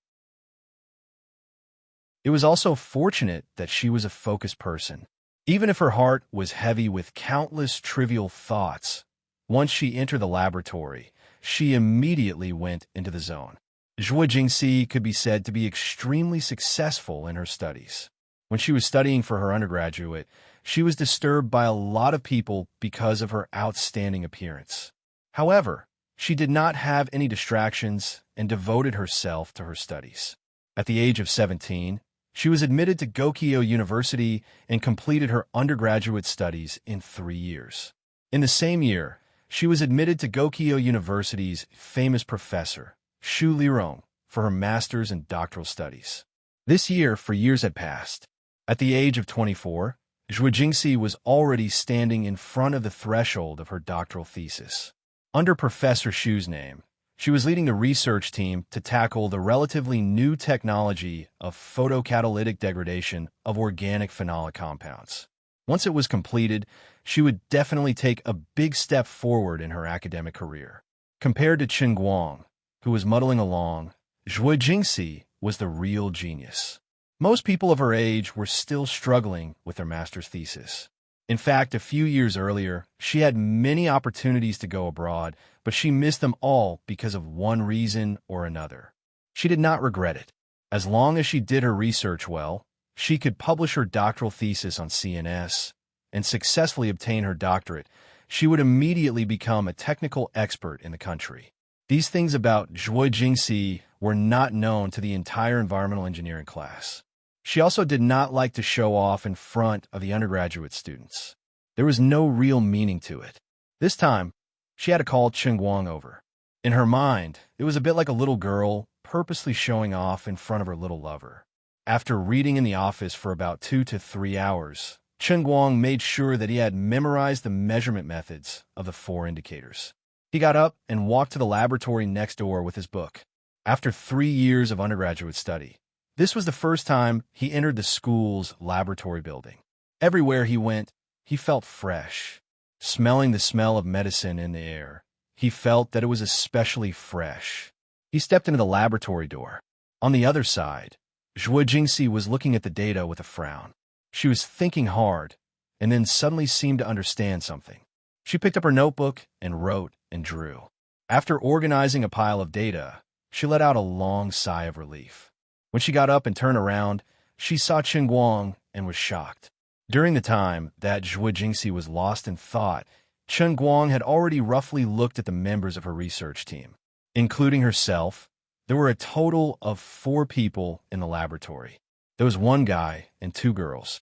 It was also fortunate that she was a focused person. Even if her heart was heavy with countless trivial thoughts, once she entered the laboratory, she immediately went into the zone. Zhuo Jingxi could be said to be extremely successful in her studies. When she was studying for her undergraduate, she was disturbed by a lot of people because of her outstanding appearance. However, she did not have any distractions and devoted herself to her studies. At the age of 17, she was admitted to Gokyo University and completed her undergraduate studies in 3 years. In the same year, she was admitted to Gokyo University's famous professor, Xu Lirong, for her master's and doctoral studies. This year, 4 years had passed. At the age of 24, Zhuo Jingxi was already standing in front of the threshold of her doctoral thesis. Under Professor Xu's name, she was leading the research team to tackle the relatively new technology of photocatalytic degradation of organic phenolic compounds. Once it was completed, she would definitely take a big step forward in her academic career. Compared to Chen Guang, who was muddling along, Zhuo Jingxi was the real genius. Most people of her age were still struggling with their master's thesis. In fact, a few years earlier, she had many opportunities to go abroad, but she missed them all because of one reason or another. She did not regret it. As long as she did her research well, she could publish her doctoral thesis on CNS and successfully obtain her doctorate. She would immediately become a technical expert in the country. These things about Zhuo Jingxi were not known to the entire environmental engineering class. She also did not like to show off in front of the undergraduate students. There was no real meaning to it. This time, she had to call Chen Guang over. In her mind, it was a bit like a little girl purposely showing off in front of her little lover. After reading in the office for about 2 to 3 hours, Chen Guang made sure that he had memorized the measurement methods of the 4 indicators. He got up and walked to the laboratory next door with his book. After 3 years of undergraduate study, this was the first time he entered the school's laboratory building. Everywhere he went, he felt fresh. Smelling the smell of medicine in the air, he felt that it was especially fresh. He stepped into the laboratory door. On the other side, Zhuo Jingxi was looking at the data with a frown. She was thinking hard, and then suddenly seemed to understand something. She picked up her notebook and wrote and drew. After organizing a pile of data, she let out a long sigh of relief. When she got up and turned around, she saw Chen Guang and was shocked. During the time that Zhuo Jingxi was lost in thought, Chen Guang had already roughly looked at the members of her research team. Including herself, there were a total of 4 people in the laboratory. There was 1 guy and 2 girls.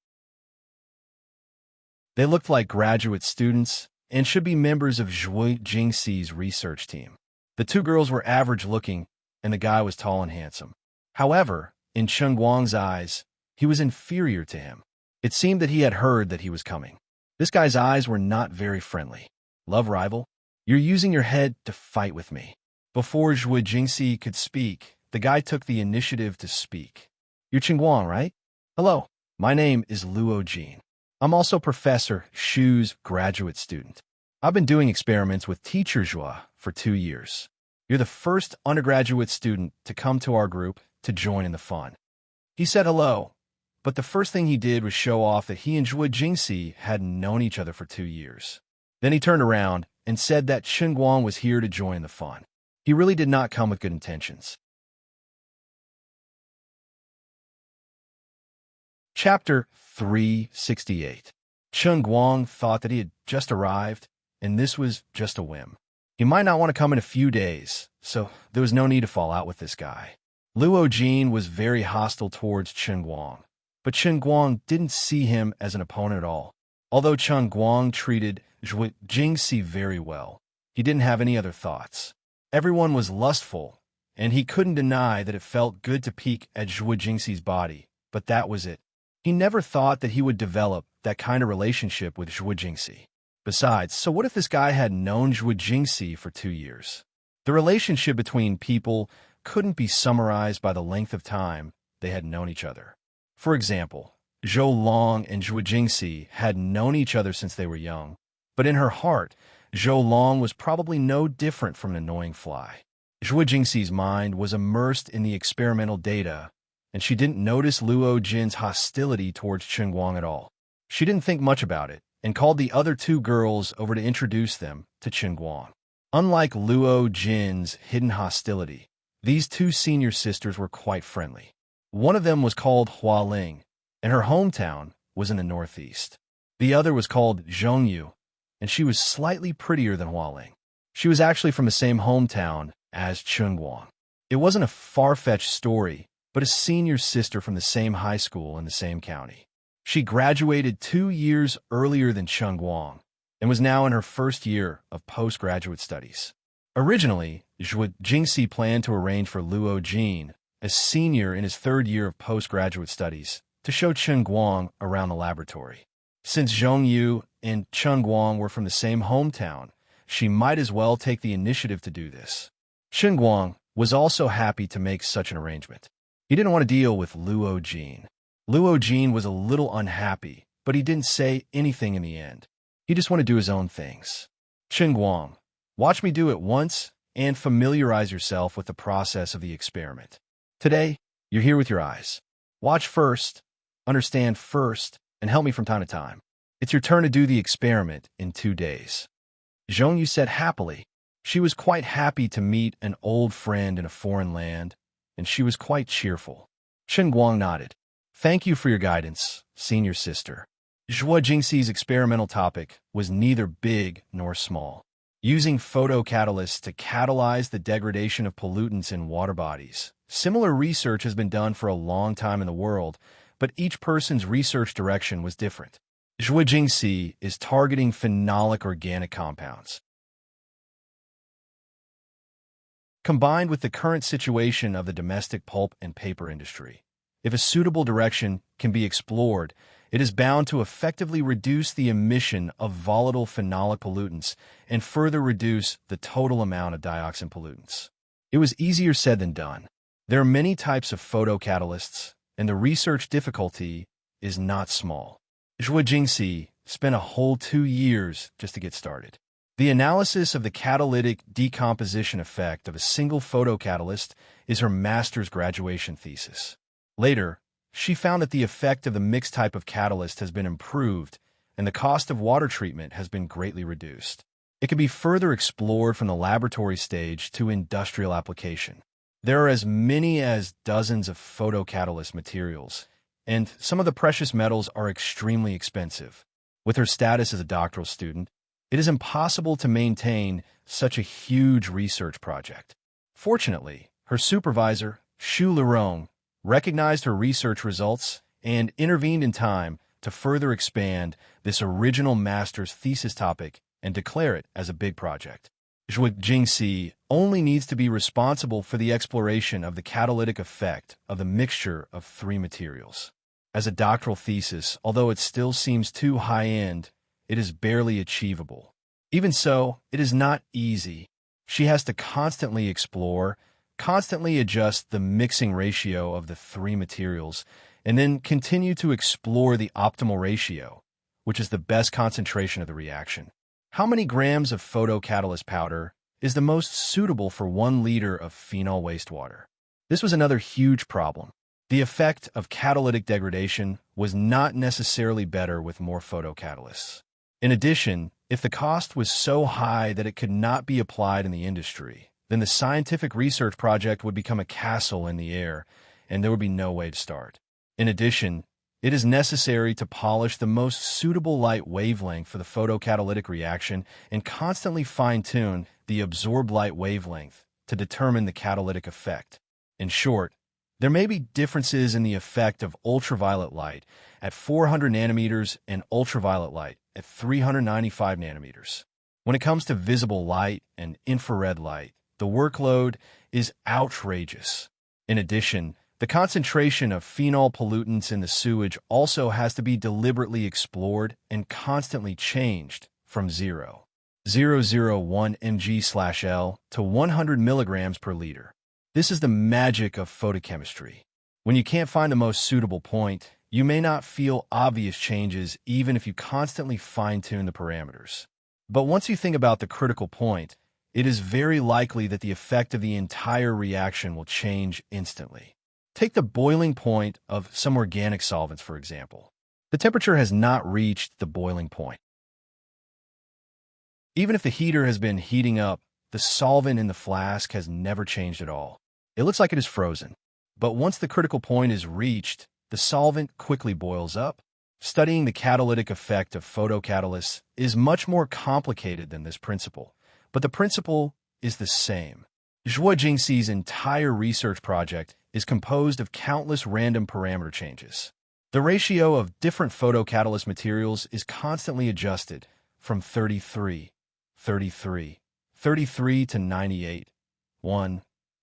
They looked like graduate students and should be members of Zhuo Jingxi's research team. The 2 girls were average-looking, and the guy was tall and handsome. However, in Chen Guang's eyes, he was inferior to him. It seemed that he had heard that he was coming. This guy's eyes were not very friendly. Love rival? You're using your head to fight with me. Before Zhuo Jingxi could speak, the guy took the initiative to speak. You're Chen Guang, right? Hello, my name is Luo Jin. I'm also Professor Xu's graduate student. I've been doing experiments with Teacher Zhuo for 2 years. You're the first undergraduate student to come to our group to join in the fun. He said hello, but the first thing he did was show off that he and Zhuo Jingxi had known each other for 2 years. Then he turned around and said that Chen Guang was here to join the fun. He really did not come with good intentions. Chapter 368. Chen Guang thought that he had just arrived, and this was just a whim. He might not want to come in a few days, so there was no need to fall out with this guy. Luo Jin was very hostile towards Chen Guang, but Chen Guang didn't see him as an opponent at all. Although Chen Guang treated Zhuo Jingxi very well, he didn't have any other thoughts. Everyone was lustful, and he couldn't deny that it felt good to peek at Zhuo Jingxi's body, but that was it. He never thought that he would develop that kind of relationship with Zhuo Jingxi. Besides, so what if this guy had known Zhuo Jingxi for 2 years? The relationship between people couldn't be summarized by the length of time they had known each other. For example, Zhou Long and Zhuo Jingxi had known each other since they were young, but in her heart, Zhou Long was probably no different from an annoying fly. Zhuo Jingxi's mind was immersed in the experimental data, and she didn't notice Luo Jin's hostility towards Chen Guang at all. She didn't think much about it, and called the other 2 girls over to introduce them to Chen Guang. Unlike Luo Jin's hidden hostility, These two senior sisters were quite friendly. One of them was called Hua Ling, and her hometown was in the northeast. The other was called Zhongyu, and she was slightly prettier than Hua Ling. She was actually from the same hometown as Chunguang. It wasn't a far-fetched story, but a senior sister from the same high school in the same county. She graduated 2 years earlier than Chunguang and was now in her first year of postgraduate studies. Originally, Zhuo Jingxi planned to arrange for Luo Jin, a senior in his 3rd year of postgraduate studies, to show Chunguang around the laboratory. Since Zhongyu and Chunguang were from the same hometown, she might as well take the initiative to do this. Chunguang was also happy to make such an arrangement. He didn't want to deal with Luo Jin. Luo Jin was a little unhappy, but he didn't say anything in the end. He just wanted to do his own things. Chunguang, watch me do it once and familiarize yourself with the process of the experiment. Today, you're here with your eyes. Watch first, understand first, and help me from time to time. It's your turn to do the experiment in 2 days. Zhongyu said happily. She was quite happy to meet an old friend in a foreign land, and she was quite cheerful. Chunguang nodded. Thank you for your guidance, senior sister. Zhuo Jingxi's experimental topic was neither big nor small. Using photocatalysts to catalyze the degradation of pollutants in water bodies. Similar research has been done for a long time in the world, but each person's research direction was different. Zhuo Jingxi is targeting phenolic organic compounds. Combined with the current situation of the domestic pulp and paper industry, if a suitable direction can be explored, it is bound to effectively reduce the emission of volatile phenolic pollutants and further reduce the total amount of dioxin pollutants. It was easier said than done. There are many types of photocatalysts, and the research difficulty is not small. Zhuo Jingxi spent a whole 2 years just to get started. The analysis of the catalytic decomposition effect of a single photocatalyst is her master's graduation thesis. Later, she found that the effect of the mixed type of catalyst has been improved and the cost of water treatment has been greatly reduced. It can be further explored from the laboratory stage to industrial application. There are as many as dozens of photocatalyst materials, and some of the precious metals are extremely expensive. With her status as a doctoral student, it is impossible to maintain such a huge research project. Fortunately, her supervisor, Xu Lirong, recognized her research results and intervened in time to further expand this original master's thesis topic and declare it as a big project. Zhuo Jingxi only needs to be responsible for the exploration of the catalytic effect of the mixture of 3 materials. As a doctoral thesis, although it still seems too high-end, it is barely achievable. Even so, it is not easy. She has to constantly explore, constantly adjust the mixing ratio of the 3 materials, and then continue to explore the optimal ratio, which is the best concentration of the reaction. How many grams of photocatalyst powder is the most suitable for 1 liter of phenol wastewater? This was another huge problem. The effect of catalytic degradation was not necessarily better with more photocatalysts. In addition, if the cost was so high that it could not be applied in the industry, then the scientific research project would become a castle in the air, and there would be no way to start. In addition, it is necessary to polish the most suitable light wavelength for the photocatalytic reaction and constantly fine-tune the absorbed light wavelength to determine the catalytic effect. In short, there may be differences in the effect of ultraviolet light at 400 nanometers and ultraviolet light at 395 nanometers. When it comes to visible light and infrared light, the workload is outrageous. In addition, the concentration of phenol pollutants in the sewage also has to be deliberately explored and constantly changed from 0.001 mg/L to 100 milligrams per liter. This is the magic of photochemistry. When you can't find the most suitable point, you may not feel obvious changes even if you constantly fine-tune the parameters. But once you think about the critical point, it is very likely that the effect of the entire reaction will change instantly. Take the boiling point of some organic solvents, for example. The temperature has not reached the boiling point. Even if the heater has been heating up, the solvent in the flask has never changed at all. It looks like it is frozen. But once the critical point is reached, the solvent quickly boils up. Studying the catalytic effect of photocatalysts is much more complicated than this principle, but the principle is the same. Zhuo Jingxi's entire research project is composed of countless random parameter changes. The ratio of different photocatalyst materials is constantly adjusted from 33 to 98, 1,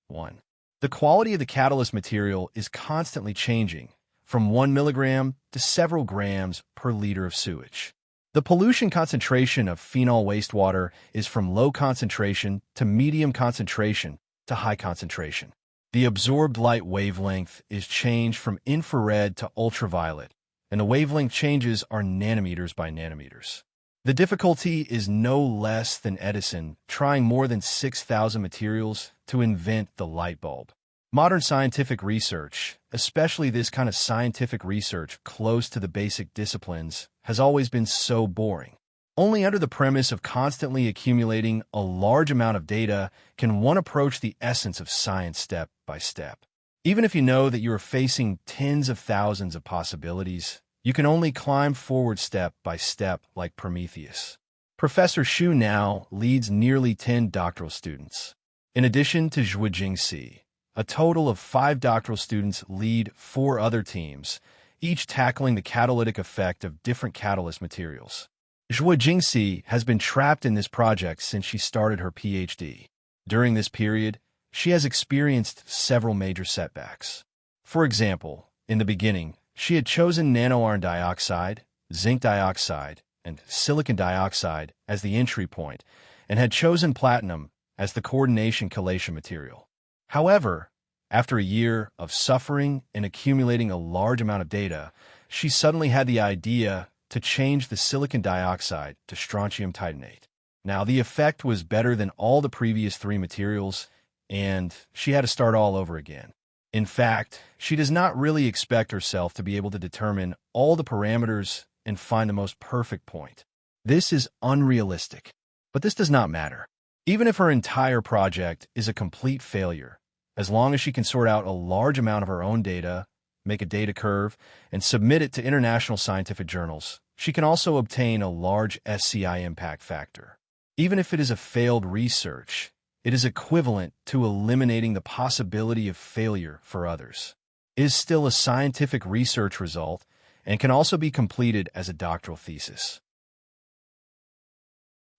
1. The quality of the catalyst material is constantly changing, from 1 milligram to several grams per liter of sewage. The pollution concentration of phenol wastewater is from low concentration to medium concentration to high concentration. The absorbed light wavelength is changed from infrared to ultraviolet, and the wavelength changes are nanometers by nanometers. The difficulty is no less than Edison trying more than 6,000 materials to invent the light bulb. Modern scientific research, especially this kind of scientific research close to the basic disciplines, has always been so boring. Only under the premise of constantly accumulating a large amount of data can one approach the essence of science step by step. Even if you know that you are facing tens of thousands of possibilities, you can only climb forward step by step like Prometheus. Professor Xu now leads nearly 10 doctoral students. In addition to Zhuo Jingxi, a total of 5 doctoral students lead 4 other teams, each tackling the catalytic effect of different catalyst materials. Zhuo Jingxi has been trapped in this project since she started her PhD. During this period, she has experienced several major setbacks. For example, in the beginning, she had chosen nanoiron dioxide, zinc dioxide, and silicon dioxide as the entry point, and had chosen platinum as the coordination chelation material. However, after a year of suffering and accumulating a large amount of data, she suddenly had the idea to change the silicon dioxide to strontium titanate. Now, the effect was better than all the previous 3 materials, and she had to start all over again. In fact, she does not really expect herself to be able to determine all the parameters and find the most perfect point. This is unrealistic, but this does not matter. Even if her entire project is a complete failure, as long as she can sort out a large amount of her own data, make a data curve, and submit it to international scientific journals, she can also obtain a large SCI impact factor. Even if it is a failed research, it is equivalent to eliminating the possibility of failure for others. It is still a scientific research result and can also be completed as a doctoral thesis.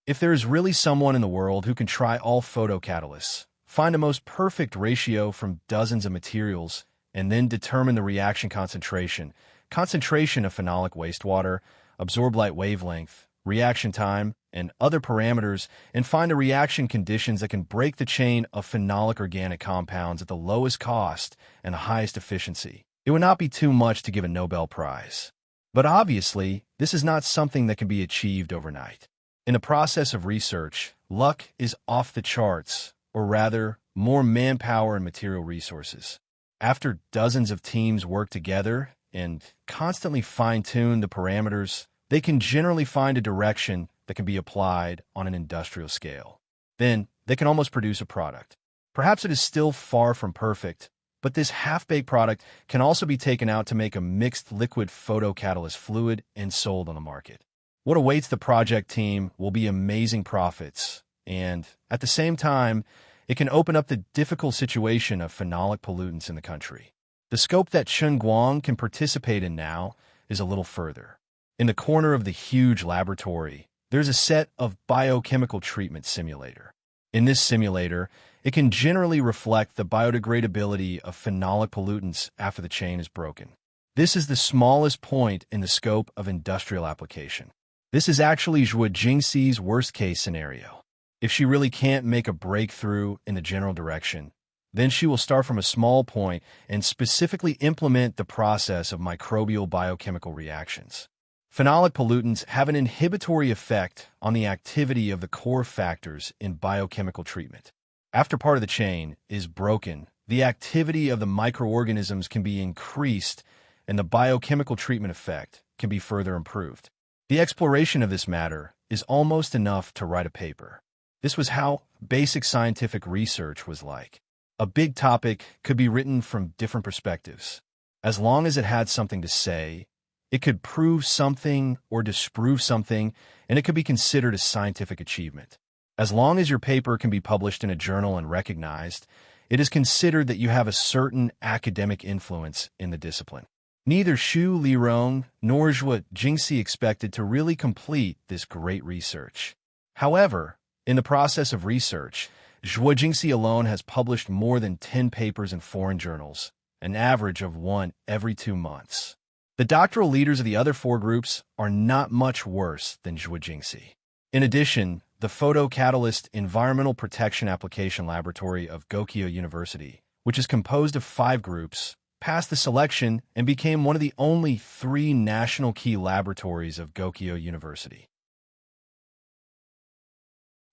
If there is really someone in the world who can try all photocatalysts, find a most perfect ratio from dozens of materials, and then determine the reaction concentration of phenolic wastewater, absorbed light wavelength, reaction time, and other parameters, and find the reaction conditions that can break the chain of phenolic organic compounds at the lowest cost and the highest efficiency, it would not be too much to give a Nobel Prize. But obviously, this is not something that can be achieved overnight. In the process of research, luck is off the charts, or rather, more manpower and material resources. After dozens of teams work together and constantly fine-tune the parameters, they can generally find a direction that can be applied on an industrial scale. Then, they can almost produce a product. Perhaps it is still far from perfect, but this half-baked product can also be taken out to make a mixed liquid photocatalyst fluid and sold on the market. What awaits the project team will be amazing profits, and at the same time, it can open up the difficult situation of phenolic pollutants in the country. The scope that Chen Guang can participate in now is a little further. In the corner of the huge laboratory, there's a set of biochemical treatment simulator. In this simulator, it can generally reflect the biodegradability of phenolic pollutants after the chain is broken. This is the smallest point in the scope of industrial application. This is actually Zhuo Jingxi's worst-case scenario. If she really can't make a breakthrough in the general direction, then she will start from a small point and specifically implement the process of microbial biochemical reactions. Phenolic pollutants have an inhibitory effect on the activity of the core factors in biochemical treatment. After part of the chain is broken, the activity of the microorganisms can be increased and the biochemical treatment effect can be further improved. The exploration of this matter is almost enough to write a paper. This was how basic scientific research was like. A big topic could be written from different perspectives. As long as it had something to say, it could prove something or disprove something, and it could be considered a scientific achievement. As long as your paper can be published in a journal and recognized, it is considered that you have a certain academic influence in the discipline. Neither Xu Lirong nor Zhuo Jingxi expected to really complete this great research. However, in the process of research, Zhuo Jingxi alone has published more than 10 papers in foreign journals, an average of one every 2 months. The doctoral leaders of the other 4 groups are not much worse than Zhuo Jingxi. In addition, the Photocatalyst Environmental Protection Application Laboratory of Gokyo University, which is composed of 5 groups, passed the selection and became one of the only 3 national key laboratories of Gokyo University.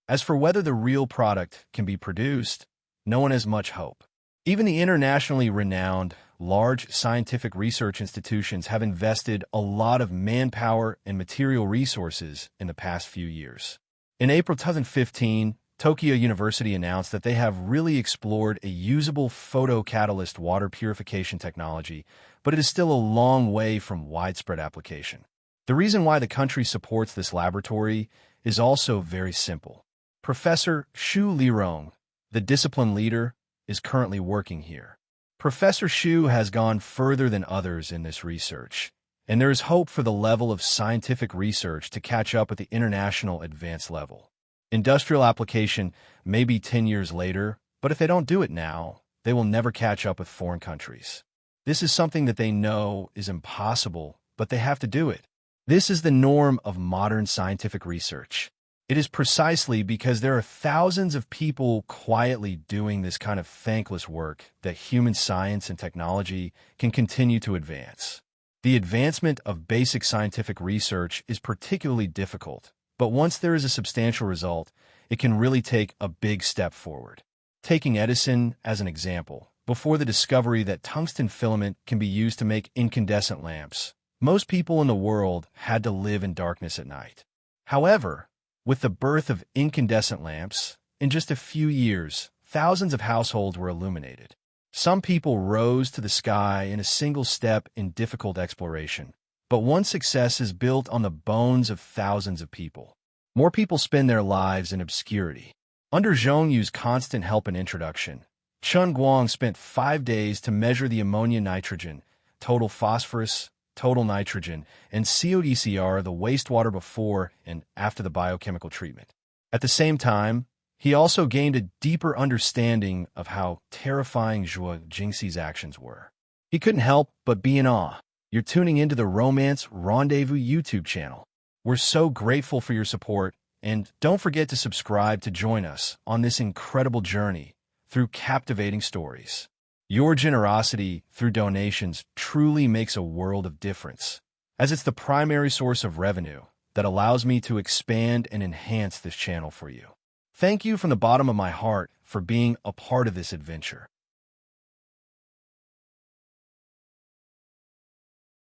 As for whether the real product can be produced, no one has much hope. Even the internationally renowned, large scientific research institutions have invested a lot of manpower and material resources in the past few years. In April 2015, Tokyo University announced that they have really explored a usable photocatalyst water purification technology, but it is still a long way from widespread application. The reason why the country supports this laboratory is also very simple. Professor Xu Lirong, the discipline leader, is currently working here. Professor Xu has gone further than others in this research, and there is hope for the level of scientific research to catch up at the international advanced level. Industrial application may be 10 years later, but if they don't do it now, they will never catch up with foreign countries. This is something that they know is impossible, but they have to do it. This is the norm of modern scientific research. It is precisely because there are thousands of people quietly doing this kind of thankless work that human science and technology can continue to advance. The advancement of basic scientific research is particularly difficult, but once there is a substantial result, it can really take a big step forward. Taking Edison as an example, before the discovery that tungsten filament can be used to make incandescent lamps, most people in the world had to live in darkness at night. However, with the birth of incandescent lamps, in just a few years, thousands of households were illuminated. Some people rose to the sky in a single step in difficult exploration, but one success is built on the bones of thousands of people. More people spend their lives in obscurity. Under Zhong Yu's constant help and introduction, Chen Guang spent 5 days to measure the ammonia nitrogen, total phosphorus, total nitrogen, and CODCR, the wastewater before and after the biochemical treatment. At the same time, he also gained a deeper understanding of how terrifying Zhuo Jingxi's actions were. He couldn't help but be in awe. You're tuning into the Romance Rendezvous YouTube channel. We're so grateful for your support, and don't forget to subscribe to join us on this incredible journey through captivating stories. Your generosity through donations truly makes a world of difference, as it's the primary source of revenue that allows me to expand and enhance this channel for you. Thank you from the bottom of my heart for being a part of this adventure.